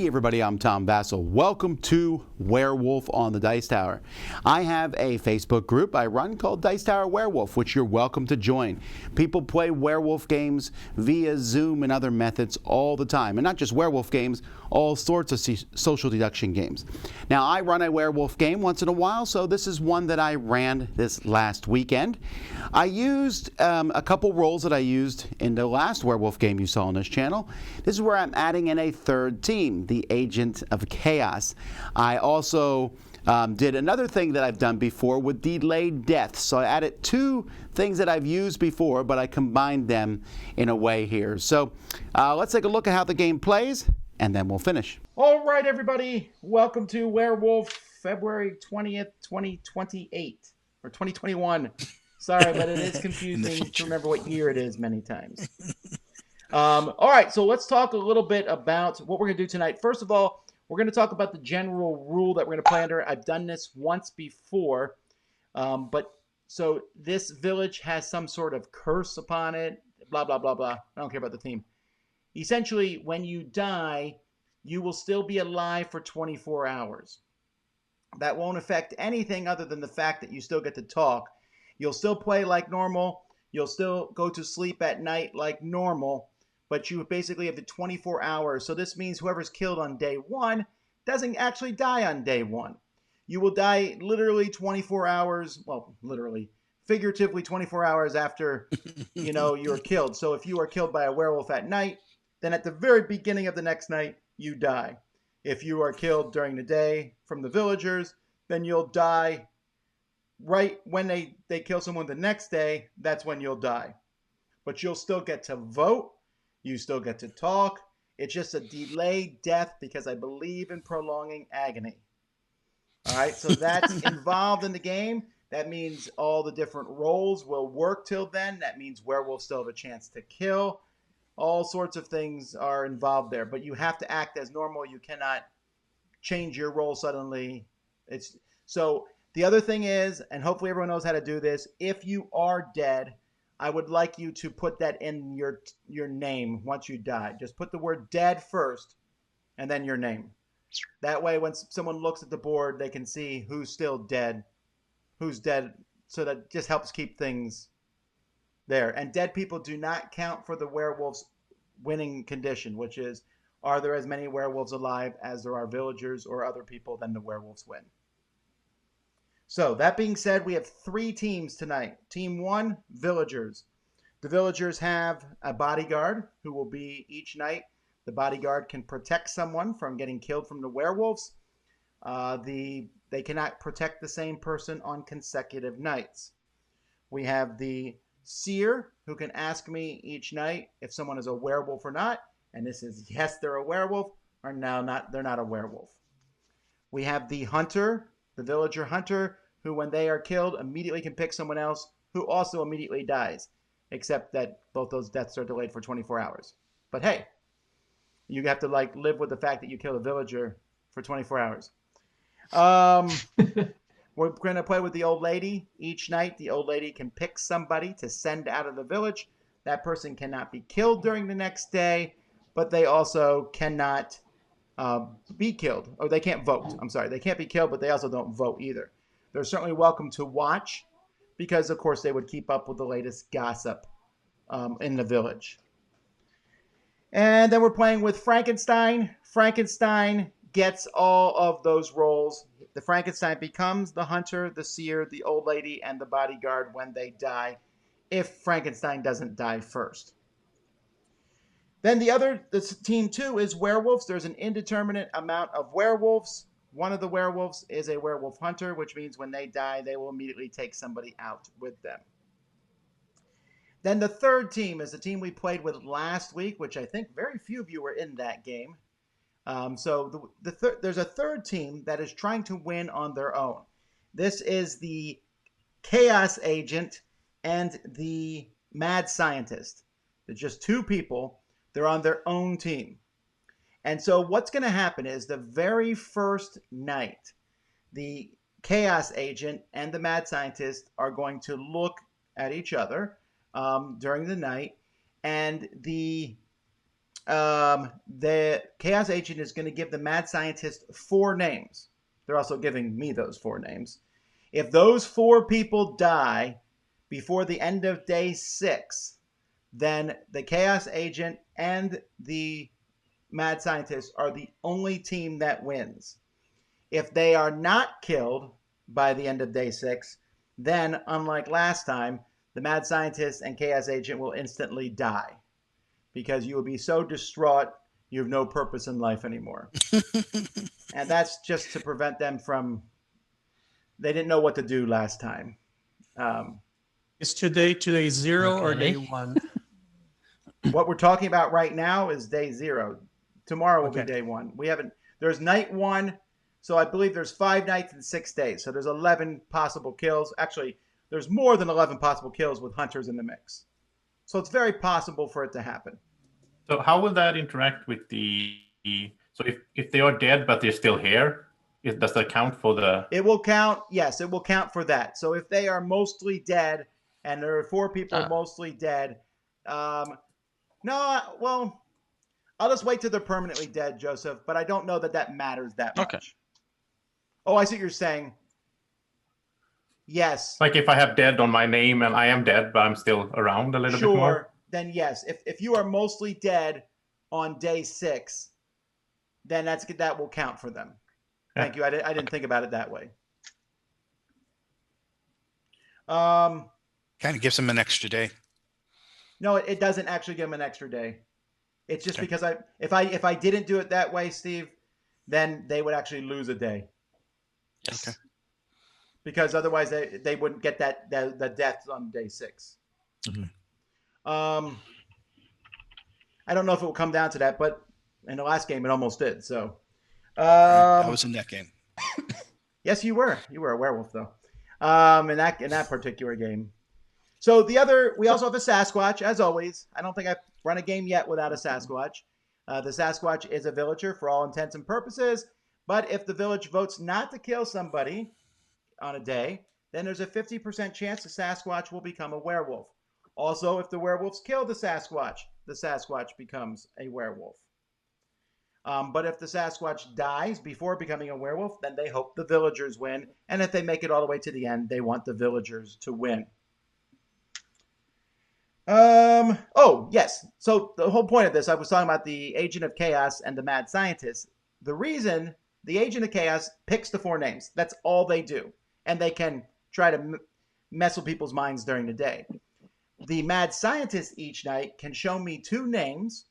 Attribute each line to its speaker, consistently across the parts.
Speaker 1: Hey everybody, I'm Tom Vasel. Welcome to Werewolf on the Dice Tower. I have a Facebook group I run called Dice Tower Werewolf, which you're welcome to join. People play werewolf games via Zoom and other methods all the time. And not just werewolf games, all sorts of social deduction games. Now, I run a werewolf game once in a while, so this is one that I ran this last weekend. I used a couple roles that I used in the last werewolf game you saw on this channel. This is where I'm adding in a third team, the Agent of Chaos. I also did another thing that I've done before with delayed deaths. So I added two things that I've used before, but I combined them in a way here. So let's take a look at how the game plays, and then we'll finish.
Speaker 2: All right, everybody. Welcome to Werewolf, February 20th, 2028, or 2021. Sorry, but it is confusing to remember what year it is many times. All right, so let's talk a little bit about what we're going to do tonight. First of all, we're going to talk about the general rule that we're going to play under. I've done this once before, but so this village has some sort of curse upon it, blah, blah, blah, blah. I don't care about the theme. Essentially, when you die, you will still be alive for 24 hours. That won't affect anything other than the fact that you still get to talk. You'll still play like normal. You'll still go to sleep at night like normal, but you basically have the 24 hours. So this means whoever's killed on day one doesn't actually die on day one. You will die literally 24 hours, well, literally, figuratively 24 hours after, you're killed. So if you are killed by a werewolf at night, then at the very beginning of the next night, you die. If you are killed during the day from the villagers, then you'll die right when they kill someone the next day. That's when you'll die. But you'll still get to vote. You still get to talk. It's just a delayed death because I believe in prolonging agony. All right, so that's involved in the game. That means all the different roles will work till then. That means werewolves still have a chance to kill. All sorts of things are involved there. But you have to act as normal. You cannot change your role suddenly. So the other thing is, and hopefully everyone knows how to do this, if you are dead, I would like you to put that in your name once you die. Just put the word dead first and then your name. That way when someone looks at the board, they can see who's still dead, who's dead, so that just helps keep things there. And dead people do not count for the werewolf's winning condition, which is, are there as many werewolves alive as there are villagers or other people, then the werewolves win. So that being said, we have three teams tonight. Team one, villagers. The villagers have a bodyguard who will be each night. The bodyguard can protect someone from getting killed from the werewolves. They cannot protect the same person on consecutive nights. We have the seer who can ask me each night if someone is a werewolf or not. And this is yes, they're a werewolf, or no, they're not a werewolf. We have the hunter, the villager hunter, who when they are killed immediately can pick someone else who also immediately dies, except that both those deaths are delayed for 24 hours. But hey, you have to live with the fact that you killed a villager for 24 hours. We're going to play with the old lady. Each night, the old lady can pick somebody to send out of the village. That person cannot be killed during the next day, but they also cannot be killed, or they can't vote. I'm sorry, they can't be killed, but they also don't vote either. They're certainly welcome to watch because, of course, they would keep up with the latest gossip in the village. And then we're playing with Frankenstein. Frankenstein gets all of those roles. The Frankenstein becomes the hunter, the seer, the old lady, and the bodyguard when they die, if Frankenstein doesn't die first. Then the team two is werewolves. There's an indeterminate amount of werewolves. One of the werewolves is a werewolf hunter, which means when they die, they will immediately take somebody out with them. Then the third team is the team we played with last week, which I think very few of you were in that game. So there's a third team that is trying to win on their own. This is the Chaos Agent and the Mad Scientist. They're just two people. They're on their own team. And so what's going to happen is the very first night, the Chaos Agent and the Mad Scientist are going to look at each other during the night, and the The Chaos Agent is going to give the Mad Scientist 4 names. They're also giving me those 4 names. If those 4 people die before the end of day 6, then the Chaos Agent and the Mad Scientist are the only team that wins. If they are not killed by the end of day 6, then, unlike last time, the Mad Scientist and Chaos Agent will instantly die. Because you will be so distraught, you have no purpose in life anymore. And that's just to prevent them from... They didn't know what to do last time.
Speaker 3: Is today 0 or day 1?
Speaker 2: What we're talking about right now is day 0. Tomorrow will be day 1. There's night 1, so I believe there's 5 nights and 6 days. So there's 11 possible kills. Actually, there's more than 11 possible kills with hunters in the mix. So it's very possible for it to happen.
Speaker 4: So how will that interact with so if they are dead but they're still here, does that count for the...
Speaker 2: It will count, yes, it will count for that. So if they are mostly dead and there are 4 people mostly dead, I'll just wait till they're permanently dead, Joseph, but I don't know that matters that much. Okay. Oh, I see what you're saying. Yes.
Speaker 4: Like if I have dead on my name and I am dead, but I'm still around a little bit more?
Speaker 2: Sure, then yes. If you are mostly dead on day 6, then that will count for them. Yeah. Thank you. I didn't think about it that way.
Speaker 5: Kind of gives them an extra day.
Speaker 2: No, it doesn't actually give them an extra day. It's just because if I didn't do it that way, Steve, then they would actually lose a day.
Speaker 5: Yes. Okay.
Speaker 2: Because otherwise they wouldn't get the deaths on day 6. Mm-hmm. I don't know if it will come down to that, but in the last game it almost did. So
Speaker 5: I was in that game.
Speaker 2: Yes, you were. You were a werewolf though. In that particular game. So we also have a Sasquatch, as always. I don't think I've run a game yet without a Sasquatch. The Sasquatch is a villager for all intents and purposes, but if the village votes not to kill somebody on a day, then there's a 50% chance the Sasquatch will become a werewolf. Also, if the werewolves kill the Sasquatch becomes a werewolf. But if the Sasquatch dies before becoming a werewolf, then they hope the villagers win. And if they make it all the way to the end, they want the villagers to win. Oh, yes. So the whole point of this, I was talking about the Agent of Chaos and the Mad Scientist. The reason the Agent of Chaos picks the 4 names, that's all they do. And they can try to mess with people's minds during the day. The Mad Scientist each night can show me 2 names,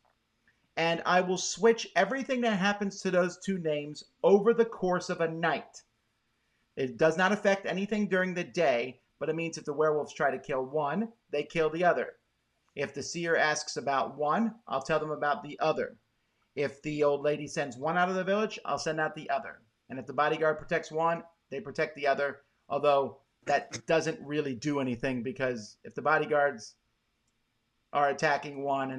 Speaker 2: and I will switch everything that happens to those 2 names over the course of a night. It does not affect anything during the day, but it means if the werewolves try to kill one, they kill the other. If the seer asks about one, I'll tell them about the other. If the old lady sends one out of the village, I'll send out the other. And if the bodyguard protects one, they protect the other, although that doesn't really do anything because if the bodyguards are attacking one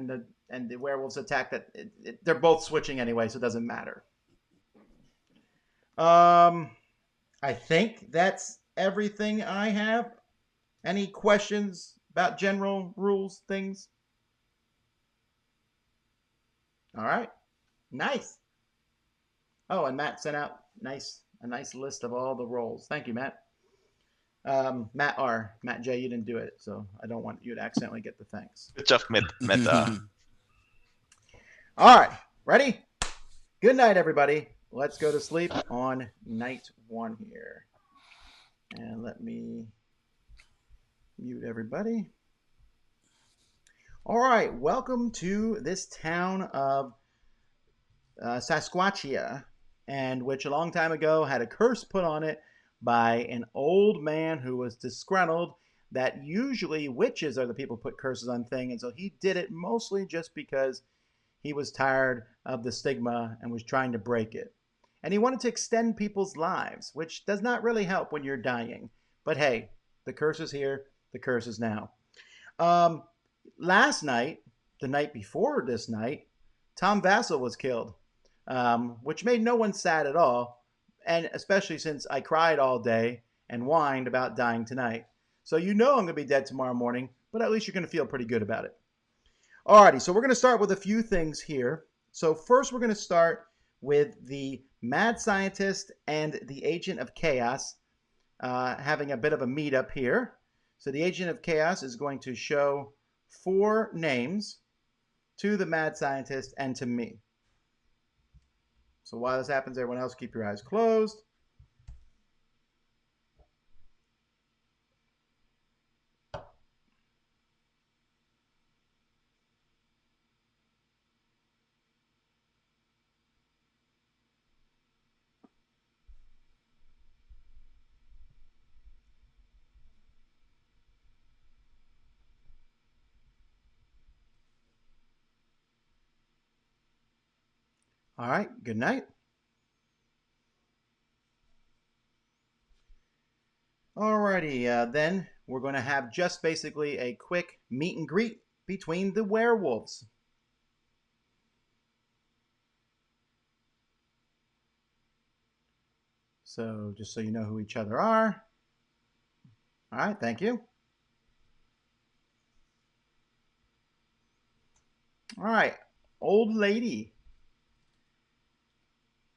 Speaker 2: and the werewolves attack that, they're both switching anyway, so it doesn't matter. I think that's everything I have. Any questions about general rules, things? All right. Nice. Oh, and Matt sent out a nice list of all the roles. Thank you, Matt. Matt J, you didn't do it, so I don't want you to accidentally get the thanks.
Speaker 6: Good job, Meta.
Speaker 2: All right. Ready? Good night, everybody. Let's go to sleep on night 1 here. And let me mute everybody. All right. Welcome to this town of Sasquatchia, and which a long time ago had a curse put on it by an old man who was disgruntled that usually witches are the people who put curses on things, and so he did it mostly just because he was tired of the stigma and was trying to break it. And he wanted to extend people's lives, which does not really help when you're dying. But hey, the curse is here, the curse is now. Last night, the night before this night, Tom Vasel was killed, which made no one sad at all, and especially since I cried all day and whined about dying tonight. So you know I'm going to be dead tomorrow morning, but at least you're going to feel pretty good about it. Alrighty, so we're going to start with a few things here. So first we're going to start with the mad scientist and the agent of chaos having a bit of a meetup here. So the agent of chaos is going to show 4 names to the mad scientist and to me. So while this happens, everyone else keep your eyes closed. All right, good night. Alrighty, then we're going to have just basically a quick meet and greet between the werewolves. So just so you know who each other are. All right, thank you. All right, old lady.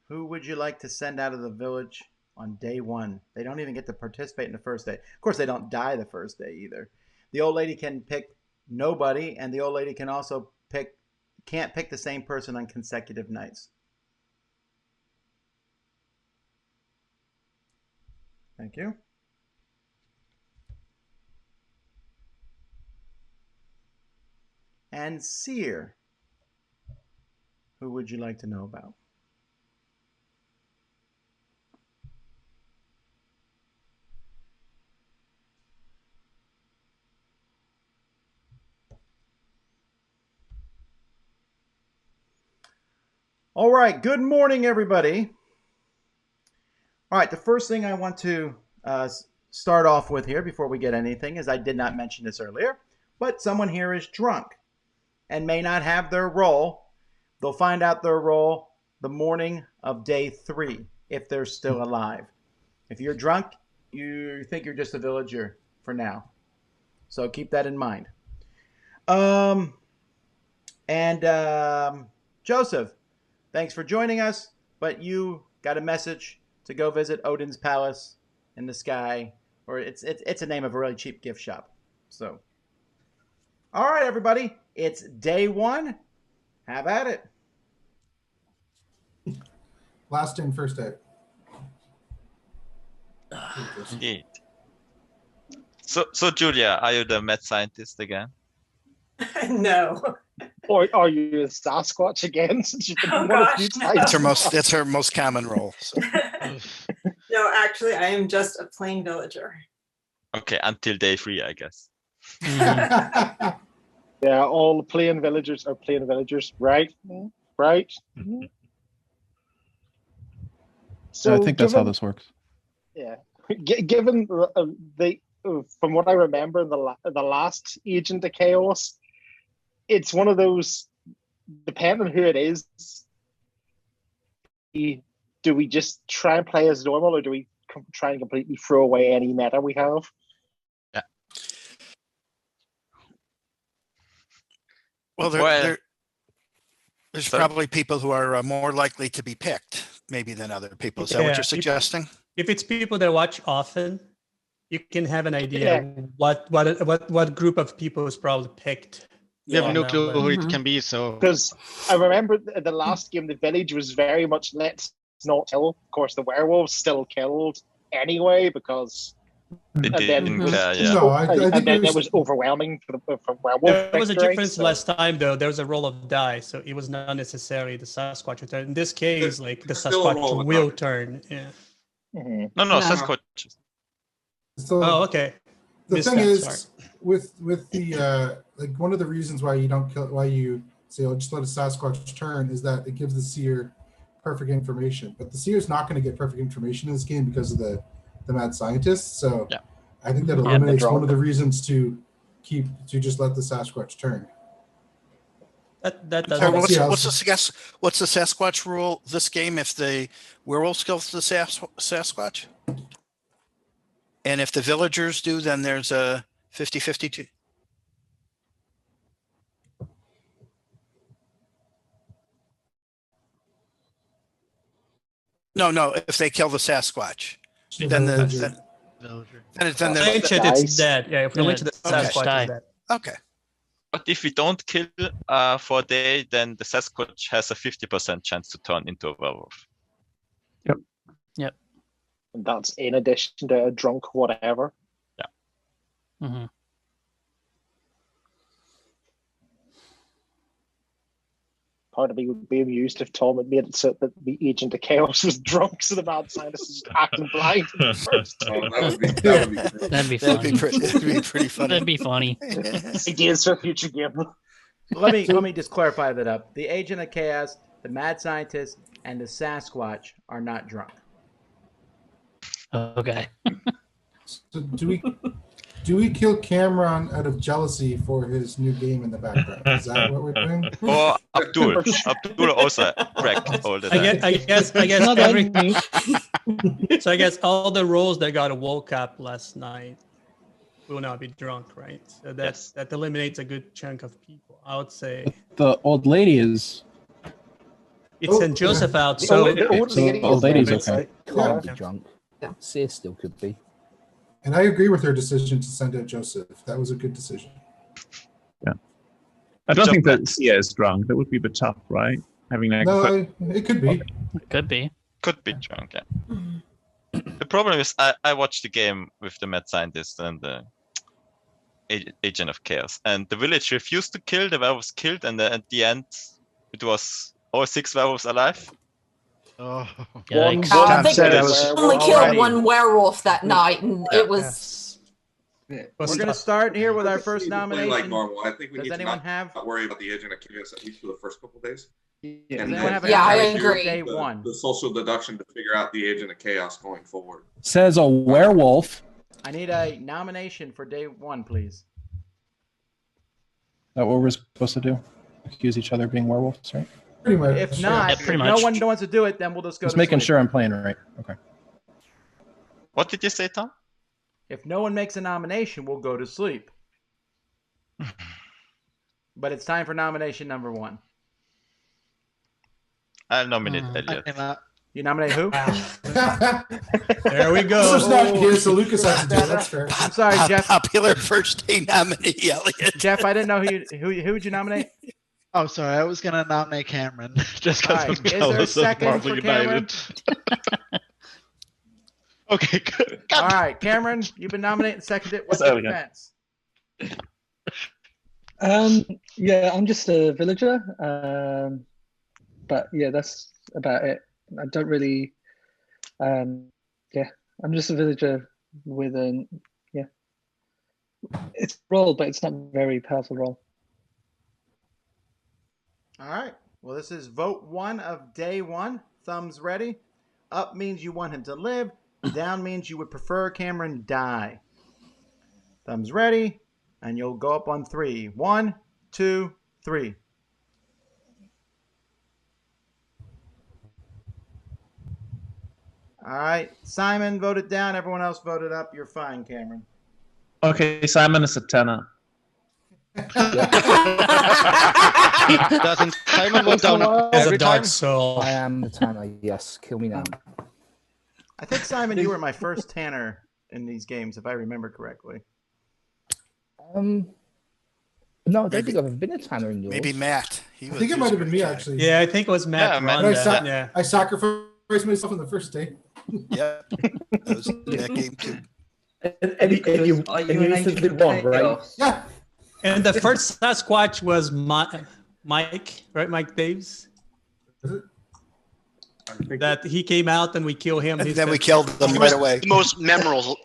Speaker 2: Who would you like to send out of the village on day 1? They don't even get to participate in the first day. Of course, they don't die the first day either. The old lady can pick nobody, and the old lady can also can't pick the same person on consecutive nights. Thank you. And seer. Who would you like to know about? All right, good morning, everybody. All right, the first thing I want to start off with here before we get anything is I did not mention this earlier, but someone here is drunk and may not have their role. They'll find out their role the morning of day 3 if they're still alive. If you're drunk, you think you're just a villager for now. So keep that in mind. Joseph, thanks for joining us, but you got a message to go visit Odin's palace in the sky, or it's a name of a really cheap gift shop. So, all right, everybody, it's day 1. Have at it.
Speaker 6: Last in, first out.
Speaker 7: Indeed. So Julia, are you the mad scientist again?
Speaker 8: No.
Speaker 3: Or are you a Sasquatch again? Since you've been
Speaker 8: Oh,
Speaker 3: one a
Speaker 8: gosh,
Speaker 3: few
Speaker 8: no.
Speaker 3: times.
Speaker 5: It's her most common role. So.
Speaker 8: No, actually, I am just a plain villager.
Speaker 7: Okay, until day 3, I guess.
Speaker 3: Yeah, all plain villagers are plain villagers, right? Right.
Speaker 9: So I think that's how this works.
Speaker 3: Yeah, given from what I remember, the last Agent of Chaos, it's one of those. Depending on who it is, do we just try and play as normal, or do we try and completely throw away any meta we have?
Speaker 5: Yeah. Well, there's probably people who are more likely to be picked, maybe, than other people. Is that what you're suggesting?
Speaker 10: If it's people that watch often, you can have an idea what group of people is probably picked.
Speaker 11: You have no clue who it can be, so.
Speaker 3: Because I remember the last game, the village was very much let's not kill. Of course, the werewolves still killed anyway because
Speaker 7: They didn't care, yeah.
Speaker 6: No, I think
Speaker 3: it was overwhelming for werewolf.
Speaker 10: There was a
Speaker 3: victory,
Speaker 10: difference
Speaker 3: so.
Speaker 10: last time, though. There was a roll of die, so it was not necessarily the Sasquatch turn. In this case, like the Sasquatch will turn. Yeah.
Speaker 3: Mm-hmm.
Speaker 7: No, Sasquatch.
Speaker 6: So
Speaker 10: Oh, okay.
Speaker 6: the thing is, with the like one of the reasons why you don't kill, why you say, "Oh, just let a Sasquatch turn," is that it gives the seer perfect information. But the seer's not going to get perfect information in this game because of the mad scientist. So
Speaker 7: Yeah.
Speaker 6: I think that eliminates one of the reasons to just let the Sasquatch turn.
Speaker 10: That does.
Speaker 5: What's the Sasquatch rule this game if the werewolves kill the Sasquatch? And if the villagers do, then there's a 50-50 too. No. If they kill the Sasquatch, then
Speaker 10: it's dead. Yeah, if we lynch the Sasquatch, it's dead.
Speaker 5: Okay.
Speaker 7: But if we don't kill for a day, then the Sasquatch has a 50% chance to turn into a werewolf.
Speaker 11: Yep.
Speaker 3: And that's in addition to a drunk whatever.
Speaker 7: Yeah.
Speaker 11: Mm-hmm.
Speaker 3: Part of me would be amused if Tom had made it so that the agent of chaos was drunk, so the mad scientist is acting blind.
Speaker 11: That'd be funny.
Speaker 5: That'd be pretty funny.
Speaker 11: That'd be funny.
Speaker 3: Ideas for a future game.
Speaker 2: Let me just clarify that up. The agent of chaos, the mad scientist, and the Sasquatch are not drunk.
Speaker 11: Okay.
Speaker 6: So do we kill Cameron out of jealousy for his new game in the background? Is that what we're doing?
Speaker 7: Or Abdul. Abdul also wrecked all the time.
Speaker 10: I guess everything. So I guess all the roles that got a woke up last night will not be drunk, right? So that eliminates a good chunk of people. I would say
Speaker 9: The old lady is.
Speaker 10: it's St. Joseph out, so
Speaker 6: The
Speaker 9: old lady's okay.
Speaker 12: Can't be drunk. Sear still could be.
Speaker 6: And I agree with her decision to send out Joseph. That was a good decision.
Speaker 13: Yeah. I don't think that Sia is drunk. That would be a bit tough, right? Having like
Speaker 6: No, it could be.
Speaker 11: Could be.
Speaker 7: Could be drunk, yeah. The problem is I watched the game with the mad scientist and the agent of chaos, and the village refused to kill. The werewolves killed, and at the end, it was all 6 werewolves alive.
Speaker 5: Oh,
Speaker 8: I think we only killed one werewolf that night, and it was.
Speaker 2: We're going to start here with our first nomination.
Speaker 14: Like normal. I think we
Speaker 2: Does
Speaker 14: need
Speaker 2: anyone
Speaker 14: to
Speaker 2: have?
Speaker 14: not worry about the agent of chaos at least for the first couple of days.
Speaker 2: Yeah,
Speaker 14: And
Speaker 8: I agree.
Speaker 2: Day one.
Speaker 14: The social deduction to figure out the agent of chaos going forward.
Speaker 9: Says a werewolf.
Speaker 2: I need a nomination for day 1, please.
Speaker 9: Is that what we're supposed to do? Accuse each other of being werewolves, right?
Speaker 6: Pretty much.
Speaker 2: If not,
Speaker 11: Yeah,
Speaker 2: if
Speaker 11: pretty
Speaker 2: no
Speaker 11: much.
Speaker 2: one wants to do it, then we'll just go.
Speaker 9: Just
Speaker 2: to
Speaker 9: making
Speaker 2: sleep.
Speaker 9: sure I'm playing right. Okay.
Speaker 7: What did you say, Tom?
Speaker 2: If no one makes a nomination, we'll go to sleep. But it's time for nomination number 1.
Speaker 7: I'll nominate Elliot.
Speaker 2: You nominate who?
Speaker 10: there we go.
Speaker 6: This is not here, so Lucas has to do it. That's fair.
Speaker 2: I'm sorry, Jeff.
Speaker 5: Popular first day nominee, Elliot.
Speaker 2: Jeff, I didn't know who would you nominate?
Speaker 15: Oh, sorry. I was going to nominate Cameron just because
Speaker 2: All right.
Speaker 15: I'm
Speaker 2: Is there a
Speaker 15: jealous of
Speaker 2: second
Speaker 15: Marvel
Speaker 2: for Cameron?
Speaker 15: United. Okay, good.
Speaker 2: All right, Cameron, you've been nominated and seconded. What's
Speaker 13: Yes,
Speaker 2: your
Speaker 13: Elliot.
Speaker 2: defense?
Speaker 16: Yeah, I'm just a villager. But yeah, that's about it. I don't really. I'm just a villager with it's a role, but it's not a very powerful role.
Speaker 2: All right. Well, this is vote 1 of day 1. Thumbs ready. Up means you want him to live. Down means you would prefer Cameron die. Thumbs ready. And you'll go up on 3. 1, 2, 3. All right. Simon voted down. Everyone else voted up. You're fine, Cameron.
Speaker 13: Okay, Simon is a 10.
Speaker 11: Doesn't Simon go down
Speaker 10: As
Speaker 11: every
Speaker 10: a dark
Speaker 11: time?
Speaker 10: soul.
Speaker 12: I am the tanner. Yes, kill me now.
Speaker 2: I think, Simon, you were my first Tanner in these games, if I remember correctly.
Speaker 12: No, I don't think I've ever been a tanner in yours.
Speaker 5: Maybe Matt.
Speaker 6: I think it might have been me, actually.
Speaker 10: Yeah, I think it was Matt.
Speaker 7: Yeah, Matt.
Speaker 10: Ronda.
Speaker 6: I sacrificed myself on the first day.
Speaker 5: Yeah, that was that game too.
Speaker 12: And you instantly won, right?
Speaker 6: Yeah.
Speaker 10: And the first Sasquatch was Mike, right? Mike Daves.
Speaker 6: Is it?
Speaker 10: That he came out and we killed him.
Speaker 5: And
Speaker 10: He
Speaker 5: then
Speaker 10: said-
Speaker 5: we killed them right away.
Speaker 17: The most memorable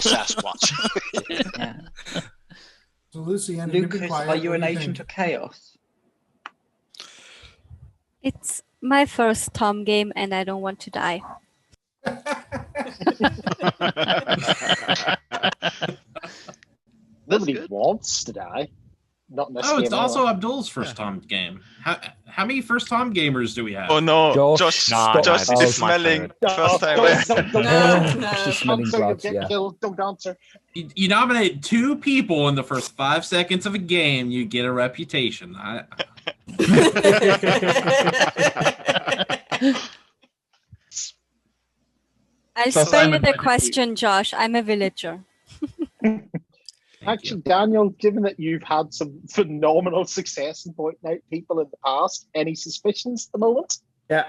Speaker 17: Sasquatch.
Speaker 12: Yeah.
Speaker 6: So Lucy, and you've been
Speaker 18: Lucas,
Speaker 6: quiet.
Speaker 18: are you
Speaker 6: What
Speaker 18: an
Speaker 6: do you
Speaker 18: agent
Speaker 6: think?
Speaker 18: of chaos?
Speaker 19: It's my first Tom game and I don't want to die.
Speaker 3: Nobody wants to die. Not in this
Speaker 20: Oh,
Speaker 3: game
Speaker 20: it's also
Speaker 3: anyway.
Speaker 20: Abdul's first Tom game. How many first Tom gamers do we have?
Speaker 7: Oh no, Josh is smelling first time.
Speaker 3: Don't answer.
Speaker 20: You nominate 2 people in the first 5 seconds of a game, you get a reputation.
Speaker 19: I'll
Speaker 13: So
Speaker 19: spare you
Speaker 13: Simon,
Speaker 19: the
Speaker 13: why don't you-
Speaker 19: question, Josh. I'm a villager.
Speaker 3: Actually, Daniel, given that you've had some phenomenal success in pointing out people in the past, any suspicions at the moment?
Speaker 12: Yeah,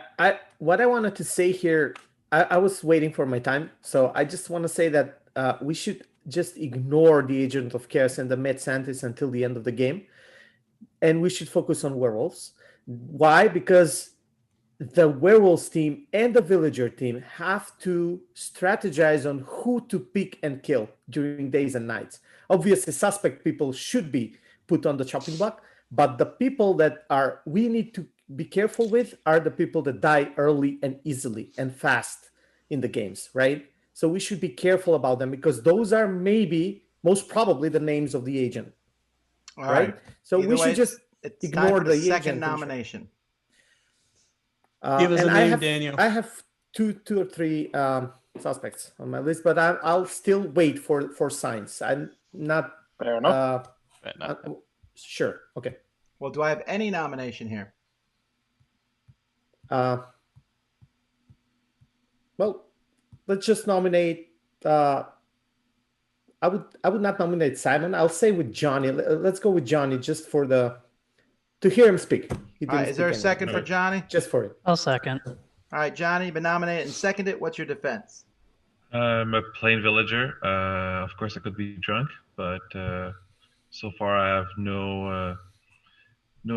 Speaker 12: what I wanted to say here, I was waiting for my time, so I just want to say that we should just ignore the Agent of Chaos and the Mad Scientist until the end of the game, and we should focus on werewolves. Why? Because the werewolves team and the villager team have to strategize on who to pick and kill during days and nights. Obviously, suspect people should be put on the chopping block, but the people that we need to be careful with are the people that die early and easily and fast in the games, right? So we should be careful about them because those are most probably the names of the agent, right? So
Speaker 2: Either
Speaker 12: we
Speaker 2: way,
Speaker 12: should just
Speaker 2: it's
Speaker 12: ignore
Speaker 2: time for the
Speaker 12: the
Speaker 2: second
Speaker 12: agent.
Speaker 2: nomination.
Speaker 10: Give us
Speaker 12: And
Speaker 10: a name, Daniel.
Speaker 12: I have two or three suspects on my list, but I'll still wait for signs. I'm not
Speaker 3: Fair enough.
Speaker 12: Sure. Okay.
Speaker 2: Well, do I have any nomination here?
Speaker 12: Well, let's just nominate. I would not nominate Simon. I'll say with Johnny. Let's go with Johnny just to hear him speak.
Speaker 2: All right, is there a second for Johnny?
Speaker 12: Just for it.
Speaker 11: I'll second.
Speaker 2: All right, Johnny, you've been nominated and seconded. What's your defense?
Speaker 18: I'm a plain villager. Of course, I could be drunk, but so far I have no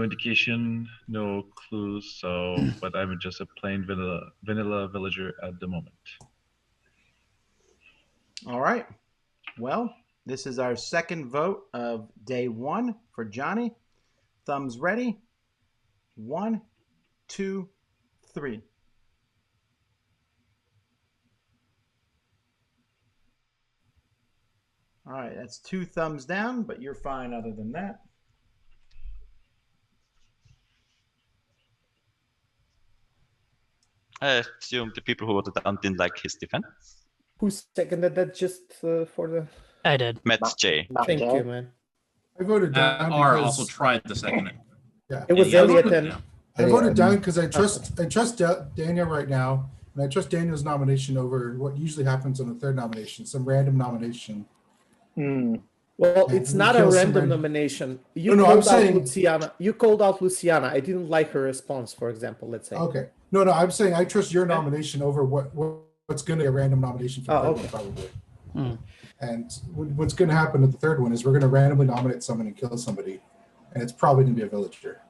Speaker 18: indication, no clues. So, but I'm just a plain vanilla villager at the moment.
Speaker 2: All right. Well, this is our second vote of day one for Johnny. Thumbs ready. 1, 2, 3. All right, that's 2 thumbs down, but you're fine other than that.
Speaker 7: I assume the people who voted down didn't like his defense.
Speaker 12: Who seconded that just for the...
Speaker 11: I did.
Speaker 7: Matt J.
Speaker 12: Thank you, man.
Speaker 6: I voted down
Speaker 20: R
Speaker 6: because
Speaker 20: also tried to second it.
Speaker 6: yeah,
Speaker 12: It was Elliot and...
Speaker 6: I voted down because I trust Daniel right now, and I trust Daniel's nomination over what usually happens on the third nomination, some random nomination.
Speaker 12: Well,
Speaker 6: And
Speaker 12: it's
Speaker 6: we
Speaker 12: not a
Speaker 6: kill some
Speaker 12: random
Speaker 6: random-
Speaker 12: nomination.
Speaker 6: No, I'm saying-
Speaker 12: Luciana. You called out Luciana. I didn't like her response, for example. Let's say.
Speaker 6: Okay. No, I'm saying I trust your nomination over what's going to be a random nomination for
Speaker 12: okay.
Speaker 6: probably. And what's going to happen at the third one is we're going to randomly nominate someone and kill somebody, and it's probably going to be a villager.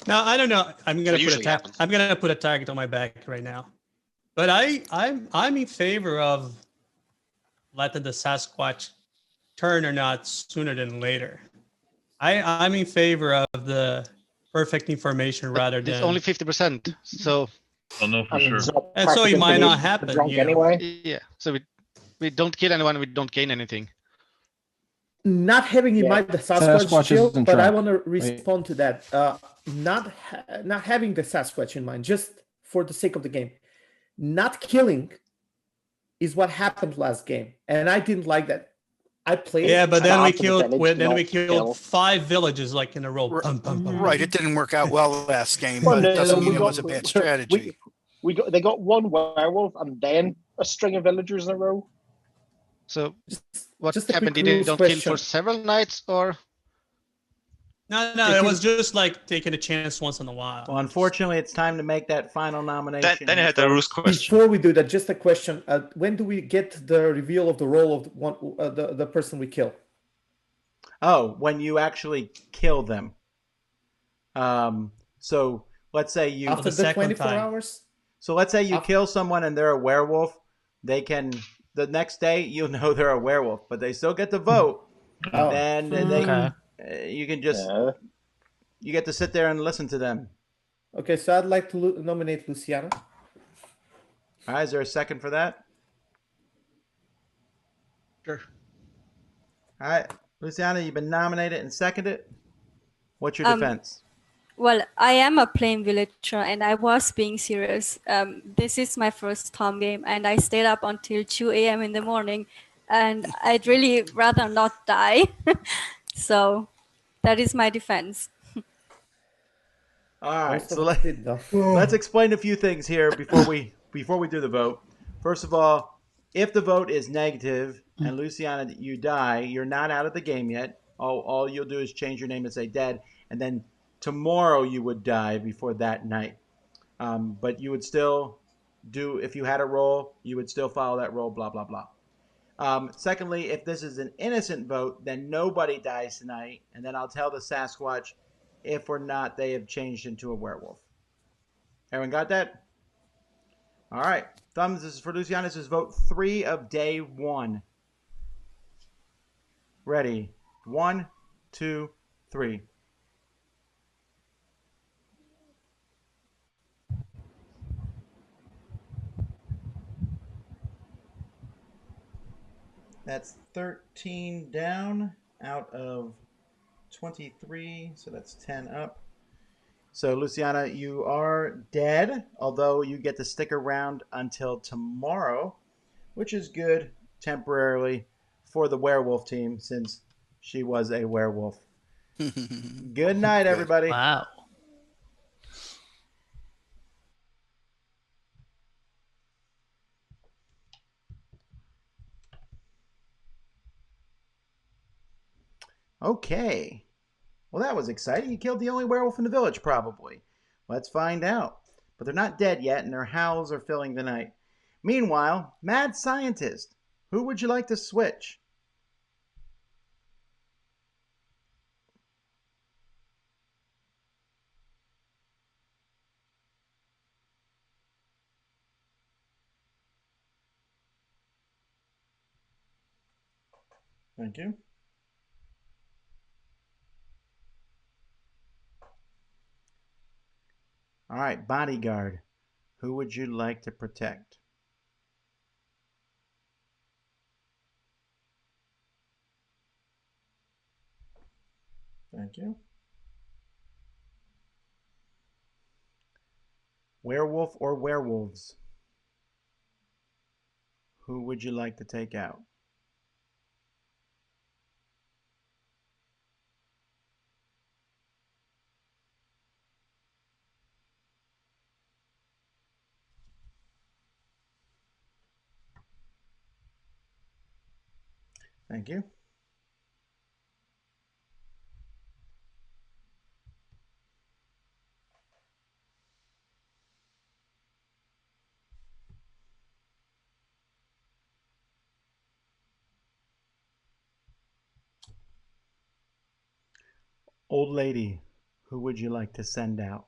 Speaker 10: Now I don't know. I'm gonna
Speaker 17: usually happens.
Speaker 10: I'm gonna put a target on my back right now, but I'm in favor of letting the Sasquatch turn or not sooner than later. I'm in favor of the perfect information rather
Speaker 15: It's
Speaker 10: than
Speaker 15: only 50%. So
Speaker 18: I'll know for sure.
Speaker 10: and so it might not happen.
Speaker 3: Drunk
Speaker 10: you know.
Speaker 3: anyway.
Speaker 15: yeah. So we don't kill anyone. We don't gain anything.
Speaker 12: Not having in mind the Sasquatch
Speaker 9: Sasquatch
Speaker 12: kill,
Speaker 9: isn't
Speaker 12: but I
Speaker 9: drunk,
Speaker 12: want to respond to that. Not having the Sasquatch in mind, just for the sake of the game. Not killing is what happened last game, and I didn't like that. I played.
Speaker 10: Yeah, but then we
Speaker 3: Half of the
Speaker 10: killed.
Speaker 3: village
Speaker 10: Then we
Speaker 3: not kill.
Speaker 10: killed 5 villages like in a row. Bum, bum, bum.
Speaker 5: Right, it didn't work out well last game,
Speaker 3: Well,
Speaker 5: but
Speaker 3: no,
Speaker 5: it doesn't
Speaker 3: we
Speaker 5: mean it
Speaker 3: got-
Speaker 5: was a bad strategy.
Speaker 3: They got one werewolf and then a string of villagers in a row.
Speaker 15: So what
Speaker 12: just a
Speaker 15: happened?
Speaker 12: quick
Speaker 15: Did they
Speaker 12: rules
Speaker 15: don't kill
Speaker 12: question.
Speaker 15: for several nights, or
Speaker 10: No, it was just like taking a chance once in a while.
Speaker 2: Well, unfortunately, it's time to make that final nomination.
Speaker 7: Then you had the Roos question.
Speaker 12: Before we do that, just a question: when do we get the reveal of the role of the person we kill?
Speaker 2: Oh, when you actually kill them. So let's say you
Speaker 12: After the 24 hours?
Speaker 2: So let's say you kill someone and they're a werewolf. They can the next day you'll know they're a werewolf, but they still get to vote.
Speaker 12: Oh.
Speaker 2: And you can just you get to sit there and listen to them.
Speaker 12: Okay, so I'd like to nominate Luciana.
Speaker 2: All right, is there a second for that?
Speaker 15: Sure.
Speaker 2: All right, Luciana, you've been nominated and seconded. What's your defense?
Speaker 19: Well, I am a plain villager, and I was being serious. This is my first Tom game, and I stayed up until 2 a.m. in the morning, and I'd really rather not die. So that is my defense.
Speaker 2: All right, so let's explain a few things here before we before we do the vote, first of all, if the vote is negative and Luciana, you die, you're not out of the game yet. All you'll do is change your name and say dead, and then tomorrow you would die before that night. But you would still do, if you had a roll, you would still follow that roll, blah, blah, blah. Secondly, if this is an innocent vote, then nobody dies tonight, and then I'll tell the Sasquatch if or not they have changed into a werewolf. Everyone got that? All right. Thumbs, this is for Luciana. This is vote 3 of day 1. Ready. 1, 2, 3. That's 13 down out of 23, so that's 10 up. So, Luciana, you are dead, although you get to stick around until tomorrow, which is good temporarily for the werewolf team since she was a werewolf. Good night, everybody.
Speaker 11: Wow.
Speaker 2: Okay. Well, that was exciting. You killed the only werewolf in the village, probably. Let's find out. But they're not dead yet, and their howls are filling the night. Meanwhile, Mad Scientist, who would you like to switch? Thank you. All right, Bodyguard, who would you like to protect? Thank you. Werewolf or werewolves? Who would you like to take out? Thank you. Old lady, who would you like to send out?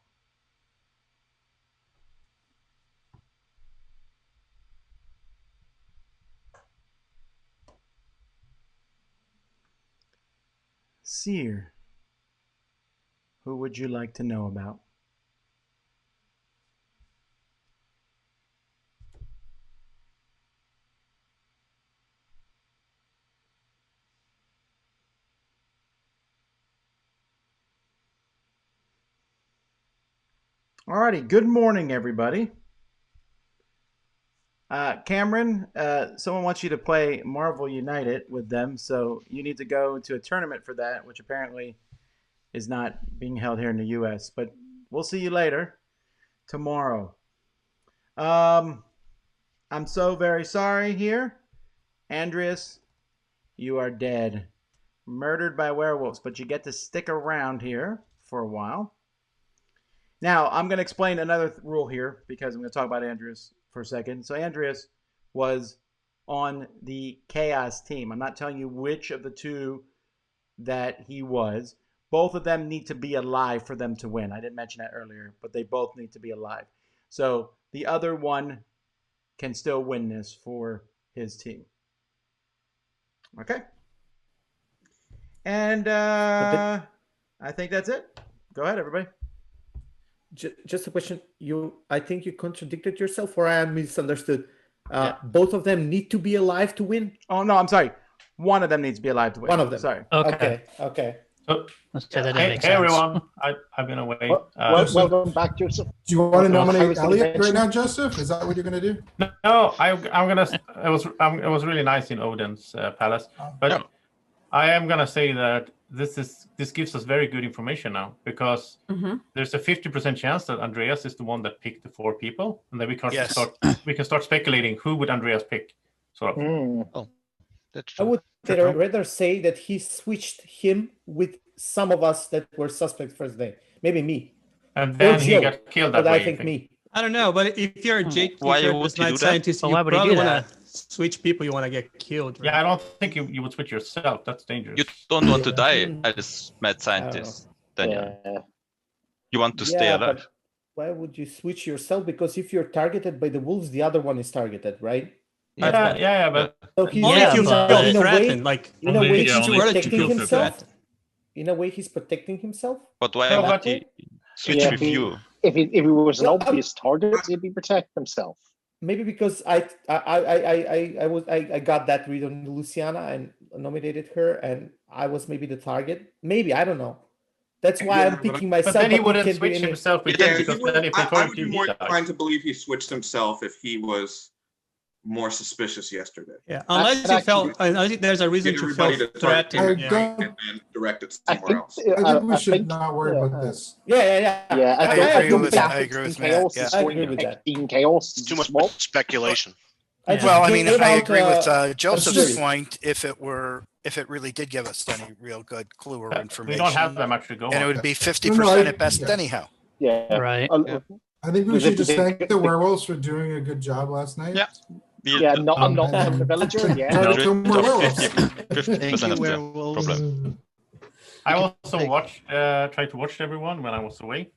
Speaker 2: Seer, who would you like to know about? Alrighty, good morning, everybody. Cameron, someone wants you to play Marvel United with them, so you need to go to a tournament for that, which apparently is not being held here in the U.S., but we'll see you later tomorrow. I'm so very sorry here. Andreas, you are dead. Murdered by werewolves, but you get to stick around here for a while. Now, I'm going to explain another rule here because I'm going to talk about Andreas for a second. So Andreas was on the Chaos team. I'm not telling you which of the two that he was. Both of them need to be alive for them to win. I didn't mention that earlier, but they both need to be alive. So the other one can still win this for his team. Okay? And I think that's it. Go ahead, everybody.
Speaker 12: Just a question. I think you contradicted yourself, or I misunderstood. Both of them need to be alive to win.
Speaker 2: Oh no, I'm sorry. One of them needs to be alive to win.
Speaker 12: One of them.
Speaker 2: Sorry.
Speaker 12: Okay.
Speaker 4: So,
Speaker 11: that
Speaker 4: hey,
Speaker 11: makes
Speaker 4: hey
Speaker 11: sense.
Speaker 4: everyone, I'm gonna wait.
Speaker 3: Welcome back, Joseph.
Speaker 6: Do you want to nominate
Speaker 3: I was
Speaker 6: Elliot
Speaker 3: gonna
Speaker 6: right now, Joseph? Is that what you're going to do?
Speaker 4: No, I'm gonna. It was really nice in Odin's palace, but I am gonna say that this gives us very good information now, because there's a 50% chance that Andreas is the one that picked the 4 people, and then we can start speculating who would Andreas pick. Sort of.
Speaker 15: Oh, that's
Speaker 12: I
Speaker 15: true.
Speaker 12: would rather say that he switched him with some of us that were suspect first day. Maybe me.
Speaker 4: And then he got killed that
Speaker 12: but
Speaker 4: way.
Speaker 12: I think me.
Speaker 10: I don't know, but if you're a
Speaker 7: Why
Speaker 10: if you're
Speaker 7: would
Speaker 10: this
Speaker 7: you
Speaker 10: night
Speaker 7: do that?
Speaker 10: scientist,
Speaker 11: But
Speaker 10: you
Speaker 11: why would he
Speaker 10: probably
Speaker 11: do
Speaker 10: want to switch people. You want to get killed. Right?
Speaker 4: Yeah, I don't think you would switch yourself. That's dangerous.
Speaker 7: You don't want to die as mad scientist, Daniel. You want to stay alive.
Speaker 12: But why would you switch yourself? Because if you're targeted by the wolves, the other one is targeted, right?
Speaker 4: Yeah, but
Speaker 12: so he's
Speaker 10: only if you feel
Speaker 12: in a
Speaker 10: threatened,
Speaker 12: way,
Speaker 10: like
Speaker 12: in a way, he's
Speaker 10: only if you
Speaker 12: protecting
Speaker 10: feel
Speaker 12: himself.
Speaker 10: threatened.
Speaker 12: In a way, he's protecting himself.
Speaker 7: But why would he switch with you?
Speaker 3: If he was an obvious target, he'd be protecting himself.
Speaker 12: Maybe because I got that read on Luciana and nominated her, and I was maybe the target. Maybe, I don't know. That's why I'm picking myself.
Speaker 4: But then he
Speaker 12: it
Speaker 4: wouldn't
Speaker 12: can be
Speaker 4: switch
Speaker 12: any-
Speaker 4: himself with
Speaker 14: Yeah,
Speaker 4: you, because then if they
Speaker 14: I
Speaker 4: target
Speaker 14: would
Speaker 4: you,
Speaker 14: be
Speaker 4: he
Speaker 14: more
Speaker 4: dies.
Speaker 14: inclined to believe he switched himself if he was more suspicious yesterday.
Speaker 10: Yeah, unless you felt, unless there's a reason
Speaker 14: Get
Speaker 10: to feel
Speaker 14: everybody to target
Speaker 10: threatened.
Speaker 14: him
Speaker 10: Yeah.
Speaker 14: and then direct it somewhere else.
Speaker 6: I think we should not worry about this.
Speaker 12: Yeah.
Speaker 3: I
Speaker 15: agree with that. I agree with
Speaker 3: chaos.
Speaker 15: Matt.
Speaker 3: Is
Speaker 15: Yeah.
Speaker 3: going to pick Team Chaos.
Speaker 17: Too much speculation.
Speaker 15: Well, I mean,
Speaker 12: gave
Speaker 15: I
Speaker 12: out,
Speaker 15: agree with
Speaker 12: a
Speaker 15: Joseph's
Speaker 12: theory.
Speaker 15: point. If it really did give us any real good clue or
Speaker 4: We
Speaker 15: information,
Speaker 4: don't have that much to go
Speaker 15: and it
Speaker 4: on.
Speaker 15: would be 50%
Speaker 6: No, I-
Speaker 15: at best
Speaker 6: yeah.
Speaker 15: anyhow.
Speaker 3: Yeah.
Speaker 11: Right.
Speaker 6: I think we
Speaker 3: Was
Speaker 6: should
Speaker 3: it
Speaker 6: just
Speaker 3: the-
Speaker 6: thank the werewolves for doing a good job last night.
Speaker 7: Yeah.
Speaker 3: Yeah, not
Speaker 6: and
Speaker 3: from the villager. Yeah.
Speaker 6: try to kill more werewolves.
Speaker 7: 50% of the problem.
Speaker 4: I also watched, tried to watch everyone when I was away,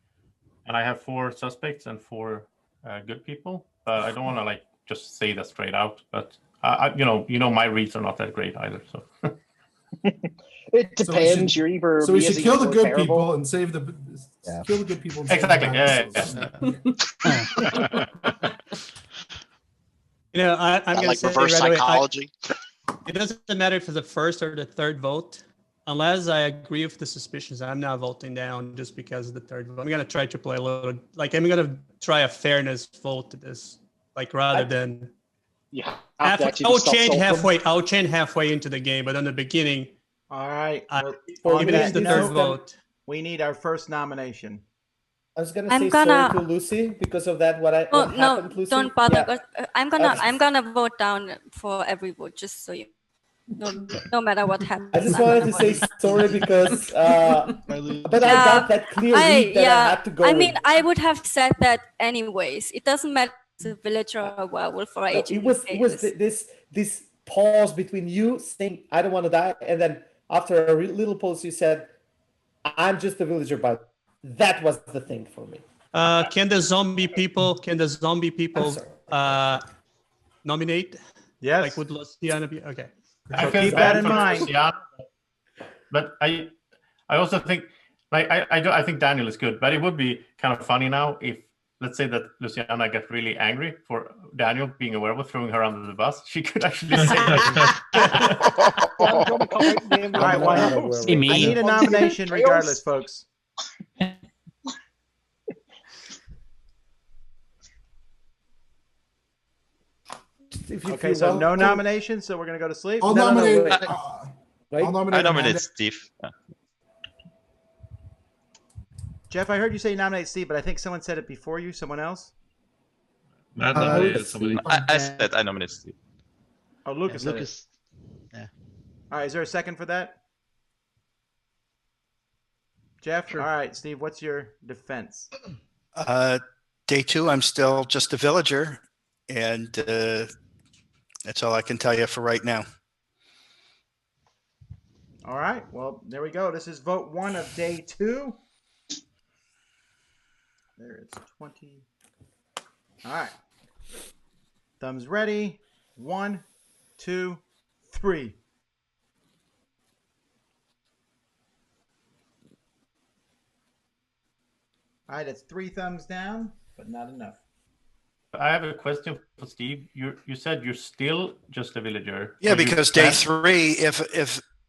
Speaker 4: and I have 4 suspects and 4 good people. But I don't want to just say that straight out. But you know, my reads are not that great either. So
Speaker 3: It
Speaker 6: So we
Speaker 3: depends.
Speaker 6: should-
Speaker 3: You're either
Speaker 6: So we should
Speaker 3: amazing
Speaker 6: kill the
Speaker 3: or
Speaker 6: good
Speaker 3: terrible.
Speaker 6: people and save the kill the good people. And save the
Speaker 4: exactly.
Speaker 6: bad people.
Speaker 10: You know, I'm
Speaker 17: Not
Speaker 10: gonna
Speaker 17: like
Speaker 10: say
Speaker 17: reverse
Speaker 10: right away,
Speaker 17: psychology.
Speaker 10: it doesn't matter if it's the first or the third vote. Unless I agree with the suspicions, I'm not voting down just because of the third vote. I'm gonna try to play a little, I'm gonna try a fairness vote to this, rather than.
Speaker 3: Yeah.
Speaker 10: I'll change halfway into the game, but in the beginning,
Speaker 2: All right.
Speaker 10: even if it's the third vote.
Speaker 2: We need our first nomination.
Speaker 12: I was gonna
Speaker 19: I'm
Speaker 12: say
Speaker 19: gonna-
Speaker 12: sorry to Lucy because of that. What
Speaker 19: Oh,
Speaker 12: happened,
Speaker 19: no,
Speaker 12: Lucy?
Speaker 19: don't bother.
Speaker 12: Yeah.
Speaker 19: But I'm gonna vote down for every vote, just so you. No matter what happens.
Speaker 12: I just
Speaker 19: I'm
Speaker 12: wanted
Speaker 19: gonna
Speaker 12: to say
Speaker 19: vote.
Speaker 12: sorry because, but I
Speaker 19: Yeah,
Speaker 12: got that clear read that I had to go.
Speaker 19: I mean,
Speaker 12: with.
Speaker 19: I would have said that anyways. It doesn't matter if it's a villager or a werewolf or
Speaker 12: No,
Speaker 19: agent.
Speaker 12: it was this pause between you saying I don't want to die, and then after a little pause you said I'm just a villager, but that was the thing for me.
Speaker 10: Can the zombie people nominate?
Speaker 2: Yes.
Speaker 10: Like would Luciana be okay?
Speaker 4: I
Speaker 2: So
Speaker 4: feel
Speaker 2: keep
Speaker 4: bad
Speaker 2: that in
Speaker 4: for
Speaker 2: mind.
Speaker 4: Luciana, but I also think I think Daniel is good, but it would be kind of funny now if, let's say that Luciana got really angry for Daniel being a werewolf, throwing her under the bus. She could actually say that.
Speaker 2: All right, well,
Speaker 11: See
Speaker 2: I
Speaker 11: me.
Speaker 2: need a nomination regardless, folks. Okay, so no nomination, so we're gonna go to sleep.
Speaker 6: I'll
Speaker 12: No, no,
Speaker 6: nominate.
Speaker 12: wait.
Speaker 6: I'll nominate.
Speaker 7: I nominate
Speaker 6: Amanda.
Speaker 7: Steve. Yeah.
Speaker 2: Jeff, I heard you say nominate Steve, but I think someone said it before you. Someone else?
Speaker 18: Matt nominated somebody.
Speaker 7: I said I nominate Steve.
Speaker 2: Oh, Lucas. said it.
Speaker 15: Lucas. Yeah.
Speaker 2: All right, is there a second for that? Jeff?
Speaker 15: Sure.
Speaker 2: All right, Steve, what's your defense?
Speaker 15: Day 2, I'm still just a villager, and that's all I can tell you for right now.
Speaker 2: All right, well, there we go. This is vote 1 of day 2. There it's 20. All right. Thumbs ready. 1, 2, 3. All right, that's 3 thumbs down, but not enough.
Speaker 4: I have a question for Steve. You said you're still just a villager.
Speaker 15: Yeah,
Speaker 4: Or you
Speaker 15: because day
Speaker 4: plan-
Speaker 15: 3,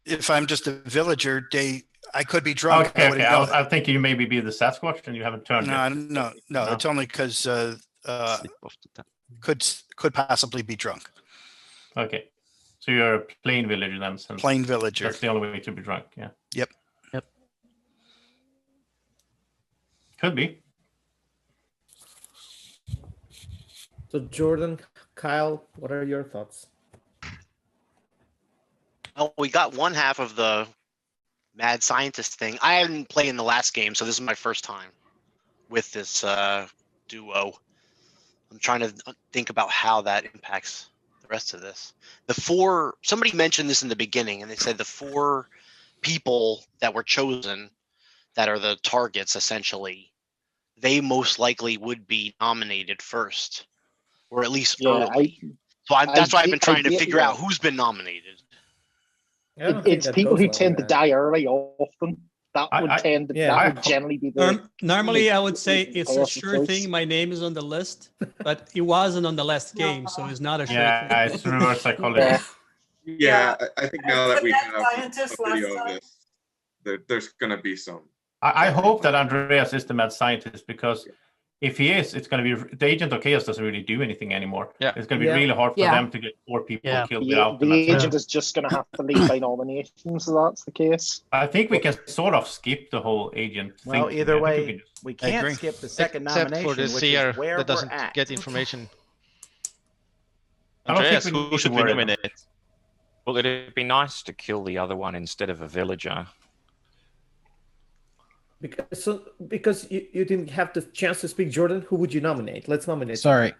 Speaker 15: if I'm just a villager, I could be drunk.
Speaker 4: Okay,
Speaker 15: I wouldn't
Speaker 4: okay.
Speaker 15: know
Speaker 4: I was thinking you maybe be the Sasquatch and you haven't turned yet.
Speaker 15: No. It's only because could possibly be drunk.
Speaker 4: Okay. So you're a plain villager then. Since
Speaker 15: Plain villager.
Speaker 4: That's the only way to be drunk. Yeah.
Speaker 15: Yep.
Speaker 4: Could be.
Speaker 12: So Jordan, Kyle, what are your thoughts?
Speaker 17: Well, we got one half of the mad scientist thing. I hadn't played in the last game, so this is my first time with this duo. I'm trying to think about how that impacts the rest of this. Somebody mentioned this in the beginning, and they said the 4 people that were chosen that are the targets, essentially, they most likely would be nominated first, or at least early. That's why I've been trying to figure out who's been nominated.
Speaker 3: It's people who tend to die early often. That would generally be the.
Speaker 10: Normally, I would say it's a sure thing. My name is on the list, but it wasn't on the last game, so it's not a sure thing.
Speaker 4: Yeah, it's reverse psychology.
Speaker 14: Yeah, I think now that we have a video of this, there's going to be some.
Speaker 4: I hope that Andreas is the mad scientist, because if he is, it's going to be the Agent of Chaos doesn't really do anything anymore.
Speaker 7: Yeah.
Speaker 4: It's going to be really hard for them to get 4 people killed without
Speaker 3: the agent is just going to have to leave by nomination, so that's the case.
Speaker 4: I think we can sort of skip the whole agent thing.
Speaker 2: Well, either way, we can't skip the second nomination,
Speaker 21: for the
Speaker 2: which
Speaker 21: seer
Speaker 2: is where
Speaker 21: that doesn't
Speaker 2: we're at.
Speaker 21: get information.
Speaker 7: Andreas, who should we nominate?
Speaker 22: Well, it'd be nice to kill the other one instead of a villager.
Speaker 12: Because you didn't have the chance to speak, Jordan, who would you nominate? Let's nominate.
Speaker 9: Sorry,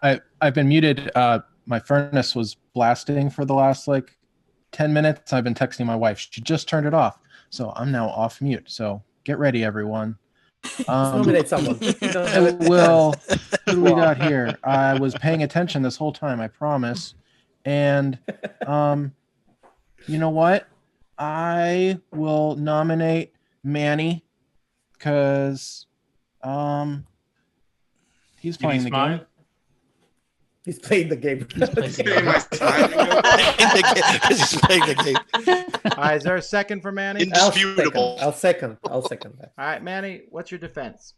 Speaker 9: I've been muted. My furnace was blasting for the last 10 minutes. I've been texting my wife. She just turned it off, so I'm now off mute. So get ready, everyone.
Speaker 12: Nominate someone.
Speaker 9: Will, who do we got here? I was paying attention this whole time, I promise. And you know what? I will nominate Manny, because he's playing the game.
Speaker 12: He's playing the game.
Speaker 3: He's playing the game.
Speaker 2: All right, is there a second for Manny?
Speaker 17: Indisputable.
Speaker 12: I'll second that.
Speaker 2: All right, Manny, what's your defense?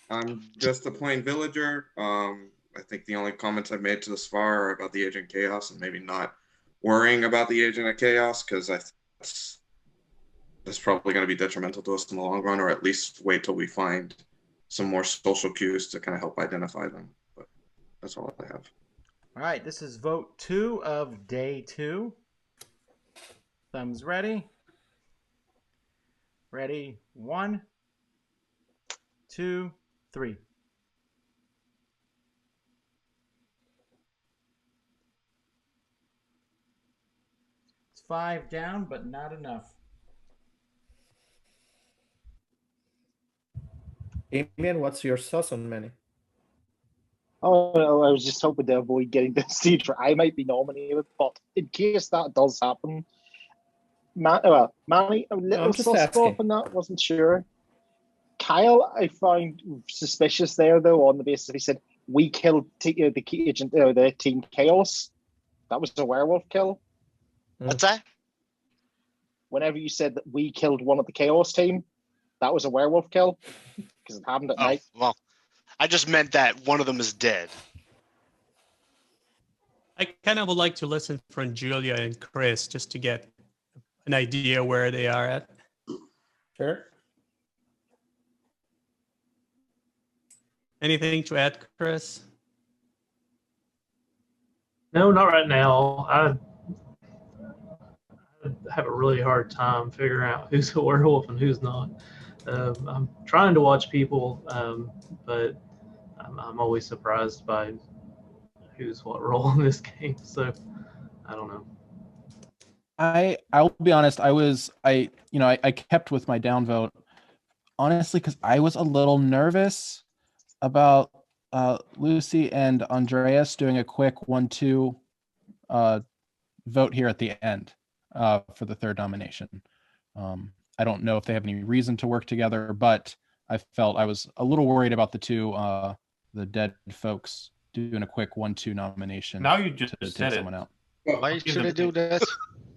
Speaker 14: I'm just a plain villager. I think the only comments I've made to this far are about the Agent of Chaos and maybe not worrying about the Agent of Chaos, because I think that's probably going to be detrimental to us in the long run, or at least wait till we find some more social cues to kind of help identify them. But that's all I have.
Speaker 2: All right, this is vote 2 of day 2. Thumbs ready. Ready, 1, 2, 3. It's 5 down, but not enough.
Speaker 12: Amian, what's your sauce on Manny?
Speaker 3: Oh, no, I was just hoping to avoid getting to the stage where I might be nominated, but in case that does happen, Manny, a little suspect on that, wasn't sure. Kyle, I found suspicious there, though, on the basis he said, we killed the key agent, the Team Chaos. That was a werewolf kill.
Speaker 17: What's that?
Speaker 3: Whenever you said that we killed one of the Chaos team, that was a werewolf kill, because it happened at night.
Speaker 17: Well, I just meant that one of them is dead.
Speaker 10: I kind of would like to listen from Julia and Chris just to get an idea where they are at.
Speaker 12: Sure.
Speaker 10: Anything to add, Chris?
Speaker 23: No, not right now. I have a really hard time figuring out who's a werewolf and who's not. I'm trying to watch people, but I'm always surprised by who's what role in this game. So I don't know.
Speaker 9: I'll be honest. I kept with my downvote, honestly, because I was a little nervous about Lucy and Andreas doing a quick 1-2 vote here at the end for the third nomination. I don't know if they have any reason to work together, but I felt I was a little worried about the dead folks doing a quick 1-2 nomination.
Speaker 4: Now you just
Speaker 9: to
Speaker 4: said
Speaker 9: take
Speaker 4: it.
Speaker 9: someone out.
Speaker 17: Why should I do that?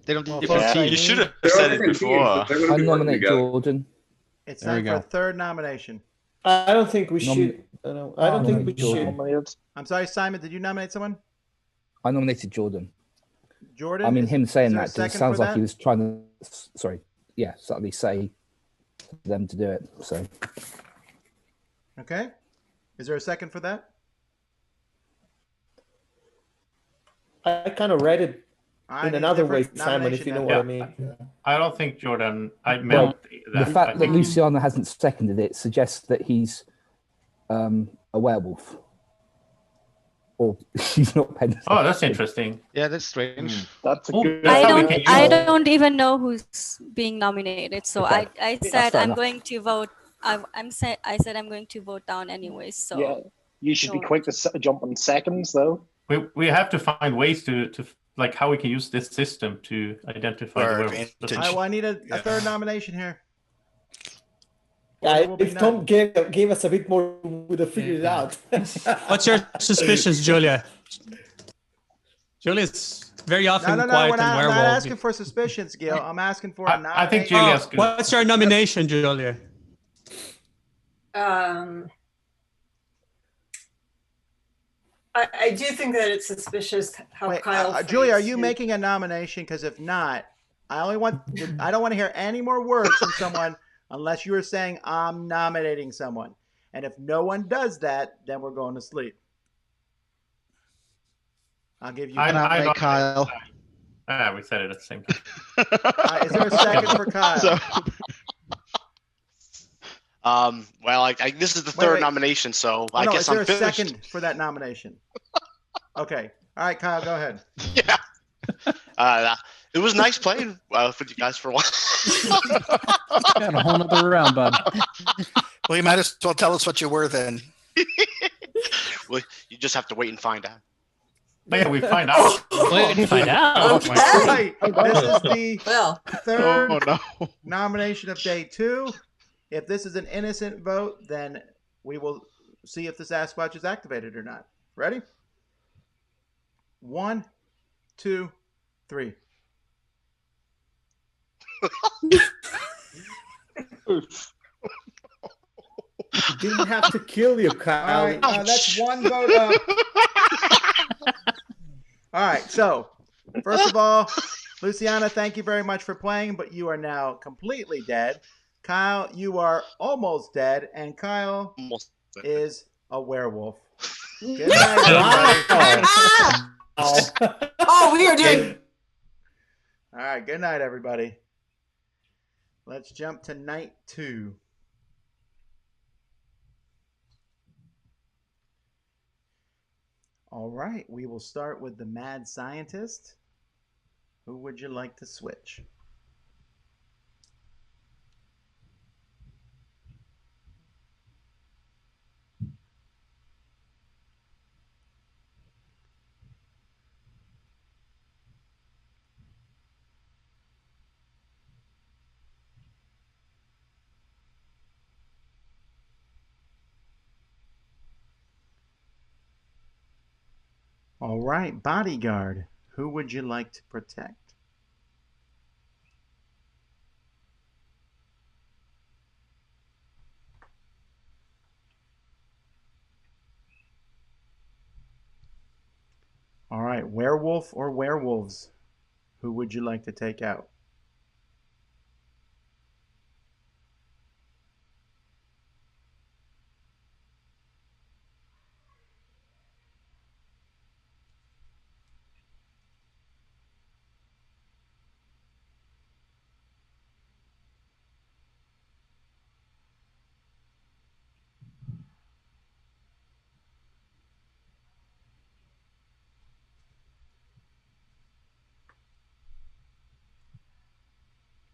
Speaker 17: They don't do
Speaker 7: You should have said it before.
Speaker 24: I nominate Jordan.
Speaker 2: It's
Speaker 9: There we
Speaker 2: time for
Speaker 9: go.
Speaker 2: a third nomination.
Speaker 12: I don't think we should. I don't think we should.
Speaker 2: I'm sorry, Simon, did you nominate someone?
Speaker 24: I nominated Jordan.
Speaker 2: Jordan.
Speaker 24: I mean, him saying
Speaker 2: there a
Speaker 24: that just
Speaker 2: second
Speaker 24: sounds
Speaker 2: for
Speaker 24: like he
Speaker 2: that?
Speaker 24: was trying to, sorry, yeah, slightly say for them to do it. So,
Speaker 2: Okay. Is there a second for that?
Speaker 12: I kind of read it
Speaker 2: I
Speaker 12: in
Speaker 2: need a
Speaker 12: another way,
Speaker 2: different
Speaker 12: Simon, if you know
Speaker 2: nomination
Speaker 12: what I mean.
Speaker 4: I don't think Jordan. I
Speaker 24: well,
Speaker 4: meant
Speaker 24: the
Speaker 4: that. I
Speaker 24: fact that
Speaker 4: think-
Speaker 24: Luciana hasn't seconded it suggests that he's a werewolf. Or she's not paying attention.
Speaker 4: Oh, that's interesting.
Speaker 1: Yeah, that's strange.
Speaker 3: That's a
Speaker 4: Oh,
Speaker 3: good.
Speaker 4: that's how we can use
Speaker 19: I
Speaker 4: it.
Speaker 19: don't even know who's being nominated. So
Speaker 24: Okay.
Speaker 19: I
Speaker 24: That's
Speaker 19: said
Speaker 24: fair
Speaker 19: I'm
Speaker 24: enough.
Speaker 19: going to vote. I said I'm going to vote down anyways. So
Speaker 3: Yeah, you should be
Speaker 19: don't.
Speaker 3: quick to jump on seconds, though.
Speaker 4: We have to find ways to like how we can use this system to identify the werewolves.
Speaker 2: All right, well, I need a third nomination here.
Speaker 12: Yeah,
Speaker 2: will be
Speaker 12: if Tom gave us a bit more, we would have figured it out.
Speaker 10: What's your suspicions, Julia? Julia's very often
Speaker 2: No,
Speaker 10: quiet
Speaker 2: we're
Speaker 10: and
Speaker 2: not, I'm
Speaker 10: werewolf.
Speaker 2: not asking for suspicions, Gil. I'm asking for a nomination.
Speaker 4: I think Julia's good.
Speaker 10: What's your nomination, Julia?
Speaker 8: I do think that it's suspicious how
Speaker 2: Wait,
Speaker 8: Kyle.
Speaker 2: Julia, are
Speaker 8: thinks
Speaker 2: you
Speaker 8: he-
Speaker 2: making a nomination? Because if not, I don't want to hear any more words from someone unless you are saying I'm nominating someone. And if no one does that, then we're going to sleep. I'll give you.
Speaker 1: I nominate Kyle.
Speaker 4: We said it at the same time.
Speaker 2: Is there a second for Kyle?
Speaker 17: Well, this is the
Speaker 2: Wait,
Speaker 17: third
Speaker 2: wait.
Speaker 17: nomination, so
Speaker 2: Oh,
Speaker 17: I
Speaker 2: no,
Speaker 17: guess
Speaker 2: is there
Speaker 17: I'm
Speaker 2: a
Speaker 17: finished.
Speaker 2: second for that nomination? Okay. All right, Kyle, go ahead.
Speaker 17: It was nice playing with you guys for a while.
Speaker 9: Got a whole nother round, bud.
Speaker 15: Well, you might as well tell us what you were then.
Speaker 17: Well, you just have to wait and find out.
Speaker 4: Yeah, we find out.
Speaker 11: Wait and find out.
Speaker 2: All right. This is the third
Speaker 1: Oh, no.
Speaker 2: nomination of day 2. If this is an innocent vote, then we will see if the Sasquatch is activated or not. Ready? 1, 2, 3.
Speaker 12: You didn't have to kill you, Kyle.
Speaker 2: All right, that's one vote up. All right, so first of all, Luciana, thank you very much for playing, but you are now completely dead. Kyle, you are almost dead, and Kyle is a werewolf. Good night, everybody.
Speaker 8: Oh, we are doing.
Speaker 2: All right, good night, everybody. Let's jump to night 2. All right, we will start with the mad scientist. Who would you like to switch? All right, bodyguard. Who would you like to protect? All right, werewolf or werewolves? Who would you like to take out?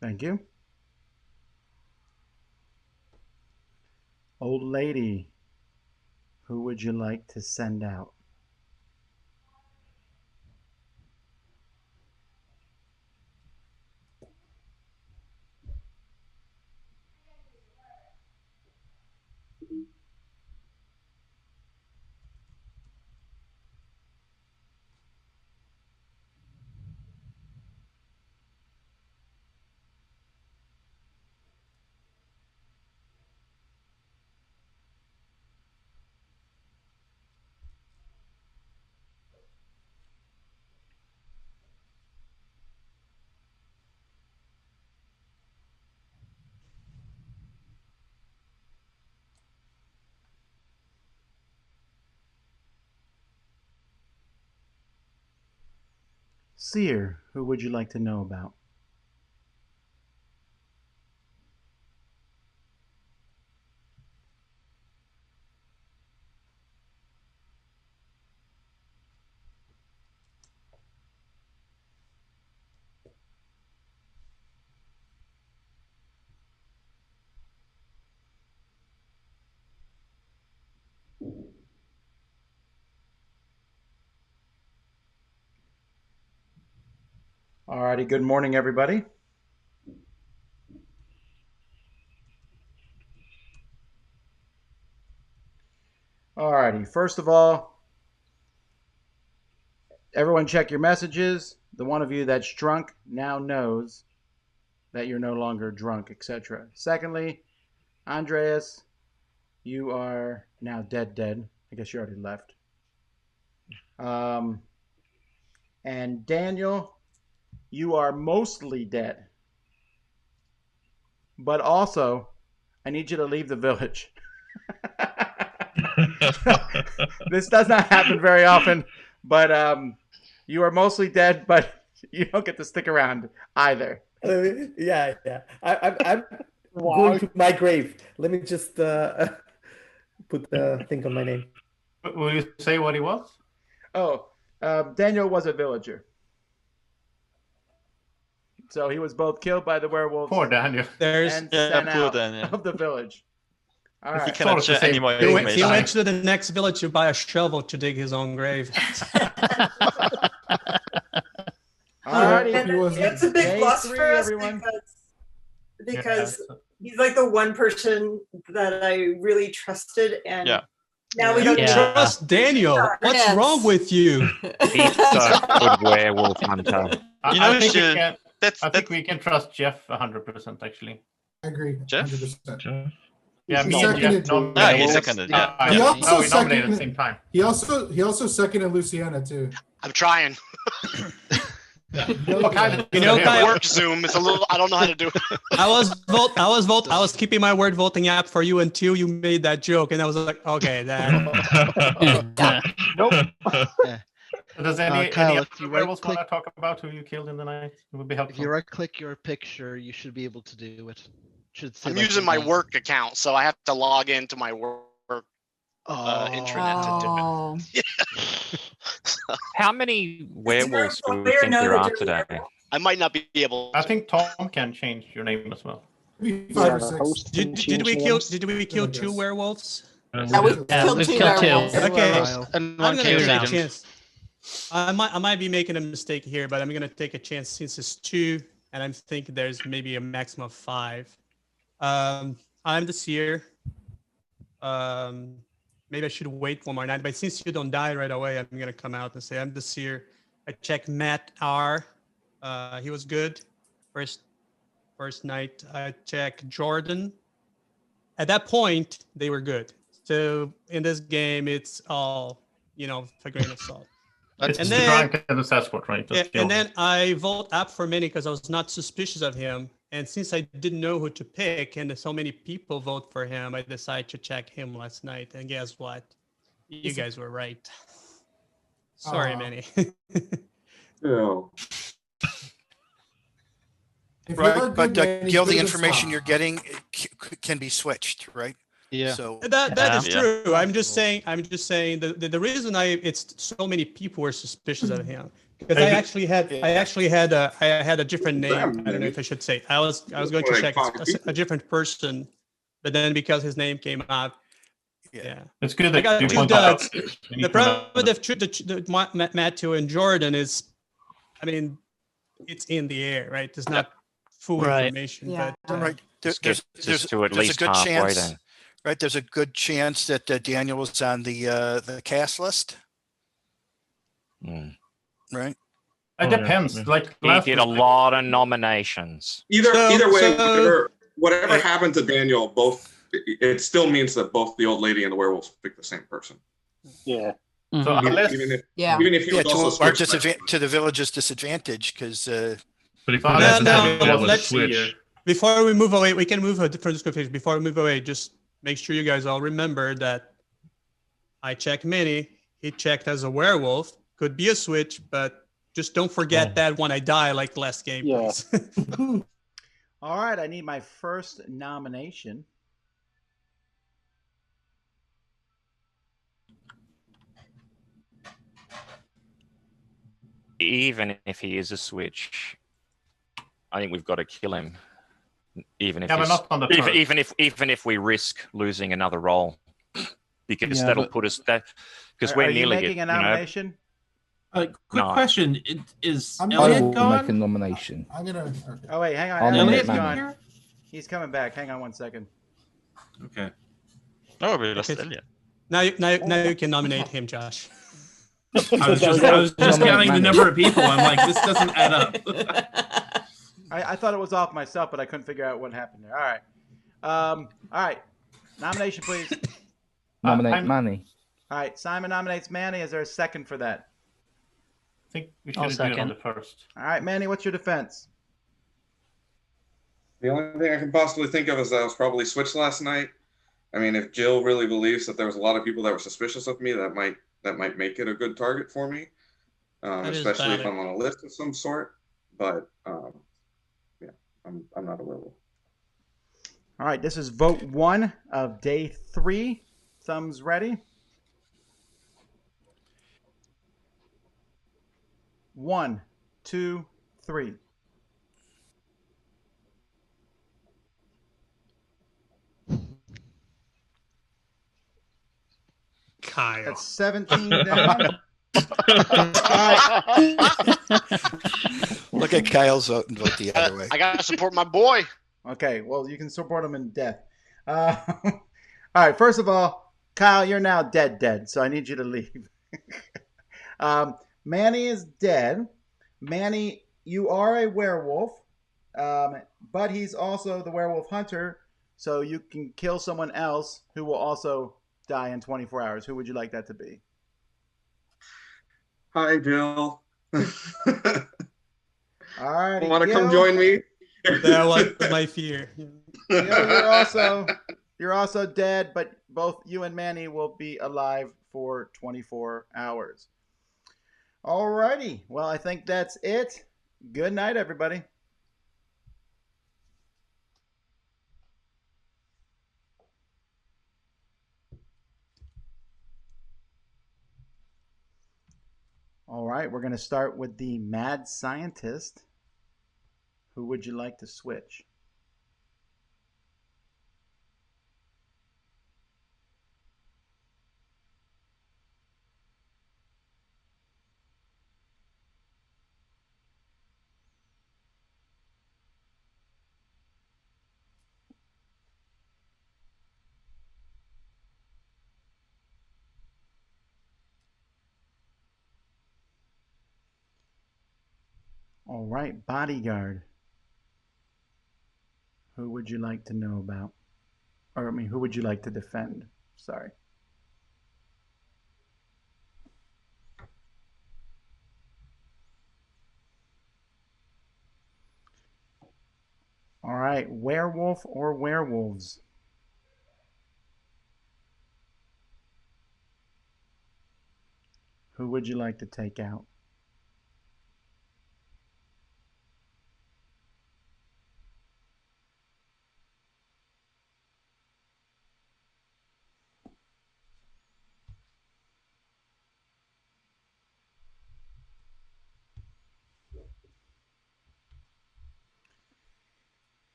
Speaker 2: Thank you. Old lady, who would you like to send out? Seer, who would you like to know about? Alrighty, good morning, everybody. Alrighty, first of all, everyone check your messages. The one of you that's drunk now knows that you're no longer drunk, etc. Secondly, Andreas, you are now dead. I guess you already left. And Daniel, you are mostly dead. But also, I need you to leave the village. This does not happen very often, but you are mostly dead, but you don't get to stick around either.
Speaker 12: Yeah. I'm going to my grave. Let me just put the thing on my name.
Speaker 4: Will you say what he was?
Speaker 2: Oh, Daniel was a villager. So he was both killed by the werewolves.
Speaker 4: Poor Daniel.
Speaker 2: And sent
Speaker 7: poor
Speaker 2: out
Speaker 7: Daniel.
Speaker 2: of the village. All right.
Speaker 7: He cannot share any more
Speaker 10: He
Speaker 7: information.
Speaker 10: went to the next village to buy a shovel to dig his own grave.
Speaker 2: Alrighty.
Speaker 8: It's a big
Speaker 2: Day
Speaker 8: plus
Speaker 2: 3,
Speaker 8: for us
Speaker 2: everyone.
Speaker 8: because he's like the one person that I really trusted, and now we
Speaker 10: You
Speaker 8: don't
Speaker 10: trust Daniel. What's
Speaker 8: Yes.
Speaker 10: wrong with you?
Speaker 22: He's a good werewolf hunter.
Speaker 4: I think we can trust Jeff 100% actually.
Speaker 6: I agree.
Speaker 7: Jeff?
Speaker 6: 100%.
Speaker 4: Yeah,
Speaker 6: He
Speaker 4: me and Jeff
Speaker 6: seconded-
Speaker 4: nominated.
Speaker 7: he seconded, yeah.
Speaker 6: He
Speaker 4: No,
Speaker 6: also
Speaker 4: we nominated at the
Speaker 6: seconded-
Speaker 4: same time.
Speaker 6: He also seconded Luciana too.
Speaker 17: I'm trying.
Speaker 10: You know, Kyle,
Speaker 17: Work Zoom is a little. I don't know how to do it.
Speaker 10: I was keeping my word voting app for you until you made that joke, and I was like, okay, then.
Speaker 1: Nope.
Speaker 7: Does
Speaker 1: Kyle,
Speaker 7: any
Speaker 1: if
Speaker 7: other
Speaker 1: you
Speaker 7: werewolves
Speaker 1: right-click-
Speaker 7: want to talk about who you killed in the night? It would be helpful.
Speaker 1: If you right-click your picture, you should be able to do it. Should say
Speaker 17: I'm
Speaker 1: like
Speaker 17: using
Speaker 1: the
Speaker 17: my
Speaker 1: name.
Speaker 17: work account, so I have to log into my work intranet to do it.
Speaker 22: How many werewolves do we
Speaker 8: clear
Speaker 22: think
Speaker 8: now
Speaker 22: there
Speaker 8: that
Speaker 22: are
Speaker 8: you're
Speaker 22: today?
Speaker 17: I might not be able.
Speaker 4: I think Tom can change your name as well.
Speaker 6: 5 or 6.
Speaker 10: Did we kill 2 werewolves?
Speaker 11: Yeah, we've killed 2 werewolves.
Speaker 10: Okay,
Speaker 1: And
Speaker 10: I'm
Speaker 1: one
Speaker 10: gonna
Speaker 1: chaos
Speaker 10: take a
Speaker 1: agent.
Speaker 10: chance. I might be making a mistake here, but I'm gonna take a chance since it's 2, and I'm thinking there's maybe a maximum of 5. I'm the seer. Maybe I should wait one more night, but since you don't die right away, I'm gonna come out and say I'm the seer. I checked Matt R. He was good. First night. I checked Jordan. At that point, they were good. So in this game, it's all a grain of salt.
Speaker 4: It's
Speaker 10: And
Speaker 4: the
Speaker 10: then-
Speaker 4: drunk and the Sasquatch, right?
Speaker 10: Yeah, and then I vote up for Manny because I was not suspicious of him. And since I didn't know who to pick and so many people vote for him, I decided to check him last night. And guess what? You guys were right. Sorry,
Speaker 6: Aw.
Speaker 10: Manny.
Speaker 14: No.
Speaker 6: If you are
Speaker 5: Right, but
Speaker 6: good, man,
Speaker 5: Gil, the
Speaker 6: good
Speaker 5: information
Speaker 6: stuff.
Speaker 5: you're getting can be switched, right?
Speaker 1: Yeah.
Speaker 5: So
Speaker 10: That is true. I'm just saying. The reason it's so many people were suspicious of him because I actually had a different name. I don't know if I should say. I was going to check a different person, but then because his name came up, yeah.
Speaker 4: It's good
Speaker 10: I
Speaker 4: that
Speaker 10: got
Speaker 4: you
Speaker 10: 2
Speaker 4: point out.
Speaker 10: duds.
Speaker 4: You need
Speaker 10: The
Speaker 4: to
Speaker 10: problem
Speaker 4: remember.
Speaker 10: with Matthew and Jordan is, I mean, it's in the air, right? It's not full
Speaker 11: Right.
Speaker 10: information,
Speaker 8: Yeah.
Speaker 10: but
Speaker 5: right,
Speaker 22: Just to at
Speaker 5: there's
Speaker 22: least
Speaker 5: a good
Speaker 22: halfway
Speaker 5: chance.
Speaker 22: then.
Speaker 5: Right, there's a good chance that Daniel was on the cast list.
Speaker 22: Mm.
Speaker 5: Right.
Speaker 4: It depends. Like
Speaker 22: He
Speaker 4: last
Speaker 22: did a lot of nominations.
Speaker 14: Either way,
Speaker 10: so-
Speaker 14: whatever happened to Daniel, it still means that both the old lady and the werewolves picked the same person.
Speaker 3: Yeah.
Speaker 4: So
Speaker 14: Even
Speaker 4: unless,
Speaker 14: even if
Speaker 8: Yeah.
Speaker 14: even if he was also
Speaker 5: Or
Speaker 14: switched back.
Speaker 5: to the village's disadvantage, because
Speaker 18: But if
Speaker 4: No,
Speaker 18: you
Speaker 4: no,
Speaker 18: happen to
Speaker 4: no,
Speaker 18: be able to
Speaker 10: let's-
Speaker 18: switch,
Speaker 10: before we move away, we can move a different description. Before we move away, just make sure you guys all remember that I checked Manny. He checked as a werewolf. Could be a switch, but Just don't forget that when I die, like the last game, please.
Speaker 2: All right, I need my first nomination.
Speaker 22: Even if he is a switch, I think we've got to kill him. Even if
Speaker 4: Yeah, but not on the turn.
Speaker 22: even if we risk losing another roll, because
Speaker 9: Yeah,
Speaker 22: that'll
Speaker 9: but-
Speaker 22: put us that because we're
Speaker 2: Are you
Speaker 22: nearly
Speaker 2: making a nomination?
Speaker 13: Quick
Speaker 22: No.
Speaker 13: question: Is
Speaker 24: I
Speaker 13: Elliot
Speaker 24: will
Speaker 13: gone?
Speaker 24: make a nomination.
Speaker 6: I'm gonna.
Speaker 2: Oh wait, hang on.
Speaker 24: I'll
Speaker 2: Elliot's
Speaker 24: nominate
Speaker 2: gone.
Speaker 24: Manny.
Speaker 2: He's coming back. Hang on 1 second.
Speaker 13: Okay.
Speaker 7: Oh, we lost
Speaker 10: Okay.
Speaker 7: Elliot.
Speaker 10: Now you can nominate him, Josh.
Speaker 13: I was just counting the number of people. I'm like, this doesn't add up.
Speaker 2: I thought it was off myself, but I couldn't figure out what happened there. All right. Nomination, please.
Speaker 24: Nominate Manny.
Speaker 2: All right. Simon nominates Manny. Is there a second for that?
Speaker 4: I think we
Speaker 23: I'll
Speaker 4: should do it on
Speaker 23: second.
Speaker 4: the first.
Speaker 2: All right, Manny. What's your defense?
Speaker 14: The only thing I can possibly think of is that I was probably switched last night. I mean, if Jill really believes that there was a lot of people that were suspicious of me, that might make it a good target for me,
Speaker 10: That is
Speaker 14: especially if
Speaker 10: valid.
Speaker 14: I'm on a list of some sort. But yeah, I'm not a werewolf.
Speaker 2: All right. This is vote 1 of day 3. Thumbs ready. 1, 2, 3.
Speaker 10: Kyle.
Speaker 2: That's 17 down.
Speaker 15: Look at Kyle's vote and vote the other way.
Speaker 17: I gotta support my boy.
Speaker 2: Okay, well, you can support him in death. All right, first of all, Kyle, you're now dead, so I need you to leave. Manny is dead. Manny, you are a werewolf, but he's also the werewolf hunter, so you can kill someone else who will also die in 24 hours. Who would you like that to be?
Speaker 14: Hi, Jill.
Speaker 2: All right,
Speaker 14: Want to come join me?
Speaker 10: That was my fear.
Speaker 2: You're also dead, but both you and Manny will be alive for 24 hours. All righty. Well, I think that's it. Good night, everybody. All right, we're going to start with the mad scientist. Who would you like to switch? All right, bodyguard. Who would you like to know about? Or, I mean, who would you like to defend? Sorry. All right, werewolf or werewolves? Who would you like to take out?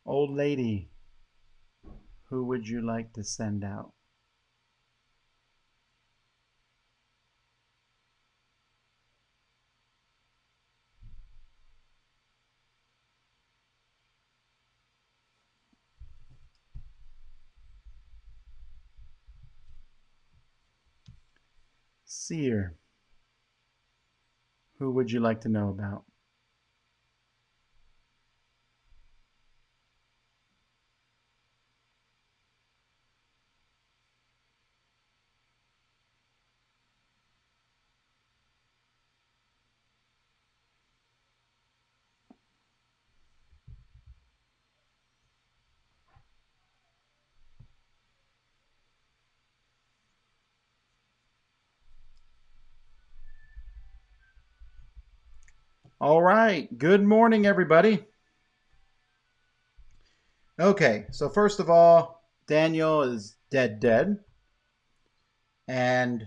Speaker 2: Old lady, who would you like to send out? Seer, who would you like to know about? All right. Good morning, everybody. Okay, so first of all, Daniel is dead. And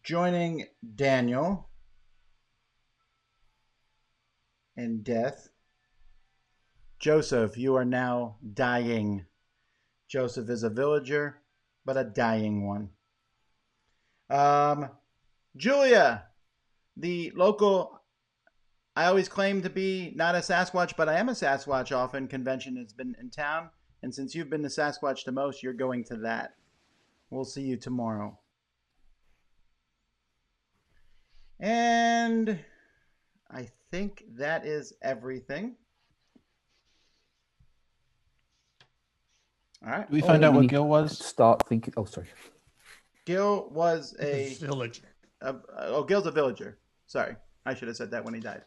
Speaker 2: joining Daniel in death, Joseph, you are now dying. Joseph is a villager, but a dying one. Julia, the local, I always claim to be not a Sasquatch, but I am a Sasquatch often. Convention has been in town, and since you've been the Sasquatch the most, you're going to that. We'll see you tomorrow. And I think that is everything. All right.
Speaker 9: Did we find out what Gil was?
Speaker 24: Start thinking. Oh, sorry.
Speaker 2: Gil was a
Speaker 10: villager.
Speaker 2: Gil's a villager. Sorry, I should have said that when he died.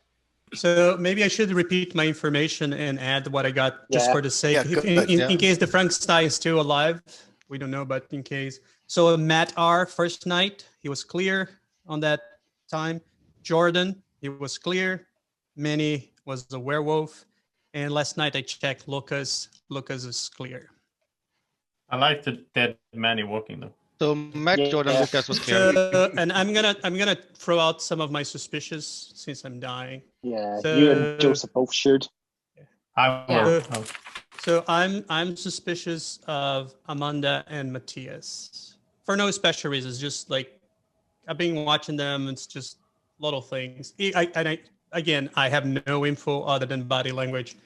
Speaker 10: So maybe I should repeat my information and add what I got just for the sake, in case the Frankenstein is still alive. We don't know, but in case. So Matt R. first night, he was clear on that time. Jordan, he was clear. Manny was a werewolf. And last night I checked Lucas. Lucas is clear.
Speaker 4: I like the dead Manny walking though.
Speaker 1: So Matt, Jordan, Lucas was clear.
Speaker 10: And I'm gonna throw out some of my suspicious since I'm dying.
Speaker 3: Yeah,
Speaker 10: so,
Speaker 3: you and Joseph both should.
Speaker 10: So I'm suspicious of Amanda and Matthias for no special reasons. Just like I've been watching them. It's just little things. I have no info other than body language.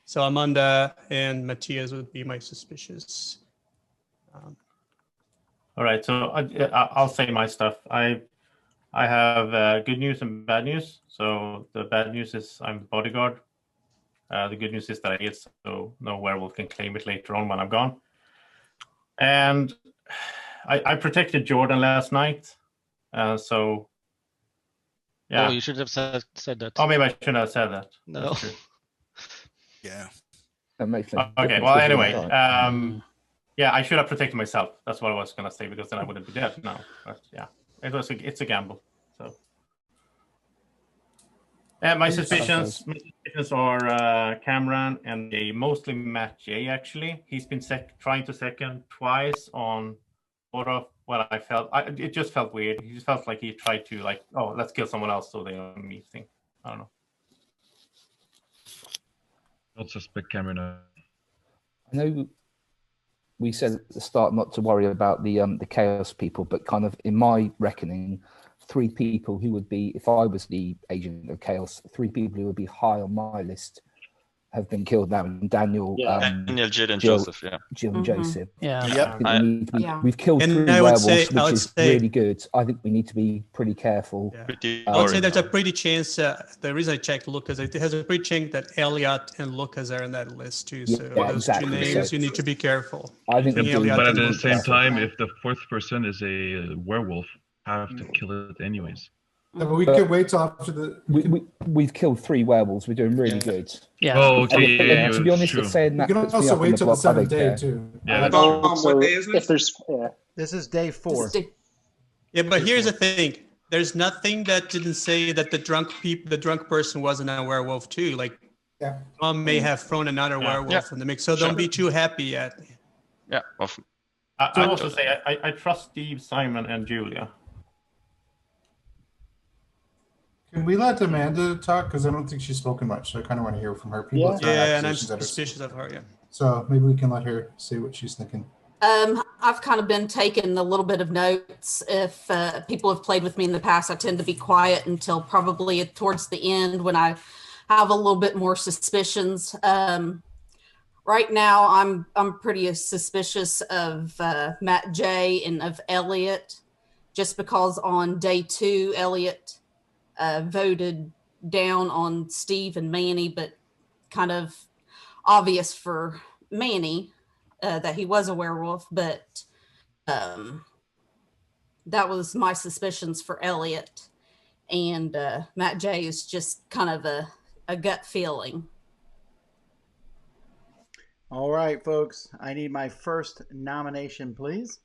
Speaker 10: So Amanda and Matthias would be my suspicious.
Speaker 4: All right, so I'll say my stuff. I have good news and bad news. So the bad news is I'm the bodyguard. The good news is that I get so no werewolf can claim it later on when I'm gone. And I protected Jordan last night. So yeah.
Speaker 1: Oh, you should have said that.
Speaker 4: Oh, maybe I shouldn't have said that.
Speaker 1: No.
Speaker 15: Yeah.
Speaker 24: That makes sense.
Speaker 4: Okay. Well, anyway, yeah, I should have protected myself. That's what I was gonna say because then I wouldn't be dead now. But yeah, it's a gamble. So. My suspicions are Cameron and mostly Matt J. Actually, he's been trying to second twice on sort of what I felt. It just felt weird. He just felt like he tried to let's kill someone else so they don't meet thing. I don't know.
Speaker 18: Not suspect Cameron.
Speaker 24: I know we said at the start not to worry about the chaos people, but kind of in my reckoning, 3 people who would be, if I was the agent of chaos, 3 people who would be high on my list have been killed now. Daniel,
Speaker 7: Daniel, Jill, and Joseph. Yeah,
Speaker 24: Jill and Joseph.
Speaker 22: Yeah.
Speaker 24: Yep. We've killed 3 werewolves, which is really good. I think we need to be pretty careful.
Speaker 10: Yeah. I would say there's a pretty chance. The reason I checked Lucas, it has a pretty chance that Elliot and Lucas are in that list too. So those 2 names, you need to be careful.
Speaker 24: I think.
Speaker 18: But at the same time, if the 4th person is a werewolf, have to kill it anyways.
Speaker 6: Yeah, but we could wait till after the.
Speaker 24: We've killed 3 werewolves. We're doing really good.
Speaker 18: Yeah. Oh, okay.
Speaker 24: To be honest, it's saying that.
Speaker 6: You can also wait till the 7th day too.
Speaker 18: Yeah.
Speaker 14: What day is this?
Speaker 2: This is day 4.
Speaker 10: Yeah, but here's the thing. There's nothing that didn't say that the drunk person wasn't a werewolf too. Like, Tom may have thrown another werewolf in the mix, so don't be too happy yet.
Speaker 7: Yeah.
Speaker 4: I also say I trust Steve, Simon, and Julia.
Speaker 6: Can we let Amanda talk? Because I don't think she's spoken much, so I kind of want to hear from her. People
Speaker 10: and I'm suspicious of her. Yeah.
Speaker 6: So maybe we can let her say what she's thinking.
Speaker 11: I've kind of been taking a little bit of notes. If people have played with me in the past, I tend to be quiet until probably towards the end when I have a little bit more suspicions. Right now, I'm pretty suspicious of Matt J and of Elliot, just because on day 2, Elliot voted down on Steve and Manny, but kind of obvious for Manny that he was a werewolf, but that was my suspicions for Elliot. And Matt J is just kind of a gut feeling.
Speaker 2: All right, folks. I need my first nomination, please.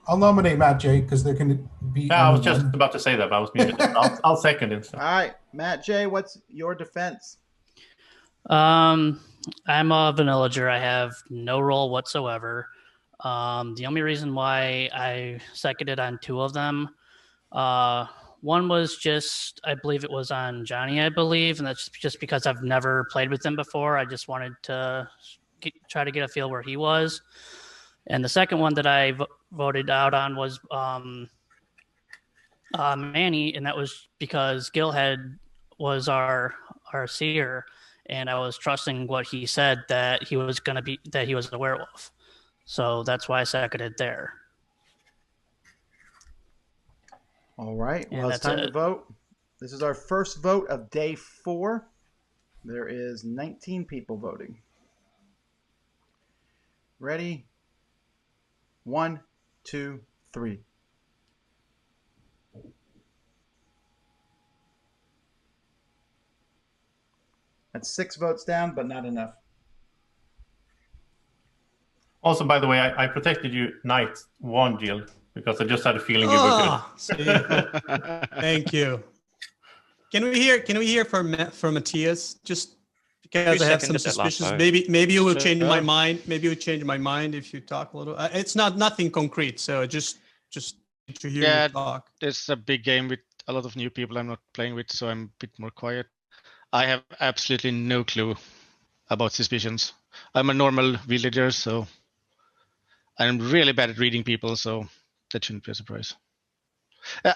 Speaker 6: I'll nominate Matt J because there can be.
Speaker 4: Yeah, I was just about to say that, but I was muted. I'll second it.
Speaker 2: All right, Matt J, what's your defense?
Speaker 16: I'm a villager. I have no role whatsoever. The only reason why I seconded on two of them, one was just, I believe it was on Johnny, I believe, and that's just because I've never played with him before. I just wanted to try to get a feel where he was. And the second one that I voted out on was Manny, and that was because Gilhead was our seer, and I was trusting what he said that he was a werewolf. So that's why I seconded there.
Speaker 2: All right.
Speaker 16: And
Speaker 2: Well, it's
Speaker 16: that's
Speaker 2: time to
Speaker 16: it.
Speaker 2: vote. This is our first vote of day 4. There is 19 people voting. Ready? 1, 2, 3. That's 6 votes down, but not enough.
Speaker 4: Also, by the way, I protected you night 1, Jill, because I just had a feeling you were good.
Speaker 10: Thank you. Can we hear from Matthias? Just because
Speaker 22: You
Speaker 10: I have some
Speaker 22: seconded it last
Speaker 10: suspicions.
Speaker 22: vote.
Speaker 10: Maybe you will change my
Speaker 22: Sure.
Speaker 10: mind. Maybe you will change my mind if you talk a little. It's nothing concrete, so just to hear
Speaker 19: Yeah,
Speaker 10: you talk.
Speaker 19: there's a big game with a lot of new people I'm not playing with, so I'm a bit more quiet. I have absolutely no clue about suspicions. I'm a normal villager, so I'm really bad at reading people, so that shouldn't be a surprise.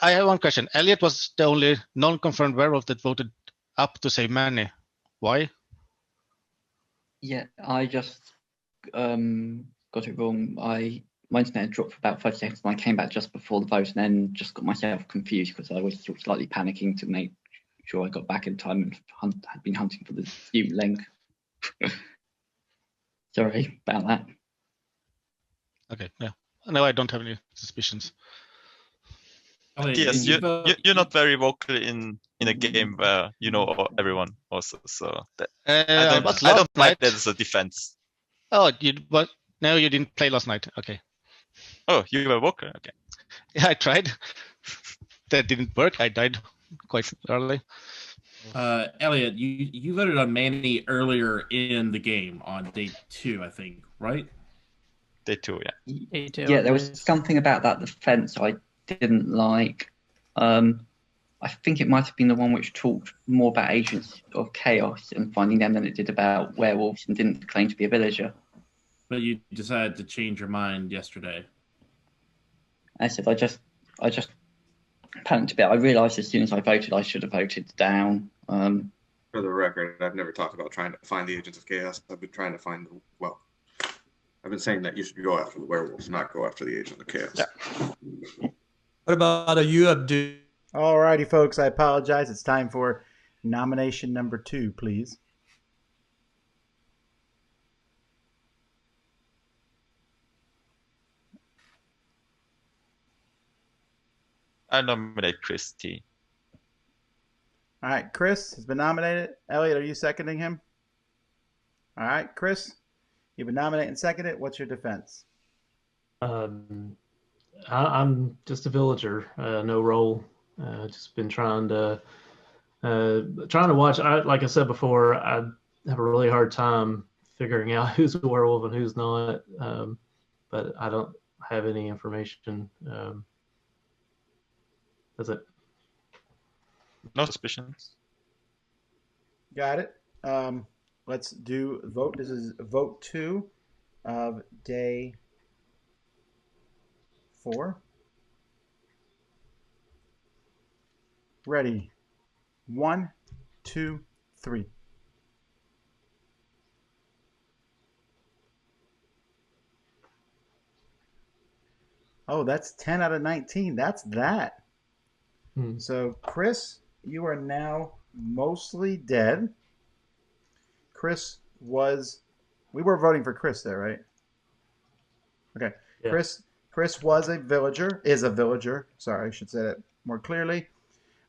Speaker 19: I have one question. Elliot was the only non-confirmed werewolf that voted up to save Manny. Why?
Speaker 20: Yeah, I just got it wrong. My internet dropped for about 5 seconds, and I came back just before the vote, and then just got myself confused because I was slightly panicking to make sure I got back in time and had been hunting for the student link. Sorry about that.
Speaker 19: Okay, yeah. No, I don't have any suspicions.
Speaker 7: Yes, you're not very vocal in a game where you know everyone also. So I don't like that as a defense.
Speaker 19: Oh, but no, you didn't play last night. Okay.
Speaker 7: Oh, you were vocal. Okay.
Speaker 19: Yeah, I tried. That didn't work. I died quite early.
Speaker 13: Elliot, you voted on Manny earlier in the game on day 2, I think, right?
Speaker 7: Day 2, yeah.
Speaker 16: Day 2.
Speaker 20: Yeah, there was something about that defense I didn't like. I think it might have been the one which talked more about agents of chaos and finding them than it did about werewolves and didn't claim to be a villager.
Speaker 13: But you decided to change your mind yesterday.
Speaker 20: I said I just panicked a bit. I realised as soon as I voted I should have voted down.
Speaker 14: For the record, I've never talked about trying to find the agents of chaos. I've been trying to find I've been saying that you should go after the werewolves, not go after the agent of chaos.
Speaker 10: Yeah. What about you, Abdu?
Speaker 2: All righty, folks. I apologize. It's time for nomination number 2, please.
Speaker 7: I nominate Chris T.
Speaker 2: All right, Chris has been nominated. Elliot, are you seconding him? All right, Chris, you've been nominated and seconded. What's your defense?
Speaker 23: I'm just a villager, no role. Just been trying to watch. Like I said before, I have a really hard time figuring out who's a werewolf and who's not. But I don't have any information. That's it.
Speaker 7: No suspicions.
Speaker 2: Got it. Let's do vote. This is vote 2 of day 4. Ready. 1, 2, 3. Oh, that's 10 out of 19. That's that. So, Chris, you are now mostly dead. Chris was... We were voting for Chris there, right? Okay.
Speaker 23: Yeah.
Speaker 2: Chris was a villager, is a villager. Sorry, I should say that more clearly.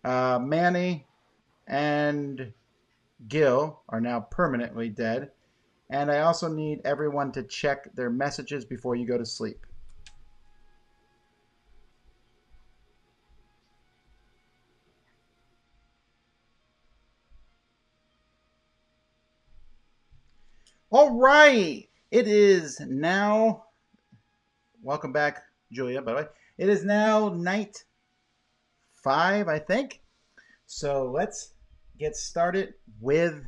Speaker 2: Manny and Gil are now permanently dead. And I also need everyone to check their messages before you go to sleep. All right. It is now. Welcome back, Julia, by the way. It is now night 5, I think. So let's get started with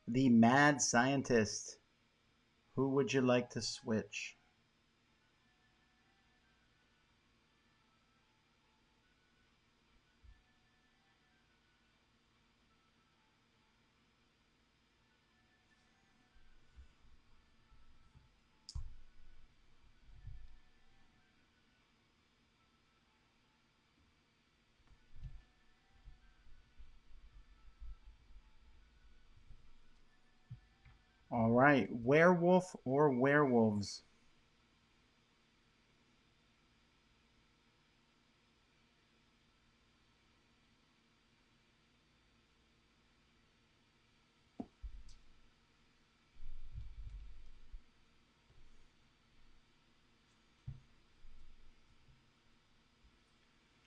Speaker 2: the mad scientist. Who would you like to switch? All right, werewolf or werewolves?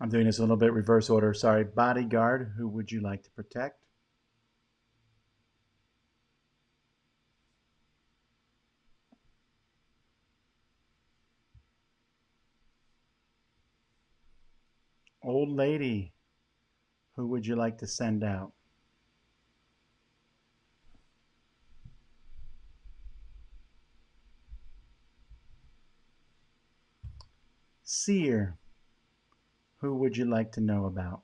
Speaker 2: I'm doing this a little bit reverse order. Sorry. Bodyguard, who would you like to protect? Old lady, who would you like to send out? Seer, who would you like to know about?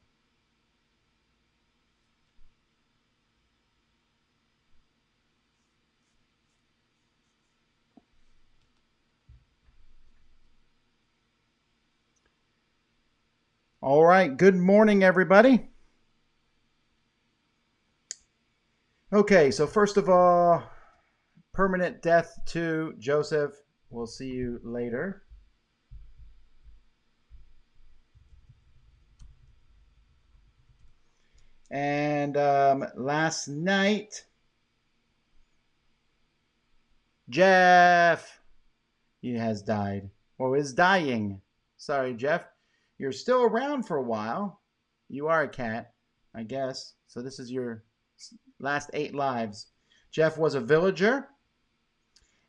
Speaker 2: All right, good morning, everybody. Okay, so first of all, permanent death to Joseph. We'll see you later. And last night, Jeff, he has died, or is dying. Sorry, Jeff. You're still around for a while. You are a cat, I guess. So this is your last 8 lives. Jeff was a villager.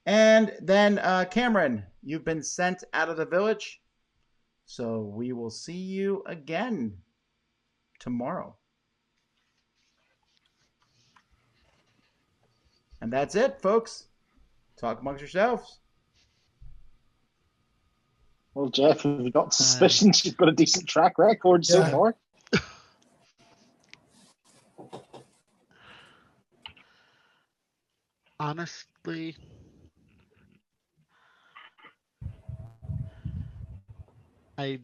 Speaker 2: And then Cameron, you've been sent out of the village. So we will see you again tomorrow. And that's it, folks. Talk amongst yourselves.
Speaker 3: Well, Jeff, have you got suspicions? You've got a decent track record so far.
Speaker 1: Honestly, I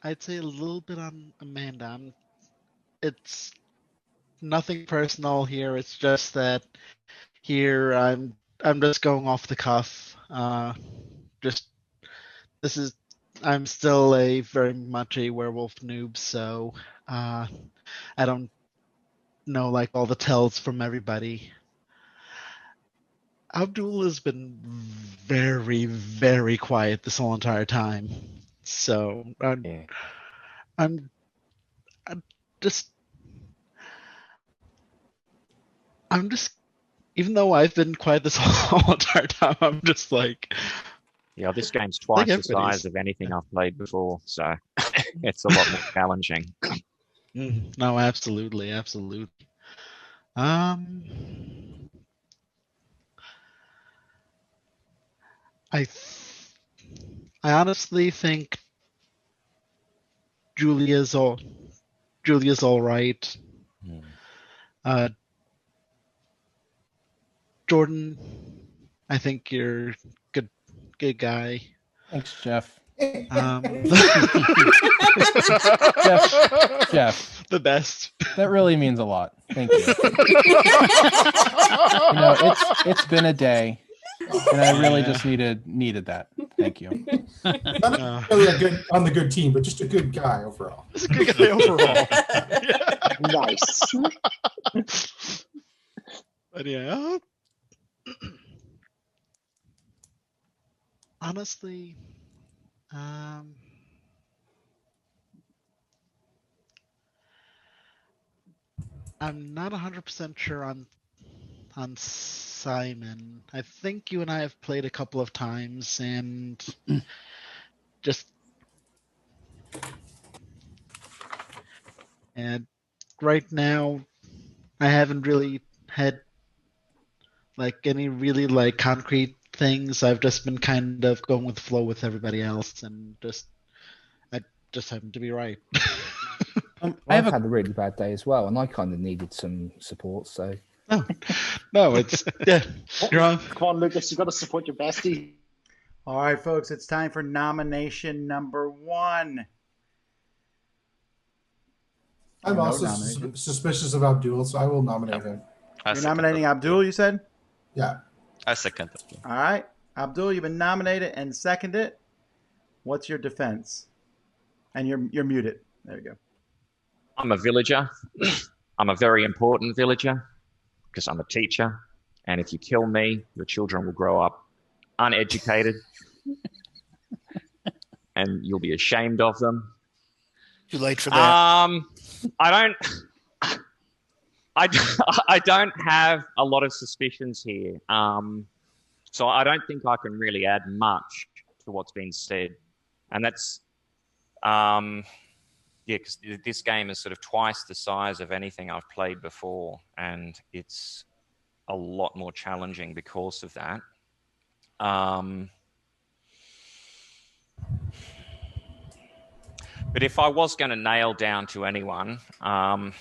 Speaker 1: I'd say a little bit on Amanda. It's nothing personal here. It's just that here I'm just going off the cuff. I'm still very much a werewolf noob, so I don't know like all the tells from everybody. Abdul has been very, very quiet this whole entire time. So I'm just even though I've been quiet this whole entire time, I'm just like,
Speaker 22: yeah, this game's twice the size of anything I've played before, so it's a lot more challenging.
Speaker 1: No, absolutely. I honestly think Julia's all right. Jordan, I think you're good guy.
Speaker 9: Thanks, Jeff. Jeff,
Speaker 1: the best.
Speaker 9: That really means a lot. Thank you. It's been a day, and I really just needed that. Thank you.
Speaker 6: Not really on the good team, but just a good guy overall.
Speaker 1: Just a good guy overall.
Speaker 3: Nice.
Speaker 1: But yeah. Honestly, I'm not 100% sure on Simon. I think you and I have played a couple of times, and just and right now, I haven't really had like any really like concrete things. I've just been kind of going with the flow with everybody else, and I just happen to be right.
Speaker 24: I've had a really bad day as well, and I kind of needed some support. So
Speaker 1: no, it's yeah, you're wrong.
Speaker 3: Come on, Lucas, you got to support your bestie.
Speaker 2: All right, folks, it's time for nomination number 1.
Speaker 6: I'm
Speaker 2: No
Speaker 6: also
Speaker 2: nomination.
Speaker 6: suspicious of Abdul, so I will nominate him.
Speaker 2: You're nominating Abdul, you said?
Speaker 6: Yeah.
Speaker 7: I second it.
Speaker 2: All right. Abdul, you've been nominated and seconded. What's your defense? And you're muted. There you go.
Speaker 22: I'm a villager. I'm a very important villager because I'm a teacher. And if you kill me, your children will grow up uneducated and you'll be ashamed of them.
Speaker 15: Too late for that.
Speaker 22: I don't have a lot of suspicions here. So I don't think I can really add much to what's been said. And that's, because this game is sort of twice the size of anything I've played before. And it's a lot more challenging because of that. But if I was going to nail down to anyone, I'm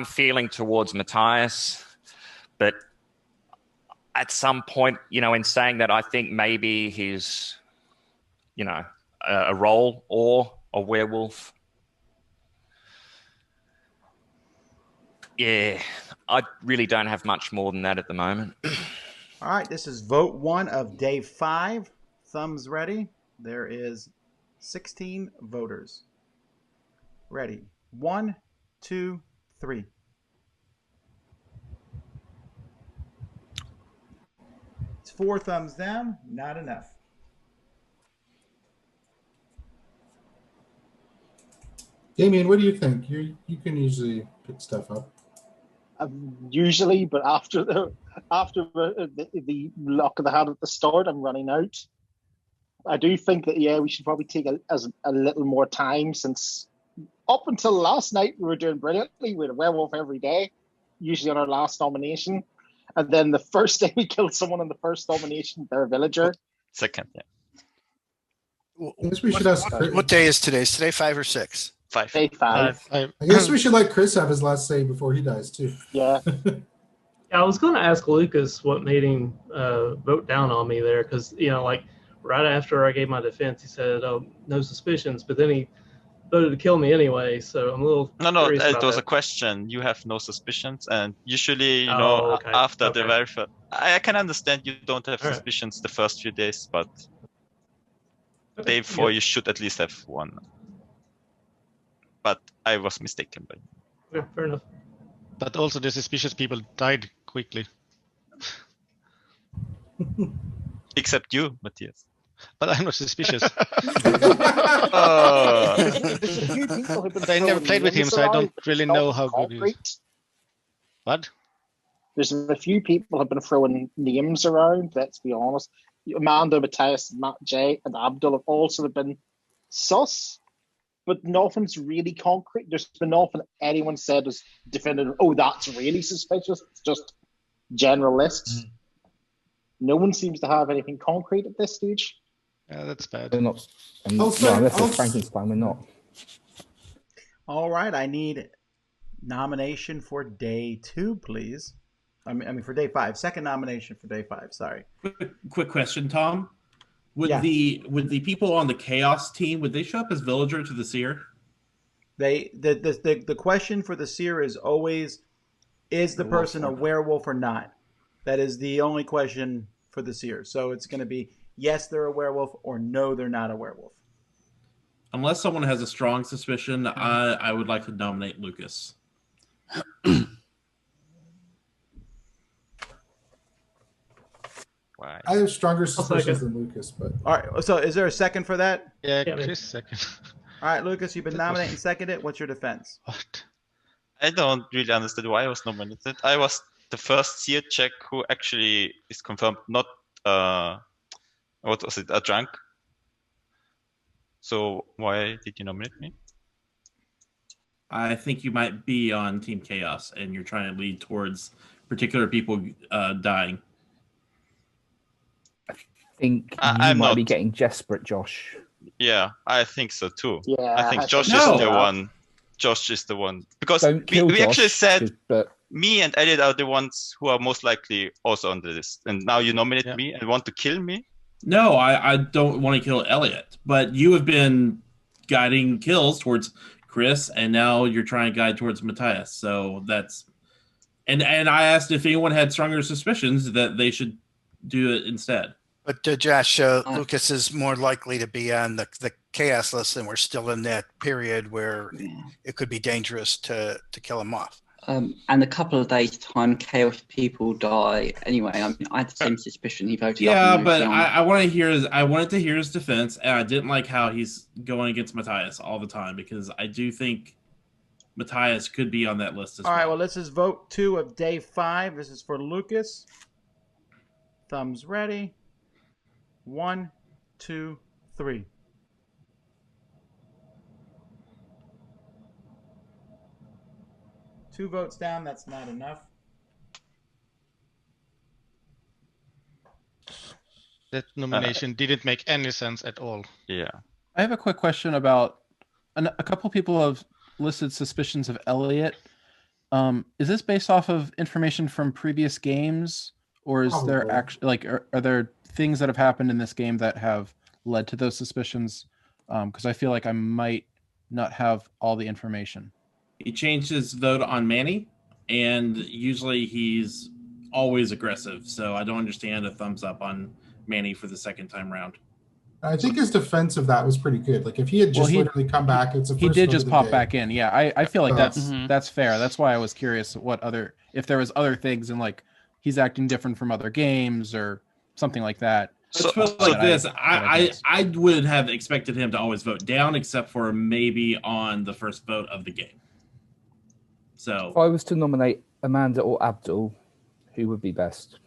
Speaker 22: feeling towards Matthias, but at some point, in saying that, I think maybe he's, a role or a werewolf. Yeah, I really don't have much more than that at the moment.
Speaker 2: All right, this is vote 1 of day 5. Thumbs ready. There is 16 voters. Ready. 1, 2, 3. It's 4 thumbs down. Not enough.
Speaker 6: Damien, what do you think? You can usually pick stuff up.
Speaker 3: Usually, but after the lock of the hand at the start, I'm running out. I do think that we should probably take a little more time, since up until last night we were doing brilliantly. We had a werewolf every day, usually on our last nomination, and then the first day we killed someone on the first nomination, they're a villager.
Speaker 7: Second, yeah.
Speaker 6: I guess we should ask Chris.
Speaker 15: What day is today? Is today 5 or 6?
Speaker 7: 5.
Speaker 3: Day 5.
Speaker 6: I guess we should let Chris have his last say before he dies too.
Speaker 3: Yeah.
Speaker 23: Yeah, I was going to ask Lucas what made him vote down on me there, because like right after I gave my defense, he said, "Oh, no suspicions," but then he voted to kill me anyway. So I'm a little
Speaker 7: No,
Speaker 23: curious
Speaker 7: it
Speaker 23: about
Speaker 7: was
Speaker 23: that.
Speaker 7: a question. You have no suspicions, and usually,
Speaker 23: Okay.
Speaker 7: after
Speaker 23: Okay.
Speaker 7: the very first, I can understand you don't have
Speaker 23: All right.
Speaker 7: suspicions the first few days, but
Speaker 23: Okay,
Speaker 7: day 4
Speaker 23: yeah.
Speaker 7: you should at least have one. But I was mistaken. But
Speaker 23: Yeah, fair enough.
Speaker 19: But also the suspicious people died quickly.
Speaker 7: except you, Matthias.
Speaker 19: But I'm not suspicious.
Speaker 7: Oh.
Speaker 3: There's a few people who've been
Speaker 19: But I never
Speaker 3: throwing
Speaker 19: played with him,
Speaker 3: names
Speaker 19: so I
Speaker 3: around,
Speaker 19: don't
Speaker 3: but
Speaker 19: really
Speaker 3: it's
Speaker 19: know
Speaker 3: not
Speaker 19: how good he is.
Speaker 3: concrete.
Speaker 19: What?
Speaker 3: There's a few people have been throwing names around, let's be honest. Amanda, Matthias, Matt J, and Abdul have all sort of been sus, but nothing's really concrete. There's been nothing anyone said is definitive, oh, that's really suspicious. It's just general lists. No one seems to have anything concrete at this stage.
Speaker 19: Yeah, that's bad.
Speaker 24: They're not.
Speaker 6: I'll say-
Speaker 24: unless
Speaker 6: I'll-
Speaker 24: it's Frankenstein, we're not.
Speaker 2: All right, I need nomination for day 2, please. I mean for day 5. Second nomination for day 5. Sorry.
Speaker 13: Quick question, Tom. Would
Speaker 2: Yeah.
Speaker 13: the people on the Chaos team, would they show up as villager to the seer?
Speaker 2: The question for the seer is always, is the person a werewolf or not? That is the only question for the seer. So it's going to be yes, they're a werewolf, or no, they're not a werewolf.
Speaker 13: Unless someone has a strong suspicion, I would like to nominate Lucas.
Speaker 6: I have stronger suspicions than Lucas, but
Speaker 2: All right. So is there a second for that?
Speaker 19: Yeah, Chris second.
Speaker 2: All right, Lucas, you've been nominated and seconded. What's your defense?
Speaker 7: I don't really understand why I was nominated. I was the first seer check who actually is confirmed not what was it, a drunk. So why did you nominate me?
Speaker 13: I think you might be on Team Chaos, and you're trying to lead towards particular people dying.
Speaker 24: I think you
Speaker 7: I'm
Speaker 24: might
Speaker 7: not.
Speaker 24: be getting desperate, Josh.
Speaker 7: Yeah, I think so too.
Speaker 24: Yeah,
Speaker 7: I think
Speaker 24: I
Speaker 7: Josh
Speaker 24: think
Speaker 7: is
Speaker 24: so.
Speaker 7: the one. Josh is the one because
Speaker 24: Don't kill
Speaker 7: we actually
Speaker 24: Josh,
Speaker 7: said
Speaker 24: 'cause- but
Speaker 7: me and Elliot are the ones who are most likely also on the list, and now you nominate me and want to kill me.
Speaker 13: No, I don't want to kill Elliot, but you have been guiding kills towards Chris, and now you're trying to guide towards Matthias. So that's and I asked if anyone had stronger suspicions that they should do it instead.
Speaker 15: But Josh, Lucas is more likely to be on the chaos list, and we're still in that period where it could be dangerous to kill him off.
Speaker 20: And a couple of days' time, Chaos people die anyway. I mean, I had the same suspicion. He voted.
Speaker 13: Yeah,
Speaker 20: up
Speaker 13: but
Speaker 20: Luciano.
Speaker 13: I want to hear his. I wanted to hear his defense, and I didn't like how he's going against Matthias all the time because I do think Matthias could be on that list as
Speaker 2: All
Speaker 13: well.
Speaker 2: right, well, this is vote 2 of day 5. This is for Lucas. Thumbs ready. 1, 2, 3. Two votes down. That's not enough.
Speaker 19: That nomination didn't make any sense at all.
Speaker 7: Yeah.
Speaker 9: I have a quick question about a couple people have listed suspicions of Elliot. Is this based off of information from previous games, or is there
Speaker 6: Probably.
Speaker 9: actually like are there things that have happened in this game that have led to those suspicions? Because I feel like I might not have all the information.
Speaker 13: He changed his vote on Manny, and usually he's always aggressive. So I don't understand a thumbs up on Manny for the second time round.
Speaker 6: I think his defense of that was pretty good. Like if he had just literally come back, it's a
Speaker 9: He
Speaker 6: first
Speaker 9: did
Speaker 6: vote
Speaker 9: just
Speaker 6: of the
Speaker 9: pop
Speaker 6: day.
Speaker 9: back in. Yeah, I feel like
Speaker 6: So-
Speaker 9: that's fair. That's why I was curious if there was other things and like he's acting different from other games or something like that.
Speaker 13: Let's put it like this. I would have expected him to always vote down, except for maybe on the first vote of the game. So
Speaker 24: if I was to nominate Amanda or Abdul, who would be best?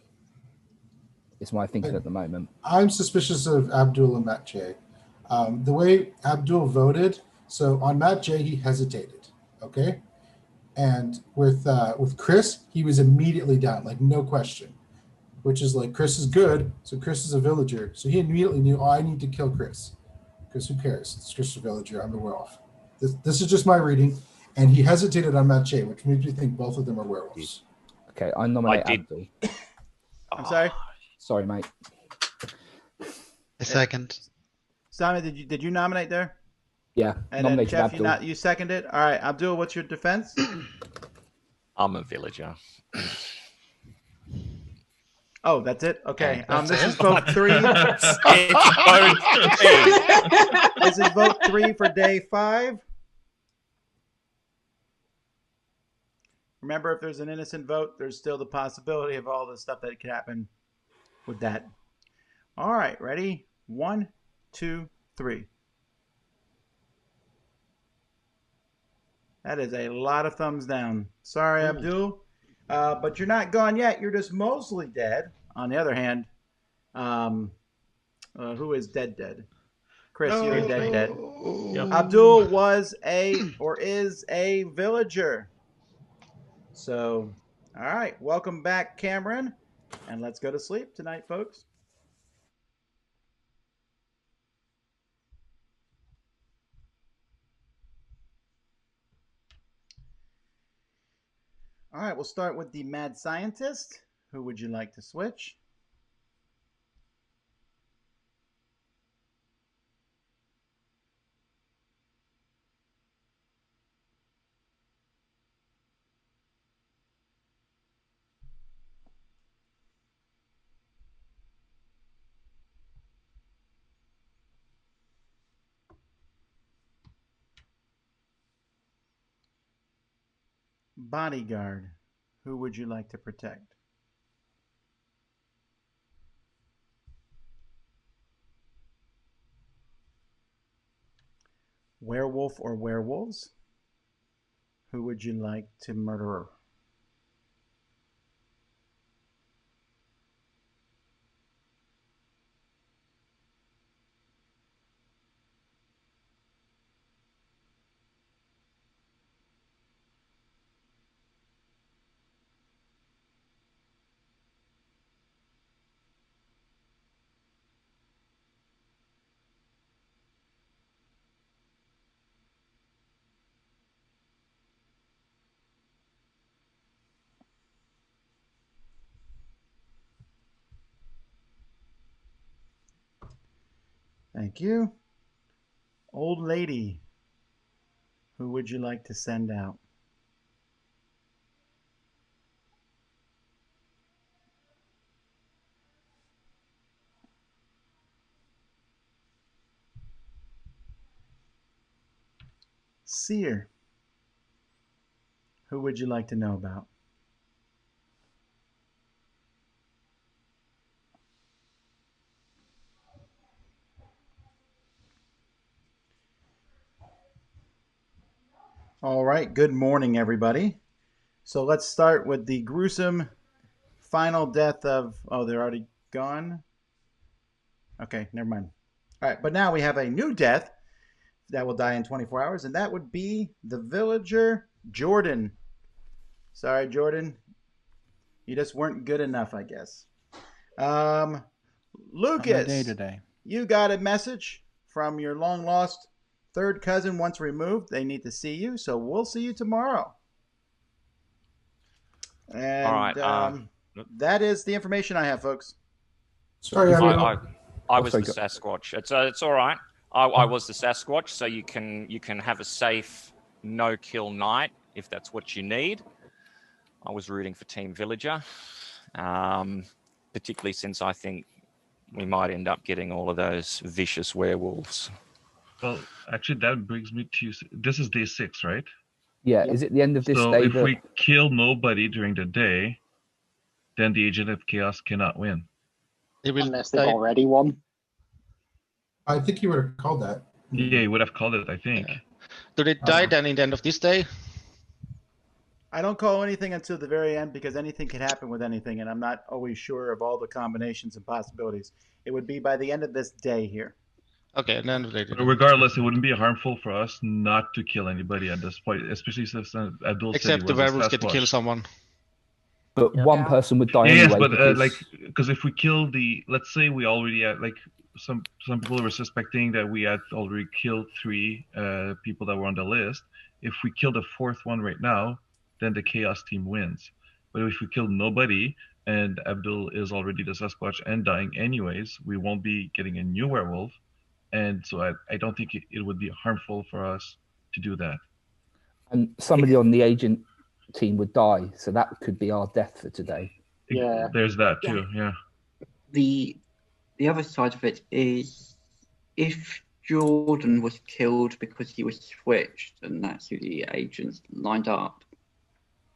Speaker 24: Is my thinking at the moment.
Speaker 6: I'm suspicious of Abdul and Matt J. The way Abdul voted, so on Matt J, he hesitated, okay? And with Chris, he was immediately down, like no question, which is like Chris is good, so Chris is a villager. So he immediately knew, oh, I need to kill Chris, because who cares? It's Chris the villager, I'm the werewolf. This is just my reading, and he hesitated on Matt J, which makes me think both of them are werewolves.
Speaker 24: Okay, I nominate Abdul.
Speaker 2: I'm sorry.
Speaker 24: Sorry, mate.
Speaker 1: A second.
Speaker 2: Simon, did you nominate there?
Speaker 24: Yeah,
Speaker 2: And then
Speaker 24: nominated
Speaker 2: Jeff,
Speaker 24: Abdul.
Speaker 2: you seconded. All right, Abdul, what's your defense?
Speaker 22: I'm a villager.
Speaker 2: Oh, that's it. Okay.
Speaker 22: That's
Speaker 2: This
Speaker 22: it?
Speaker 2: is vote 3. This is vote 3 for day 5. Remember, if there's an innocent vote, there's still the possibility of all the stuff that could happen with that. All right, ready? 1, 2, 3. That is a lot of thumbs down. Sorry, Abdul. But you're not gone yet. You're just mostly dead. On the other hand, who is dead? Chris, you're dead.
Speaker 10: Yep.
Speaker 2: Abdul was is a villager. So, all right. Welcome back, Cameron. And let's go to sleep tonight, folks. All right, we'll start with the mad scientist. Who would you like to switch? Bodyguard. Who would you like to protect? Werewolf or werewolves? Who would you like to murder? Thank you. Old lady, who would you like to send out? Seer, who would you like to know about? All right, good morning, everybody. So let's start with the gruesome final death of, oh, they're already gone? Okay, never mind. All right, but now we have a new death that will die in 24 hours, and that would be the villager Jordan. Sorry, Jordan. You just weren't good enough, I guess. Lucas,
Speaker 9: day today.
Speaker 2: you got a message from your long lost third cousin once removed. They need to see you, so we'll see you tomorrow. And
Speaker 22: All right.
Speaker 2: that is the information I have, folks.
Speaker 6: Sorry,
Speaker 22: I was the Sasquatch. It's all right. I was the Sasquatch, so you can have a safe no-kill night if that's what you need. I was rooting for Team Villager, particularly since I think we might end up getting all of those vicious werewolves.
Speaker 18: Well, actually, that brings me to this is day 6, right?
Speaker 24: Yeah. Is it the end of this
Speaker 18: So
Speaker 24: day?
Speaker 18: if we kill nobody during the day, then the Agent of Chaos cannot win.
Speaker 3: Unless they've already won.
Speaker 6: I think you would have called that.
Speaker 18: Yeah, you would have called it, I think.
Speaker 19: Do they die then in the end of this day?
Speaker 2: I don't call anything until the very end because anything can happen with anything, and I'm not always sure of all the combinations and possibilities. It would be by the end of this day here.
Speaker 19: Okay, and then they
Speaker 18: But regardless, it wouldn't be harmful for us not to kill anybody at this point, especially since Abdul
Speaker 19: Except
Speaker 18: said
Speaker 19: the
Speaker 18: he was a
Speaker 19: werewolves get to kill
Speaker 18: Sasquatch.
Speaker 19: someone.
Speaker 24: But one person would die
Speaker 18: Yes,
Speaker 24: anyway.
Speaker 18: but because if we kill let's say we already had some people were suspecting that we had already killed 3 people that were on the list. If we kill the 4th one right now, then the Chaos team wins. But if we kill nobody and Abdul is already the Sasquatch and dying anyways, we won't be getting a new werewolf. And so I don't think it would be harmful for us to do that.
Speaker 24: And somebody on the agent team would die, so that could be our death for today.
Speaker 3: Yeah.
Speaker 18: There's that too, yeah.
Speaker 20: The other side of it is if Jordan was killed because he was switched and that's who the agents lined up,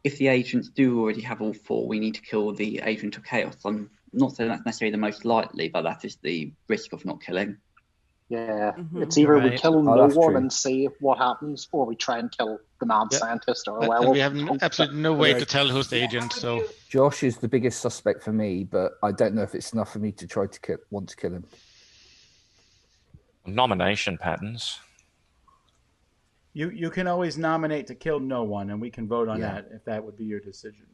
Speaker 20: if the agents do already have all 4, we need to kill the Agent of Chaos. I'm not saying that's necessarily the most likely, but that is the risk of not killing.
Speaker 3: Yeah, it's either we kill no
Speaker 24: that's
Speaker 3: one
Speaker 24: true.
Speaker 3: and see what happens, or we try and kill the mad scientist or a
Speaker 19: And
Speaker 3: werewolf.
Speaker 19: we have absolutely no way to tell who's the agent, so...
Speaker 24: Josh is the biggest suspect for me, but I don't know if it's enough for me to try to want to kill him.
Speaker 22: Nomination patterns.
Speaker 2: You can always nominate to kill no one, and we can vote on that if that would be your decision.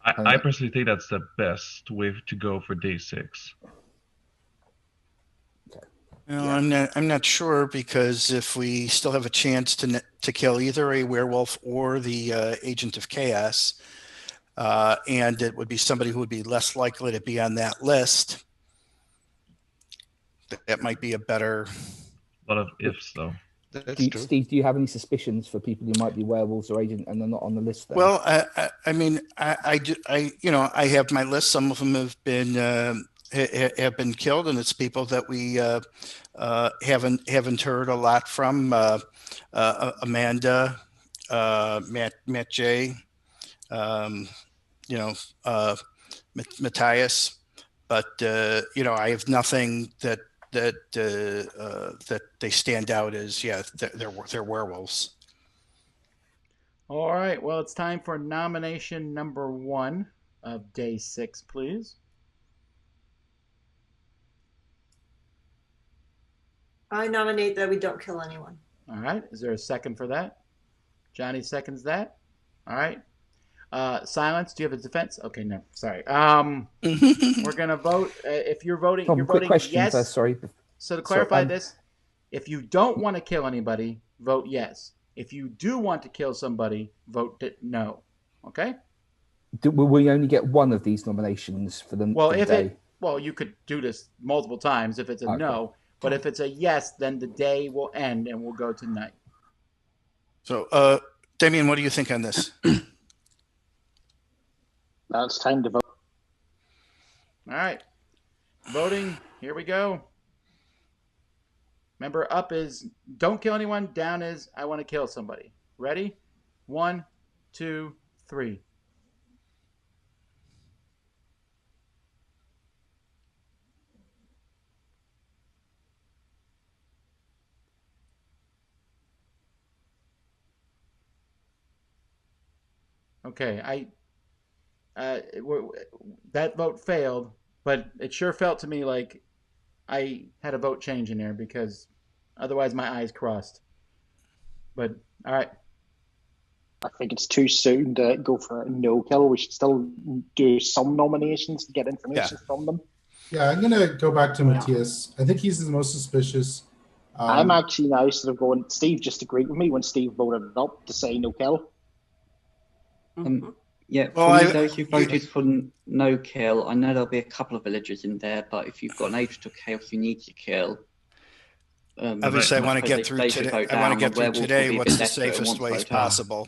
Speaker 18: I personally think that's the best way to go for day 6.
Speaker 15: Well, I'm not sure, because if we still have a chance to kill either a werewolf or the Agent of Chaos, and it would be somebody who would be less likely to be on that list, that might be a better.
Speaker 18: A lot of ifs, though.
Speaker 24: Steve, do you have any suspicions for people who might be werewolves or agent and they're not on the list? Then?
Speaker 15: Well, I mean, I have my list. Some of them have been killed, and it's people that we haven't heard a lot from. Amanda, Matt J, Matthias, but I have nothing that that they stand out as they're werewolves.
Speaker 2: All right. Well, it's time for nomination number 1 of day 6, please.
Speaker 5: I nominate that we don't kill anyone.
Speaker 2: All right. Is there a second for that? Johnny seconds that. All right. Silence. Do you have a defense? Okay, no. Sorry. We're gonna vote. If you're voting,
Speaker 24: Tom,
Speaker 2: you're
Speaker 24: quick
Speaker 2: voting
Speaker 24: question
Speaker 2: yes.
Speaker 24: first, sorry.
Speaker 2: So to
Speaker 24: Sorry,
Speaker 2: clarify this, if you don't want to kill anybody, vote yes. If you do want to kill somebody, vote no. Okay.
Speaker 24: Will we only get one of these nominations for them?
Speaker 2: Well,
Speaker 24: for the
Speaker 2: if
Speaker 24: day?
Speaker 2: you could do this multiple times if it's a
Speaker 24: Okay.
Speaker 2: no, but if it's a yes, then the day will end and we'll go to night.
Speaker 15: So, Damien, what do you think on this?
Speaker 3: Now it's time to vote.
Speaker 2: All right. Voting. Here we go. Remember, up is don't kill anyone. Down is I want to kill somebody. Ready? 1, 2, 3. Okay, that vote failed, but it sure felt to me like I had a vote change in there because otherwise my eyes crossed. But all right.
Speaker 3: I think it's too soon to go for a no kill. We should still do some nominations to get information from them.
Speaker 6: Yeah, I'm going to go back to Matthias. I think he's the most suspicious.
Speaker 3: I'm actually now sort of going, Steve just agreed with me when Steve voted it up to say no kill.
Speaker 20: Yeah,
Speaker 3: Well,
Speaker 20: for those who voted for no kill, I know there'll be a couple of villagers in there, but if you've got an agent of chaos you need to kill.
Speaker 15: Obviously, I want to get through today. I want to get through today. What's the safest ways possible?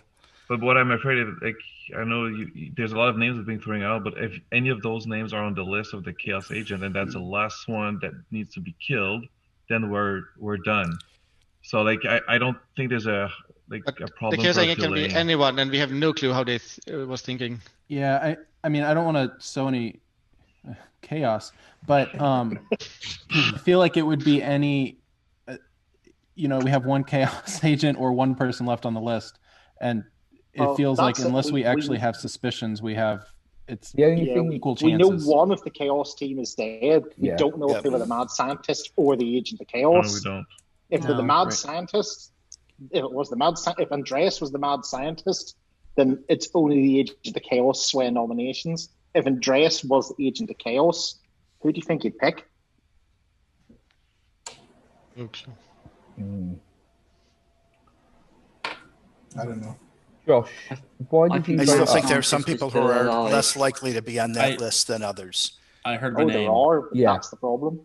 Speaker 18: But what I'm afraid of, like, I know there's a lot of names that are being thrown out, but if any of those names are on the list of the chaos agent, and that's the last one that needs to be killed, then we're done. So, like, I don't think there's a problem.
Speaker 19: The chaos
Speaker 18: for
Speaker 19: agent can be
Speaker 18: delaying.
Speaker 19: anyone, and we have no clue how they was thinking.
Speaker 9: Yeah, I mean, I don't want to sow any chaos, but I feel like it would be any, we have one chaos agent or one person left on the list, and it feels like unless we actually have suspicions, it's
Speaker 24: the only thing
Speaker 9: equal
Speaker 3: We
Speaker 9: chances.
Speaker 3: know one of the chaos team is dead. We don't know if they were the mad scientist or the agent of chaos.
Speaker 18: No, we don't.
Speaker 3: If they're the mad
Speaker 9: right.
Speaker 3: scientist, if Andreas was the mad scientist, then it's only the agent of chaos sway nominations. If Andreas was the agent of chaos, who do you think you'd pick?
Speaker 19: Oops.
Speaker 6: I don't know.
Speaker 24: Josh, why did you
Speaker 15: I
Speaker 24: vote
Speaker 15: still think
Speaker 24: up?
Speaker 15: there are some people who are less likely to be on that list than others.
Speaker 13: I heard
Speaker 3: Oh, there are, but that's the problem.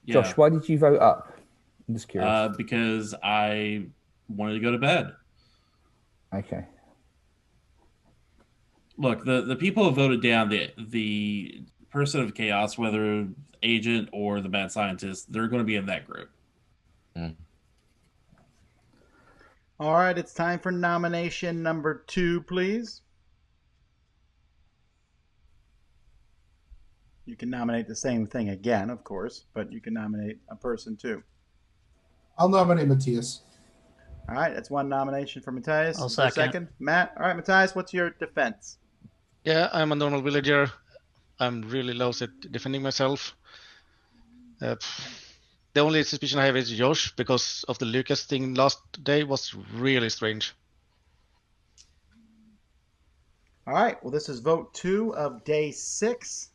Speaker 24: Josh, why did you vote up? I'm just curious.
Speaker 13: Because I wanted to go to bed.
Speaker 24: Okay.
Speaker 13: Look, the people who voted down the person of chaos, whether agent or the mad scientist, they're going to be in that group.
Speaker 2: All right, it's time for nomination number 2, please. You can nominate the same thing again, of course, but you can nominate a person too.
Speaker 6: I'll nominate Matthias.
Speaker 2: All right, that's one nomination for Matthias.
Speaker 16: I'll
Speaker 2: Is there a
Speaker 16: second.
Speaker 2: Matt. All right, Matthias, what's your defense?
Speaker 19: Yeah, I'm a normal villager. I'm really lousy at defending myself. The only suspicion I have is Josh because of the Lucas thing last day was really strange.
Speaker 2: All right, well, this is vote 2 of day 6.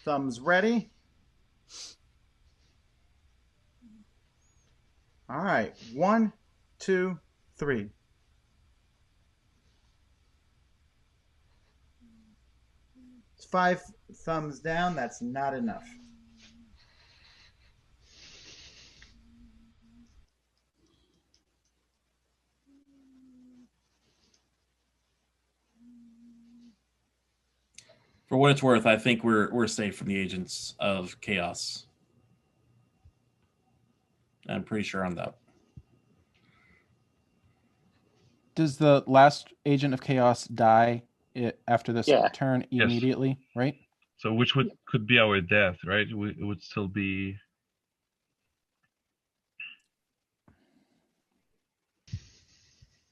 Speaker 2: Thumbs ready. All right, 1, 2, 3. It's 5 thumbs down. That's not enough.
Speaker 13: For what it's worth, I think we're safe from the agents of chaos. I'm pretty sure on that.
Speaker 9: Does the last agent of chaos die after this turn
Speaker 18: Yes.
Speaker 9: immediately, right?
Speaker 18: So which could be our death, right? It would still be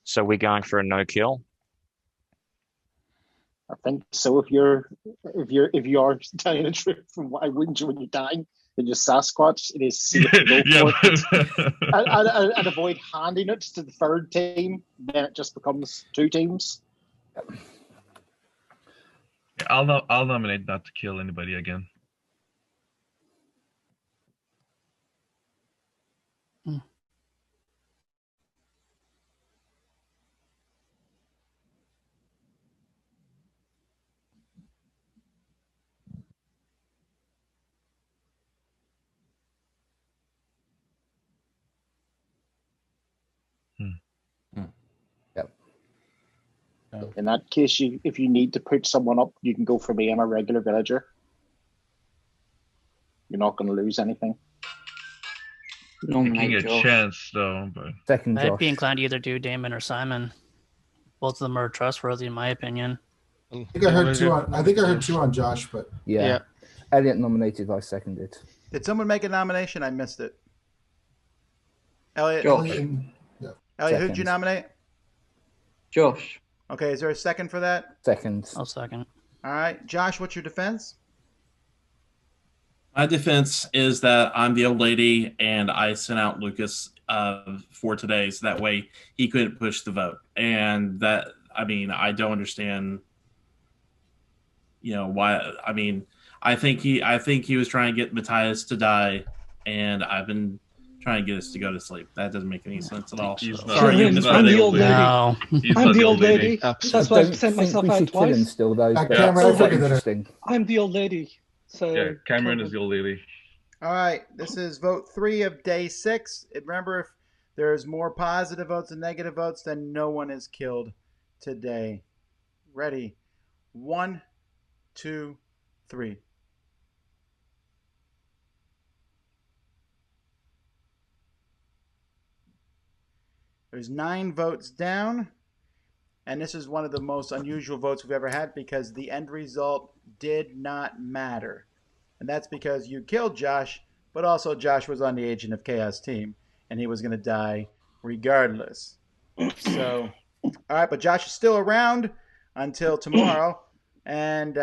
Speaker 22: So we're going for a no kill.
Speaker 3: I think so. If you are telling the truth, from why wouldn't you when you're dying? Then just Sasquatch, it is safe to go for it. And avoid handing it to the third team. Then it just becomes two teams.
Speaker 18: Yeah, I'll nominate not to kill anybody again.
Speaker 3: In that case, if you need to put someone up, you can go for me. I'm a regular villager. You're not going to lose anything.
Speaker 18: Taking a chance, though. But
Speaker 24: Second,
Speaker 16: I'd
Speaker 24: Josh.
Speaker 16: be inclined to either do Damon or Simon. Both of them are trustworthy, in my opinion.
Speaker 6: I think I heard two on Josh, but
Speaker 24: Yeah. Elliot nominated. I seconded.
Speaker 2: Did someone make a nomination? I missed it. Elliot.
Speaker 23: Josh.
Speaker 2: Elliot, who'd you nominate?
Speaker 23: Josh.
Speaker 2: Okay, is there a second for that?
Speaker 24: Second.
Speaker 16: I'll second.
Speaker 2: All right, Josh, what's your defense?
Speaker 13: My defense is that I'm the old lady, and I sent out Lucas for today, so that way he couldn't push the vote. And that, I mean, I don't understand, why. I mean, I think he was trying to get Matthias to die, and I've been trying to get us to go to sleep. That doesn't make any sense at all.
Speaker 24: Sorry,
Speaker 8: I'm the old lady.
Speaker 24: No.
Speaker 8: I'm the old lady. That's why I've sent myself out twice.
Speaker 24: Still, though.
Speaker 8: Interesting. I'm the old lady. So
Speaker 18: yeah, Cameron is the old lady.
Speaker 2: All right, this is vote 3 of day 6. Remember, if there's more positive votes than negative votes, then no one is killed today. Ready? 1, 2, 3. There's 9 votes down, and this is one of the most unusual votes we've ever had because the end result did not matter. And that's because you killed Josh, but also Josh was on the Agent of Chaos team, and he was going to die regardless. So, all right, but Josh is still around until tomorrow, and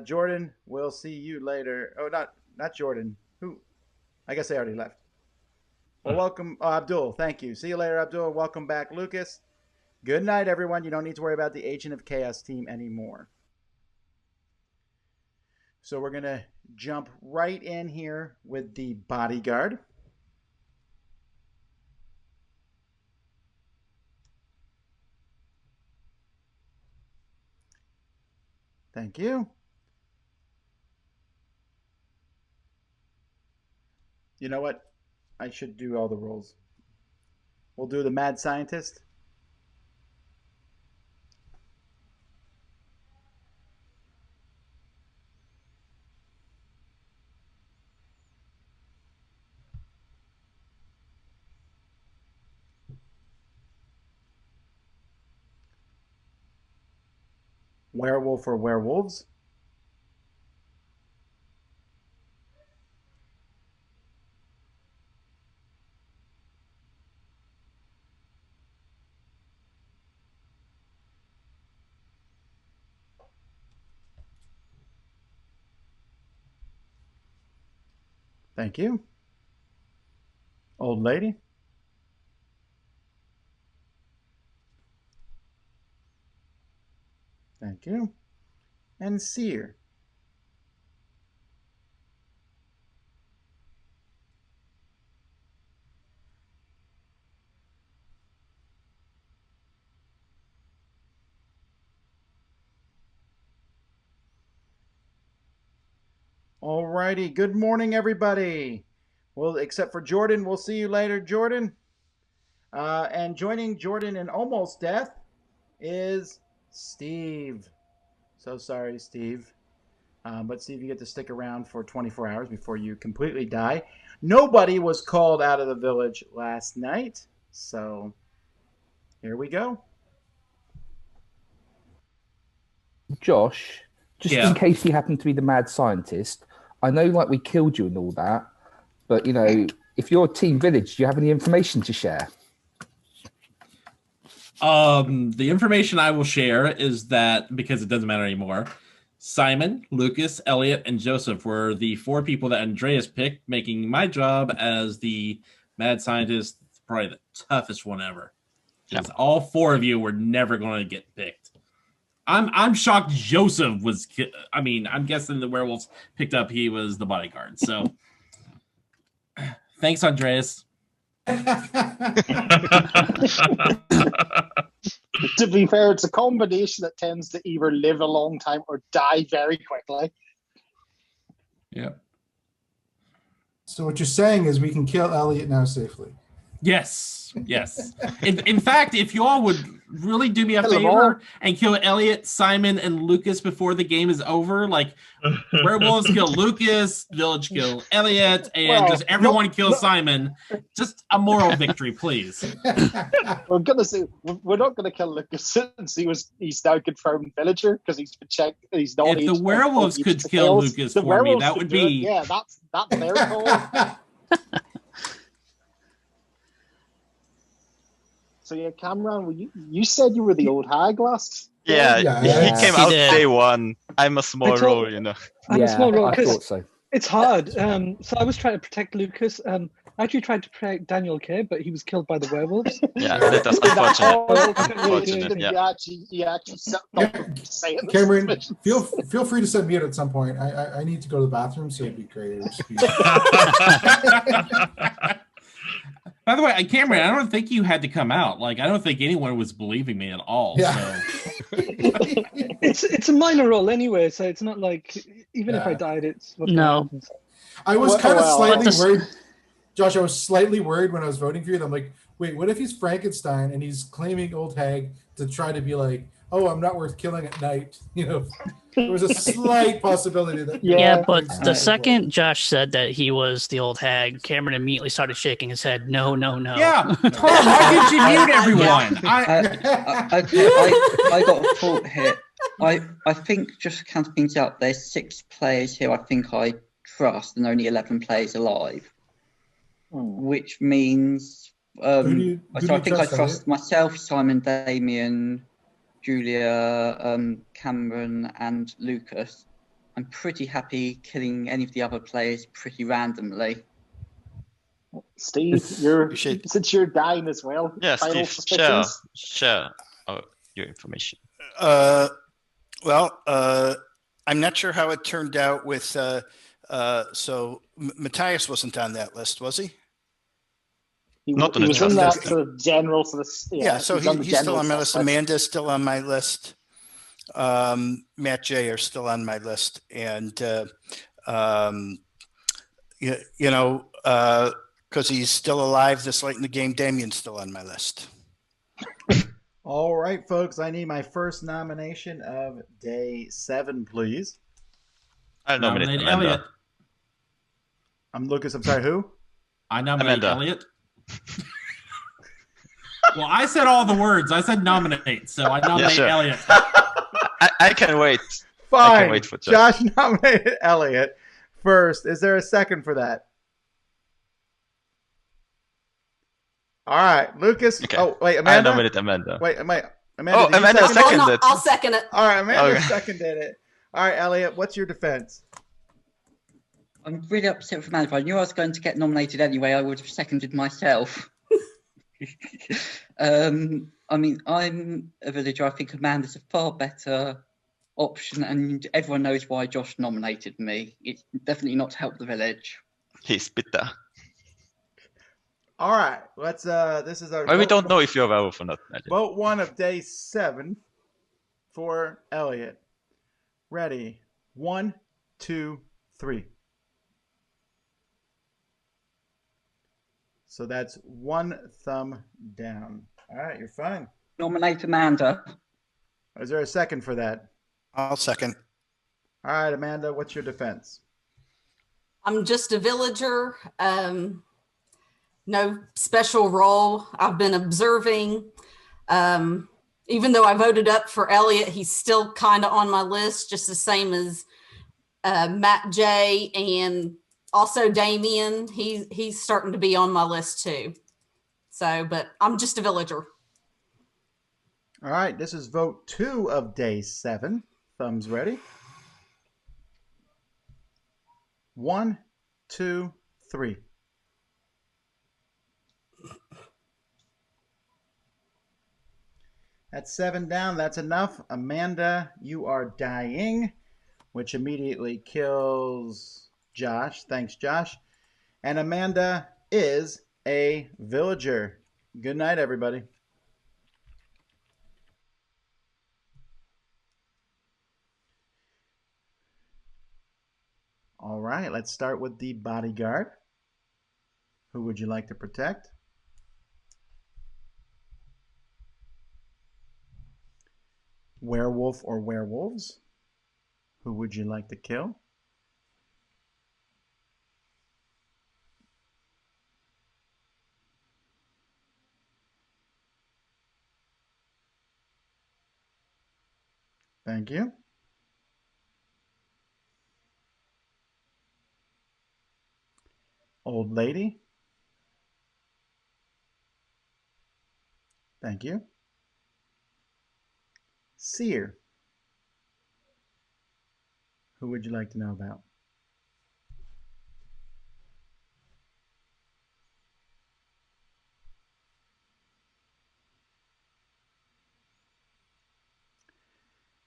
Speaker 2: Jordan, we'll see you later. Oh, not Jordan. Who? I guess they already left. Well, welcome, Abdul. Thank you. See you later, Abdul. Welcome back, Lucas. Good night, everyone. You don't need to worry about the Agent of Chaos team anymore. So we're going to jump right in here with the bodyguard. Thank you. You know what? I should do all the roles. We'll do the mad scientist. Werewolf or werewolves. Thank you. Old lady. Thank you. And seer. Alrighty. Good morning, everybody. Well, except for Jordan, we'll see you later, Jordan. And joining Jordan in almost death is Steve. So sorry, Steve. But Steve, you get to stick around for 24 hours before you completely die. Nobody was called out of the village last night. So here we go.
Speaker 24: Josh, just in case you happen to be the mad scientist, I know like we killed you and all that, but if you're Team Village, do you have any information to share?
Speaker 13: The information I will share is that, because it doesn't matter anymore, Simon, Lucas, Elliot, and Joseph were the 4 people that Andreas picked, making my job as the mad scientist probably the toughest one ever. Because all 4 of you were never going to get picked. I'm shocked Joseph was. I mean, I'm guessing the werewolves picked up he was the bodyguard. So, thanks, Andreas.
Speaker 3: To be fair, it's a combination that tends to either live a long time or die very quickly.
Speaker 13: Yeah.
Speaker 6: So what you're saying is we can kill Elliot now safely.
Speaker 13: Yes. In fact, if you all would really do me a
Speaker 3: Kill 'em
Speaker 13: favor
Speaker 3: all.
Speaker 13: and kill Elliot, Simon, and Lucas before the game is over, like werewolves kill Lucas, village kill Elliot, and just everyone kill Simon. Just a moral victory, please.
Speaker 3: We're gonna say we're not gonna kill Lucas since he's now confirmed villager because he's been checked. He's not.
Speaker 13: If the werewolves could kill Lucas for me, that would be
Speaker 3: that's their call. So yeah, Cameron, you said you were the old hag last.
Speaker 7: Yeah, he came out day 1. I'm a small role, you know.
Speaker 8: I'm a small role
Speaker 24: I
Speaker 8: because
Speaker 24: thought so.
Speaker 8: it's hard. So I was trying to protect Lucas. I actually tried to protect Daniel K, but he was killed by the werewolves.
Speaker 7: Yeah, that was unfortunate.
Speaker 6: Cameron, feel free to send me out at some point. I need to go to the bathroom, so it'd be great.
Speaker 13: By the way, Cameron, I don't think you had to come out. Like, I don't think anyone was believing me at all.
Speaker 6: Yeah.
Speaker 13: So.
Speaker 8: It's a minor role anyway, so it's not like even if I died, it's
Speaker 16: No.
Speaker 6: I was kind of slightly worried, Josh. I was slightly worried when I was voting for you. I'm like, wait, what if he's Frankenstein and he's claiming old hag to try to be like, oh, I'm not worth killing at night? You know, there was a slight possibility that.
Speaker 16: Yeah, but the second Josh said that he was the old hag, Cameron immediately started shaking his head. No.
Speaker 13: Yeah, Tom, why did you mute everyone?
Speaker 20: I got a thought here. I think, just to count things up, there's 6 players here I think I trust and only 11 players alive. Which means I think I trust myself, Simon, Damien, Julia, Cameron, and Lucas. I'm pretty happy killing any of the other players pretty randomly.
Speaker 3: Steve, since you're dying as well.
Speaker 7: Yeah,
Speaker 3: final
Speaker 7: Steve,
Speaker 3: suspicions?
Speaker 7: share your information.
Speaker 15: Well, I'm not sure how it turned out with. So Matthias wasn't on that list, was he?
Speaker 3: He was in that sort of general sort of.
Speaker 15: Yeah, so he's still on my list. Amanda's still on my list. Matt J are still on my list, and because he's still alive this late in the game, Damien's still on my list.
Speaker 2: All right, folks, I need my first nomination of day 7, please.
Speaker 7: I'll nominate Amanda.
Speaker 2: I'm Lucas. I'm sorry, who?
Speaker 13: I nominate Elliot. Well, I said all the words. I said nominate, so I nominate Elliot.
Speaker 7: I can wait.
Speaker 2: Fine.
Speaker 7: I can wait for Josh.
Speaker 2: Josh nominated Elliot first. Is there a second for that? All right, Lucas.
Speaker 7: Okay.
Speaker 2: Oh, wait, Amanda.
Speaker 7: I nominated Amanda.
Speaker 2: Wait, Amanda.
Speaker 7: Oh, Amanda seconded it.
Speaker 11: I'll second it.
Speaker 2: All right, Amanda
Speaker 7: Okay.
Speaker 2: seconded it. All right, Elliot, what's your defense?
Speaker 20: I'm really upset with Amanda. If I knew I was going to get nominated anyway, I would have seconded myself. I mean, I'm a villager. I think Amanda's a far better option, and everyone knows why Josh nominated me. It's definitely not to help the village.
Speaker 7: He's bitter.
Speaker 2: All right, let's. This is our.
Speaker 7: Well, we don't know if you're a werewolf or not.
Speaker 2: Vote 1 of day 7 for Elliot. Ready? 1, 2, 3. So that's 1 thumb down. All right, you're fine.
Speaker 20: Nominate Amanda.
Speaker 2: Is there a second for that?
Speaker 15: I'll second.
Speaker 2: All right, Amanda, what's your defense?
Speaker 11: I'm just a villager. No special role. I've been observing. Even though I voted up for Elliot, he's still kind of on my list, just the same as Matt J and also Damien. He's starting to be on my list too. So, but I'm just a villager.
Speaker 2: All right, this is vote 2 of day 7. Thumbs ready. 1, 2, 3. That's 7 down. That's enough. Amanda, you are dying, which immediately kills Josh. Thanks, Josh. And Amanda is a villager. Good night, everybody. All right, let's start with the bodyguard. Who would you like to protect? Werewolf or werewolves? Who would you like to kill? Thank you. Old lady. Thank you. Seer. Who would you like to know about?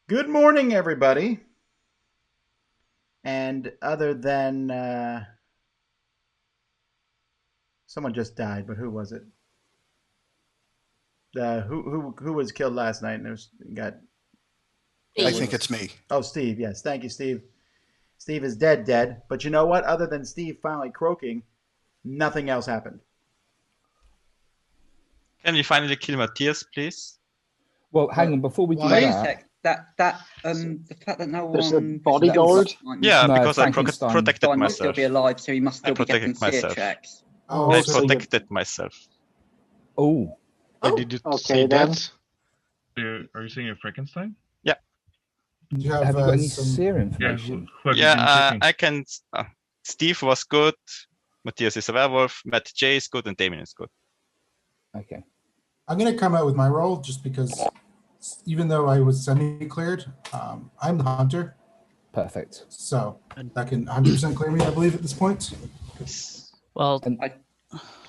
Speaker 2: Good morning, everybody. And other than someone just died, but who was it? Who was killed last night and got?
Speaker 15: I think it's me.
Speaker 2: Oh, Steve. Yes, thank you, Steve. Steve is dead. But you know what? Other than Steve finally croaking, nothing else happened.
Speaker 7: Can we finally kill Matthias, please?
Speaker 24: Well, hang on. Before we do
Speaker 20: Wait a
Speaker 24: that,
Speaker 20: sec. The fact that no
Speaker 3: There's a
Speaker 20: one
Speaker 3: bodyguard?
Speaker 7: Yeah,
Speaker 24: No,
Speaker 7: because I
Speaker 24: Frankenstein.
Speaker 7: protected
Speaker 20: John must still
Speaker 7: myself.
Speaker 20: be alive, so he must still be getting
Speaker 7: protected
Speaker 20: seer
Speaker 7: myself.
Speaker 20: checks.
Speaker 6: Oh,
Speaker 7: I
Speaker 6: so you-
Speaker 7: protected myself.
Speaker 24: Oh,
Speaker 19: Why did you
Speaker 3: okay,
Speaker 19: say
Speaker 3: then.
Speaker 19: that?
Speaker 18: Are you saying you're Frankenstein?
Speaker 7: Yeah.
Speaker 6: Do you
Speaker 24: have you got any
Speaker 6: some...
Speaker 24: seer
Speaker 18: Yeah.
Speaker 24: information?
Speaker 18: Who have you
Speaker 7: Yeah,
Speaker 18: been checking?
Speaker 7: I can. Steve was good. Matthias is a werewolf. Matt J is good, and Damien is good.
Speaker 24: Okay.
Speaker 6: I'm going to come out with my role just because even though I was semi-cleared, I'm the hunter.
Speaker 24: Perfect.
Speaker 6: So that can 100% clear me, I believe, at this point.
Speaker 16: Well,
Speaker 20: I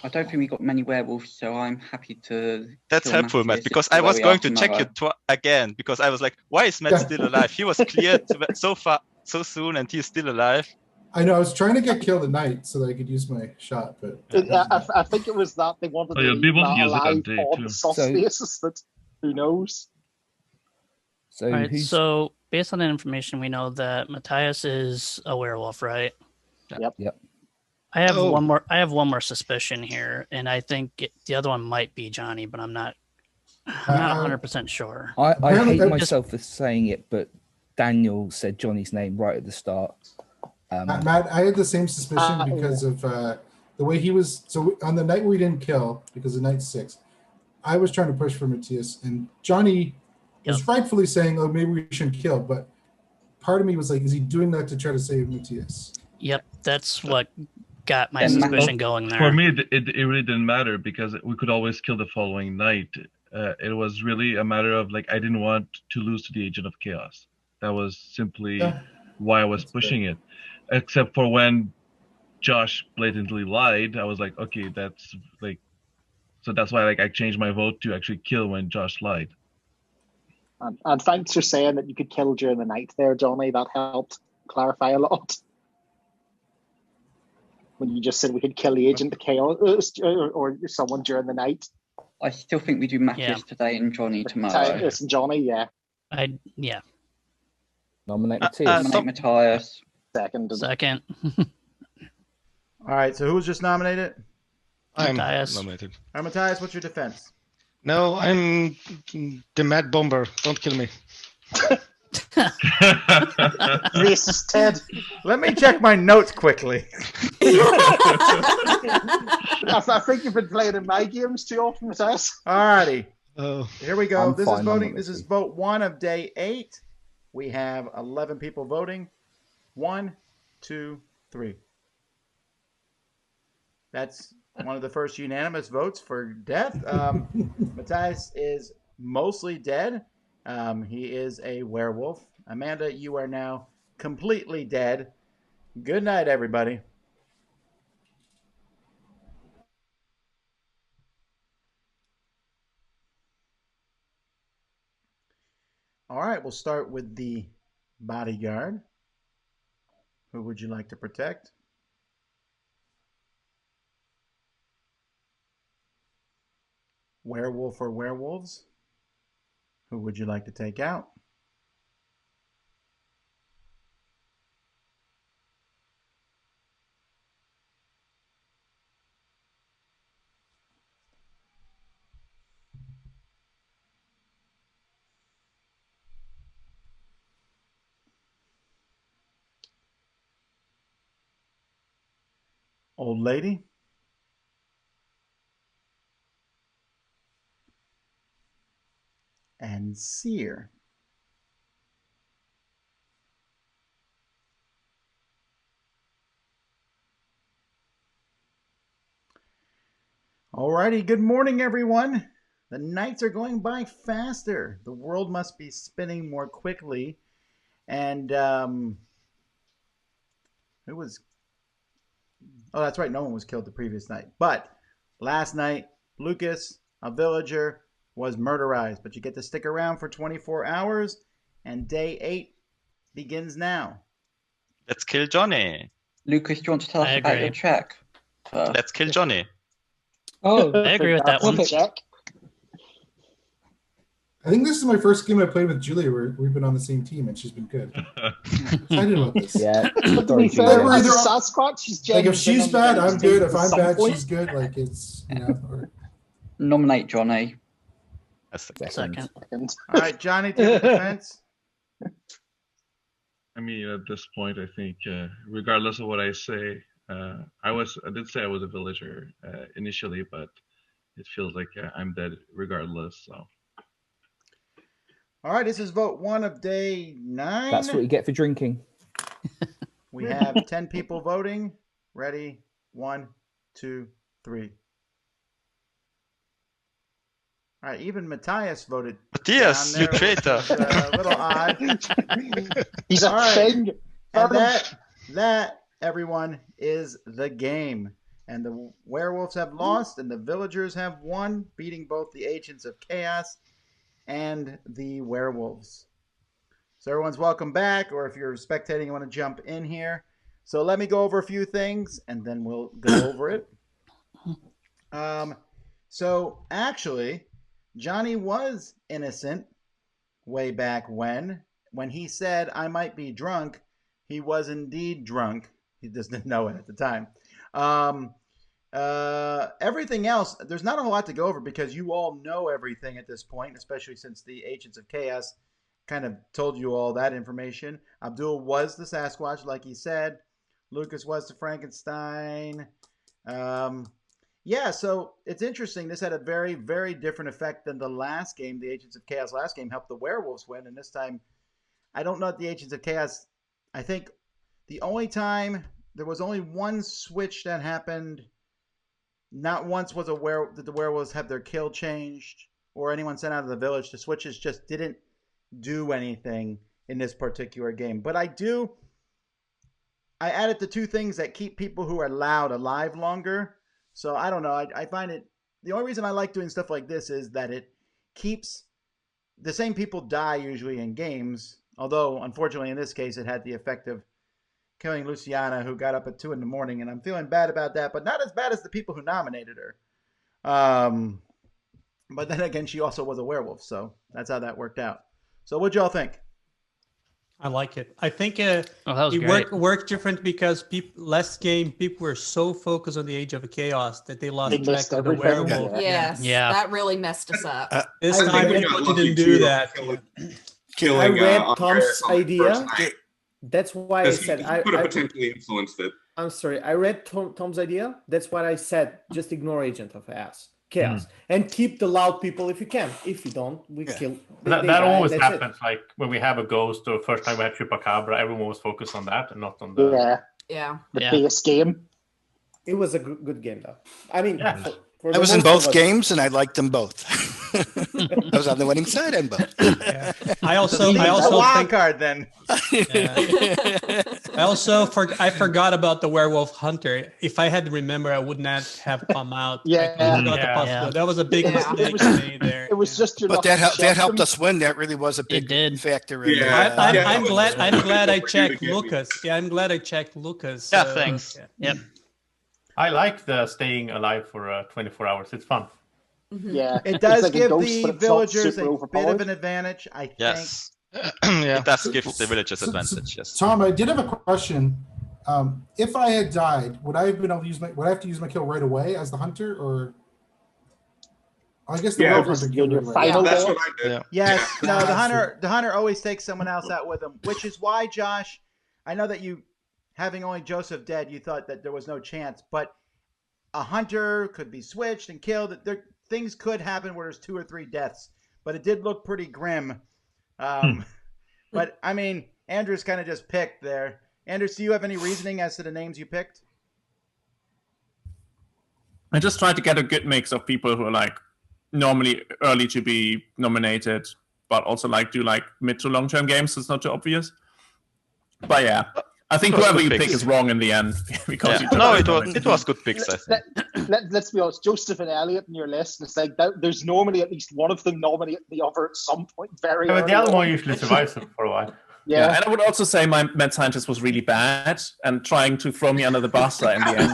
Speaker 20: don't think we got many werewolves, so I'm happy to.
Speaker 7: That's
Speaker 20: kill
Speaker 7: helpful, Matt,
Speaker 20: Matthias
Speaker 7: because
Speaker 20: if
Speaker 7: I was
Speaker 20: we
Speaker 7: going
Speaker 20: are
Speaker 7: to check you
Speaker 20: tomorrow.
Speaker 7: again because I was like, why is Matt still alive? He was cleared so far, so soon, and he's still alive.
Speaker 6: I know I was trying to get killed at night so that I could use my shot, but
Speaker 3: I think it was that they wanted to
Speaker 18: you'll be
Speaker 3: leave
Speaker 18: able to
Speaker 3: Matt
Speaker 18: use it on
Speaker 3: alive
Speaker 18: day
Speaker 3: on
Speaker 18: two.
Speaker 3: the soft
Speaker 24: So-
Speaker 3: basis that who knows.
Speaker 24: So
Speaker 16: all right.
Speaker 24: who's
Speaker 16: So based on the information, we know that Matthias is a werewolf, right?
Speaker 24: Yep.
Speaker 16: I have
Speaker 19: Oh.
Speaker 16: one more. I have one more suspicion here, and I think the other one might be Johnny, but I'm not. I'm not 100% sure.
Speaker 24: I
Speaker 6: Apparently
Speaker 24: hate
Speaker 6: that-
Speaker 24: myself for saying it, but Daniel said Johnny's name right at the start.
Speaker 6: Matt, I had the same suspicion because of the way he was. So on the night we didn't kill, because of night 6, I was trying to push for Matthias, and Johnny was rightfully saying, "Oh, maybe we shouldn't kill." But part of me was like, "Is he doing that to try to save Matthias?"
Speaker 16: Yep, that's what got my
Speaker 20: And
Speaker 16: suspicion going there.
Speaker 18: For me, it really didn't matter because we could always kill the following night. It was really a matter of like I didn't want to lose to the Agent of Chaos. That was simply why I was pushing it. Except for when Josh blatantly lied, I was like, okay, that's like, so that's why like I changed my vote to actually kill when Josh lied.
Speaker 3: And thanks for saying that you could kill during the night there, Johnny. That helped clarify a lot. When you just said we could kill the Agent of Chaos or someone during the night.
Speaker 20: I still think we do Matthias today and Johnny tomorrow.
Speaker 3: Matthias and Johnny, yeah.
Speaker 16: Yeah.
Speaker 24: Nominate Matthias.
Speaker 20: Nominate Matthias.
Speaker 16: Second.
Speaker 2: All right, so who was just nominated?
Speaker 19: I'm
Speaker 16: Matthias.
Speaker 19: nominated.
Speaker 2: All right, Matthias, what's your defense?
Speaker 19: No, I'm the Mad Bomber. Don't kill me.
Speaker 3: Racist Ted.
Speaker 2: Let me check my notes quickly.
Speaker 3: I think you've been playing in my games too often, Matthias.
Speaker 2: All righty.
Speaker 19: Oh.
Speaker 2: Here we go.
Speaker 24: I'm
Speaker 2: This
Speaker 24: fine,
Speaker 2: is
Speaker 24: I'm
Speaker 2: voting.
Speaker 24: not
Speaker 2: This is
Speaker 24: listening.
Speaker 2: vote 1 of day 8. We have 11 people voting. 1, 2, 3. That's one of the first unanimous votes for death. Matthias is mostly dead. He is a werewolf. Amanda, you are now completely dead. Good night, everybody. All right, we'll start with the bodyguard. Who would you like to protect? Werewolf or werewolves? Who would you like to take out? Old lady? And seer. Alrighty, good morning, everyone. The nights are going by faster. The world must be spinning more quickly. And who was? Oh, that's right. No one was killed the previous night. But last night, Lucas, a villager, was murderized. But you get to stick around for 24 hours, and day 8 begins now.
Speaker 7: Let's kill Johnny.
Speaker 20: Lucas, do you want to tell us about your check?
Speaker 7: Let's kill Johnny.
Speaker 8: Oh,
Speaker 16: I agree with that one.
Speaker 6: I think this is my first game I played with Julia where we've been on the same team and she's been good. Excited about this.
Speaker 24: Yeah.
Speaker 3: But to be fair, as a Sasquatch, she's
Speaker 6: Like if she's bad, I'm good. If I'm bad,
Speaker 3: point.
Speaker 6: she's good. Like it's or...
Speaker 20: Nominate Johnny.
Speaker 16: Second.
Speaker 2: All right, Johnny, take the defense.
Speaker 18: I mean, at this point, I think, regardless of what I say, I did say I was a villager initially, but it feels like I'm dead regardless. So.
Speaker 2: All right, this is vote 1 of day 9.
Speaker 24: That's what you get for drinking.
Speaker 2: We have 10 people voting. Ready? 1, 2, 3. All right, even Matthias voted.
Speaker 7: Matthias, you
Speaker 2: down there,
Speaker 7: traitor.
Speaker 2: which is, a little odd.
Speaker 3: He's a
Speaker 2: All right.
Speaker 3: thing.
Speaker 2: And that, everyone, is the game. And the werewolves have lost, and the villagers have won, beating both the Agents of Chaos and the werewolves. So everyone's welcome back, or if you're spectating, you want to jump in here. So let me go over a few things, and then we'll go over it. So actually, Johnny was innocent way back when he said, I might be drunk, he was indeed drunk. He just didn't know it at the time. Everything else, there's not a whole lot to go over because you all know everything at this point, especially since the Agents of Chaos kind of told you all that information. Abdul was the Sasquatch, like he said. Lucas was the Frankenstein. Yeah, so it's interesting. This had a very, very different effect than the last game. The Agents of Chaos last game helped the werewolves win, and this time, I don't know if the Agents of Chaos, I think the only time, there was only one switch that happened. Not once was did the werewolves have their kill changed or anyone sent out of the village. The switches just didn't do anything in this particular game. But I added the 2 things that keep people who are loud alive longer. So I don't know. I find it, the only reason I like doing stuff like this is that it keeps, the same people die usually in games. Although, unfortunately, in this case, it had the effect of killing Luciana, who got up at 2 a.m, and I'm feeling bad about that, but not as bad as the people who nominated her. But then again, she also was a werewolf, so that's how that worked out. So what'd y'all think?
Speaker 10: I like it. I think
Speaker 16: that was
Speaker 10: it worked different because last game people were so focused on the Age of Chaos that they lost track of the werewolf.
Speaker 11: Yes, that really messed us up.
Speaker 10: This time people didn't do that.
Speaker 14: Killing,
Speaker 4: I read
Speaker 14: Andreas
Speaker 4: Tom's
Speaker 14: on the
Speaker 4: idea.
Speaker 14: first night.
Speaker 4: That's why I said
Speaker 14: he could have potentially influenced it.
Speaker 4: I'm sorry. I read Tom's idea. That's what I said. Just ignore Agent of Chaos and keep the loud people if you can. If you don't, we kill.
Speaker 12: That always happens. Like when we have a ghost, or first time we had Chupacabra, everyone was focused on that and not on the
Speaker 11: the
Speaker 3: base game.
Speaker 4: It was a good game, though. I mean,
Speaker 15: I was in both games and I liked them both. I was on the winning side and both.
Speaker 10: I also
Speaker 2: wild
Speaker 10: think,
Speaker 2: card then.
Speaker 10: I forgot about the werewolf hunter. If I had remembered, I would not have come out.
Speaker 3: Yeah.
Speaker 10: I forgot the possibility. That was a big mistake made there.
Speaker 3: It was just your
Speaker 15: But that helped us win. That really was a big factor. In
Speaker 10: I'm glad I checked Lucas. Yeah, I'm glad I checked Lucas.
Speaker 12: Yeah, thanks.
Speaker 16: Yep.
Speaker 12: I like the staying alive for 24 hours. It's fun.
Speaker 3: Yeah,
Speaker 2: It does
Speaker 3: like a
Speaker 2: give
Speaker 3: ghost,
Speaker 2: the
Speaker 3: but it's not
Speaker 2: villagers
Speaker 3: super
Speaker 2: a bit
Speaker 3: overpowered.
Speaker 2: of an advantage, I think.
Speaker 7: Yes.
Speaker 19: Yeah.
Speaker 7: It does give the villagers advantage. Yes.
Speaker 6: Tom, I did have a question. If I had died, would I have been able to use my? Would I have to use my kill right away as the hunter, or? I guess the werewolf hunter killed right away.
Speaker 14: Yeah, that's what I did.
Speaker 19: Yeah.
Speaker 2: Yes, no, the
Speaker 6: That's
Speaker 2: hunter always takes someone else out with him, which is why, Josh, I know that you, having only Joseph dead, you thought that there was no chance, but a hunter could be switched and killed. Things could happen where there's 2 or 3 deaths, but it did look pretty grim. But I mean, Andrew's kind of just picked there. Andrews, do you have any reasoning as to the names you picked?
Speaker 9: I just tried to get a good mix of people who are like normally early to be nominated, but also like do like mid to long term games. So it's not too obvious. But yeah, I think whoever you pick is wrong in the end because you
Speaker 7: it was good picks. I think.
Speaker 3: Let's be honest, Joseph and Elliot in your list, it's like there's normally at least one of them nominating the other at some point. Very.
Speaker 12: Yeah, but the other
Speaker 3: early
Speaker 12: one
Speaker 3: on.
Speaker 12: usually survives for a while.
Speaker 3: Yeah.
Speaker 9: And I would also say my mad scientist was really bad and trying to throw me under the bus in the end.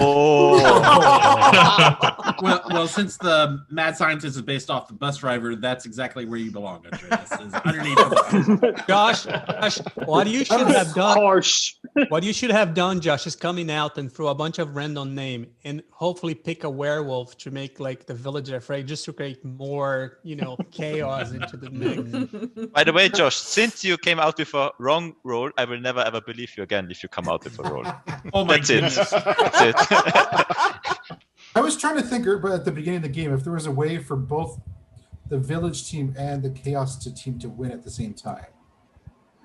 Speaker 13: Well, since the mad scientist is based off the bus driver, that's exactly where you belong, Andreas. Is underneath the bus.
Speaker 10: Josh, what you should have done?
Speaker 3: Harsh.
Speaker 10: What you should have done, Josh, is coming out and throw a bunch of random name and hopefully pick a werewolf to make like the villager afraid, just to create more, chaos into the mix.
Speaker 7: By the way, Josh, since you came out with a wrong roll, I will never ever believe you again if you come out with a roll.
Speaker 12: Oh my
Speaker 7: goodness. That's it.
Speaker 6: I was trying to think at the beginning of the game if there was a way for both the village team and the chaos team to win at the same time.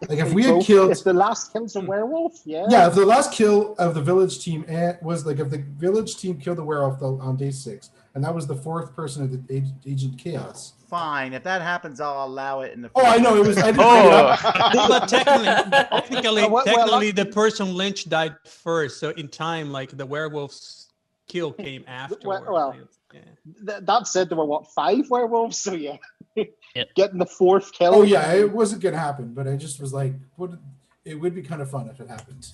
Speaker 6: Like if we had killed,
Speaker 3: if the last kill's a werewolf,
Speaker 6: yeah, if the last kill of the village team was like if the village team killed the werewolf on day 6, and that was the 4th person of the Agent Chaos.
Speaker 2: Fine, if that happens, I'll allow it in the.
Speaker 6: Oh, I know it was. I
Speaker 10: But technically, the person Lynch died first, so in time, like the werewolf's kill came afterwards.
Speaker 3: Well, that said, there were 5 werewolves, so yeah. Getting the 4th kill.
Speaker 6: Oh yeah, it wasn't gonna happen, but I just was like, it would be kind of fun if it happened.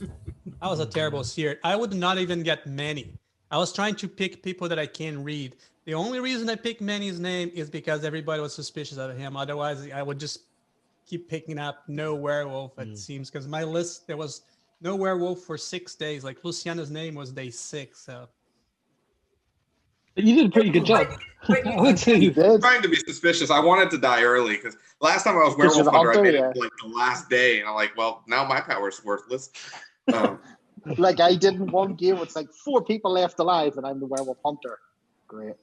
Speaker 10: I was a terrible seer. I would not even get Manny. I was trying to pick people that I can read. The only reason I picked Manny's name is because everybody was suspicious of him. Otherwise, I would just keep picking up no werewolf, it seems, because my list, there was no werewolf for 6 days. Like Luciana's name was day 6. So.
Speaker 8: You did a pretty good job. I would say you
Speaker 14: did. Trying to be suspicious. I wanted to die early because last time I was werewolf hunter, I made it like the last day, and I'm like, well, now my power is worthless.
Speaker 3: Like I did in one game, it's like 4 people left alive, and I'm the werewolf hunter. Great.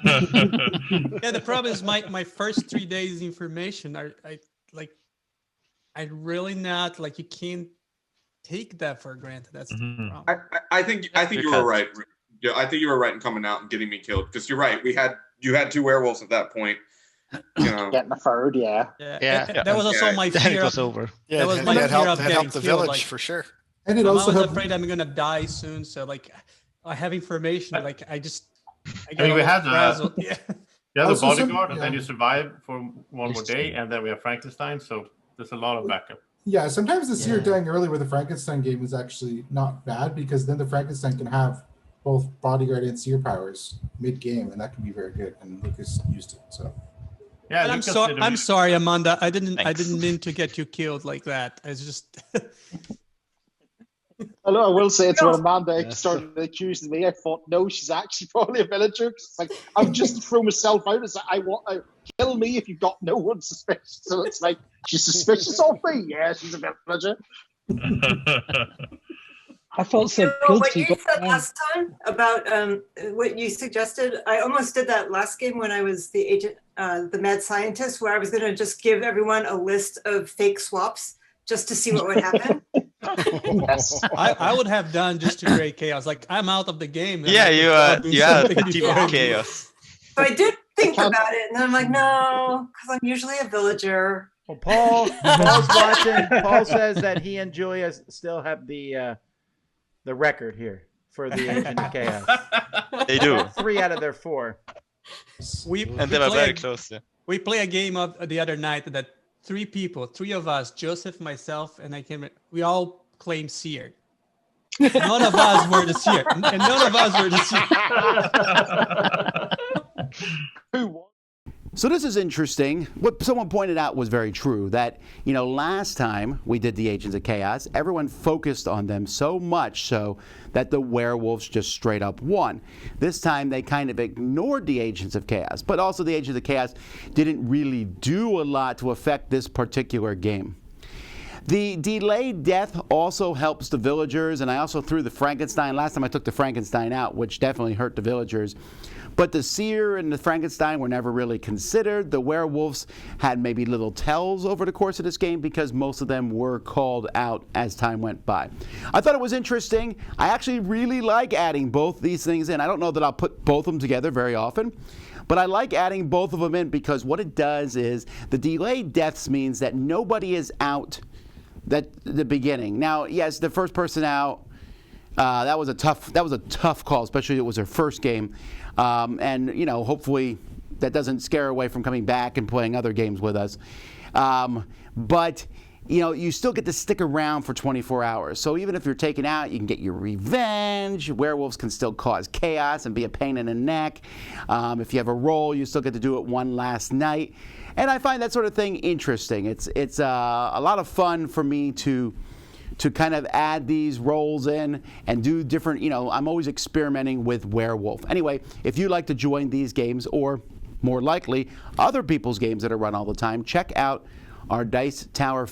Speaker 10: Yeah, the problem is my first 3 days information I really not like, you can't take that for granted. That's the problem.
Speaker 14: I think you were right. Yeah, I think you were right in coming out and getting me killed because you're right. You had 2 werewolves at that point.
Speaker 3: Getting a third, yeah.
Speaker 10: That was also my fear.
Speaker 19: It was over.
Speaker 10: Yeah, that was my fear of getting
Speaker 15: helped the
Speaker 10: killed,
Speaker 15: village for sure.
Speaker 6: And it also
Speaker 10: I was
Speaker 6: helped.
Speaker 10: afraid I'm gonna die soon, so like I have information. Like I
Speaker 12: mean, we had
Speaker 10: frazzled.
Speaker 12: the bodyguard, and then you survive for 1 more day, and then we have Frankenstein. So there's a lot of backup.
Speaker 6: Yeah, sometimes the seer dying early with the Frankenstein game is actually not bad because then the Frankenstein can have both bodyguard and seer powers mid-game, and that can be very good. And Lucas used it, so.
Speaker 12: Yeah,
Speaker 10: I'm sorry, Amanda. I didn't mean to get you killed like that. It's just.
Speaker 3: I will say it's when Amanda started accusing me. I thought, no, she's actually probably a villager. It's like I'm just throw myself out. It's like kill me if you've got no one suspicious. So it's like she's suspicious of me. Yeah, she's a villager.
Speaker 8: I felt so
Speaker 1: What
Speaker 8: guilty.
Speaker 1: you said last time about what you suggested, I almost did that last game when I was the agent, the mad scientist, where I was going to just give everyone a list of fake swaps just to see what would happen.
Speaker 24: Yes.
Speaker 10: I would have done just to create chaos. Like, I'm out of the game.
Speaker 7: Yeah, you are the team of
Speaker 10: before.
Speaker 7: chaos.
Speaker 1: So I did think about it, and then I'm like, no, because I'm usually a villager.
Speaker 2: Well, Paul's watching. Paul says that he and Julia still have the record here for the Agent of Chaos.
Speaker 7: They do.
Speaker 2: 3 out of their 4.
Speaker 7: And they were very close. Yeah.
Speaker 10: We play a game of the other night that 3 people, 3 of us, Joseph, myself, and we all claim seer. None of us were the seer, and none of us were the seer.
Speaker 5: So this is interesting. What someone pointed out was very true, that, last time we did the Agents of Chaos, everyone focused on them so much so that the werewolves just straight up won. This time they kind of ignored the Agents of Chaos, but also the Agents of Chaos didn't really do a lot to affect this particular game. The delayed death also helps the villagers, and I also threw the Frankenstein. Last time I took the Frankenstein out, which definitely hurt the villagers. But the seer and the Frankenstein were never really considered. The werewolves had maybe little tells over the course of this game because most of them were called out as time went by. I thought it was interesting. I actually really like adding both these things in. I don't know that I'll put both of them together very often, but I like adding both of them in because what it does is the delayed deaths means that nobody is out at the beginning. Now, yes, the first person out, that was a tough call, especially if it was their first game. And hopefully that doesn't scare away from coming back and playing other games with us. But you still get to stick around for 24 hours. So even if you're taken out, you can get your revenge. Werewolves can still cause chaos and be a pain in the neck. If you have a roll, you still get to do it one last night. And I find that sort of thing interesting. It's a lot of fun for me to kind of add these roles in and do different, I'm always experimenting with Werewolf. Anyway, if you'd like to join these games, or more likely, other people's games that are run all the time, check out our Dice Tower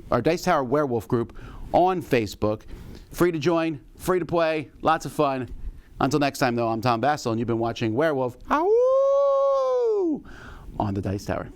Speaker 5: our Dice Tower Werewolf group on Facebook. Free to join, free to play, lots of fun. Until next time, though, I'm Tom Vasel, and you've been watching Werewolf on the Dice Tower.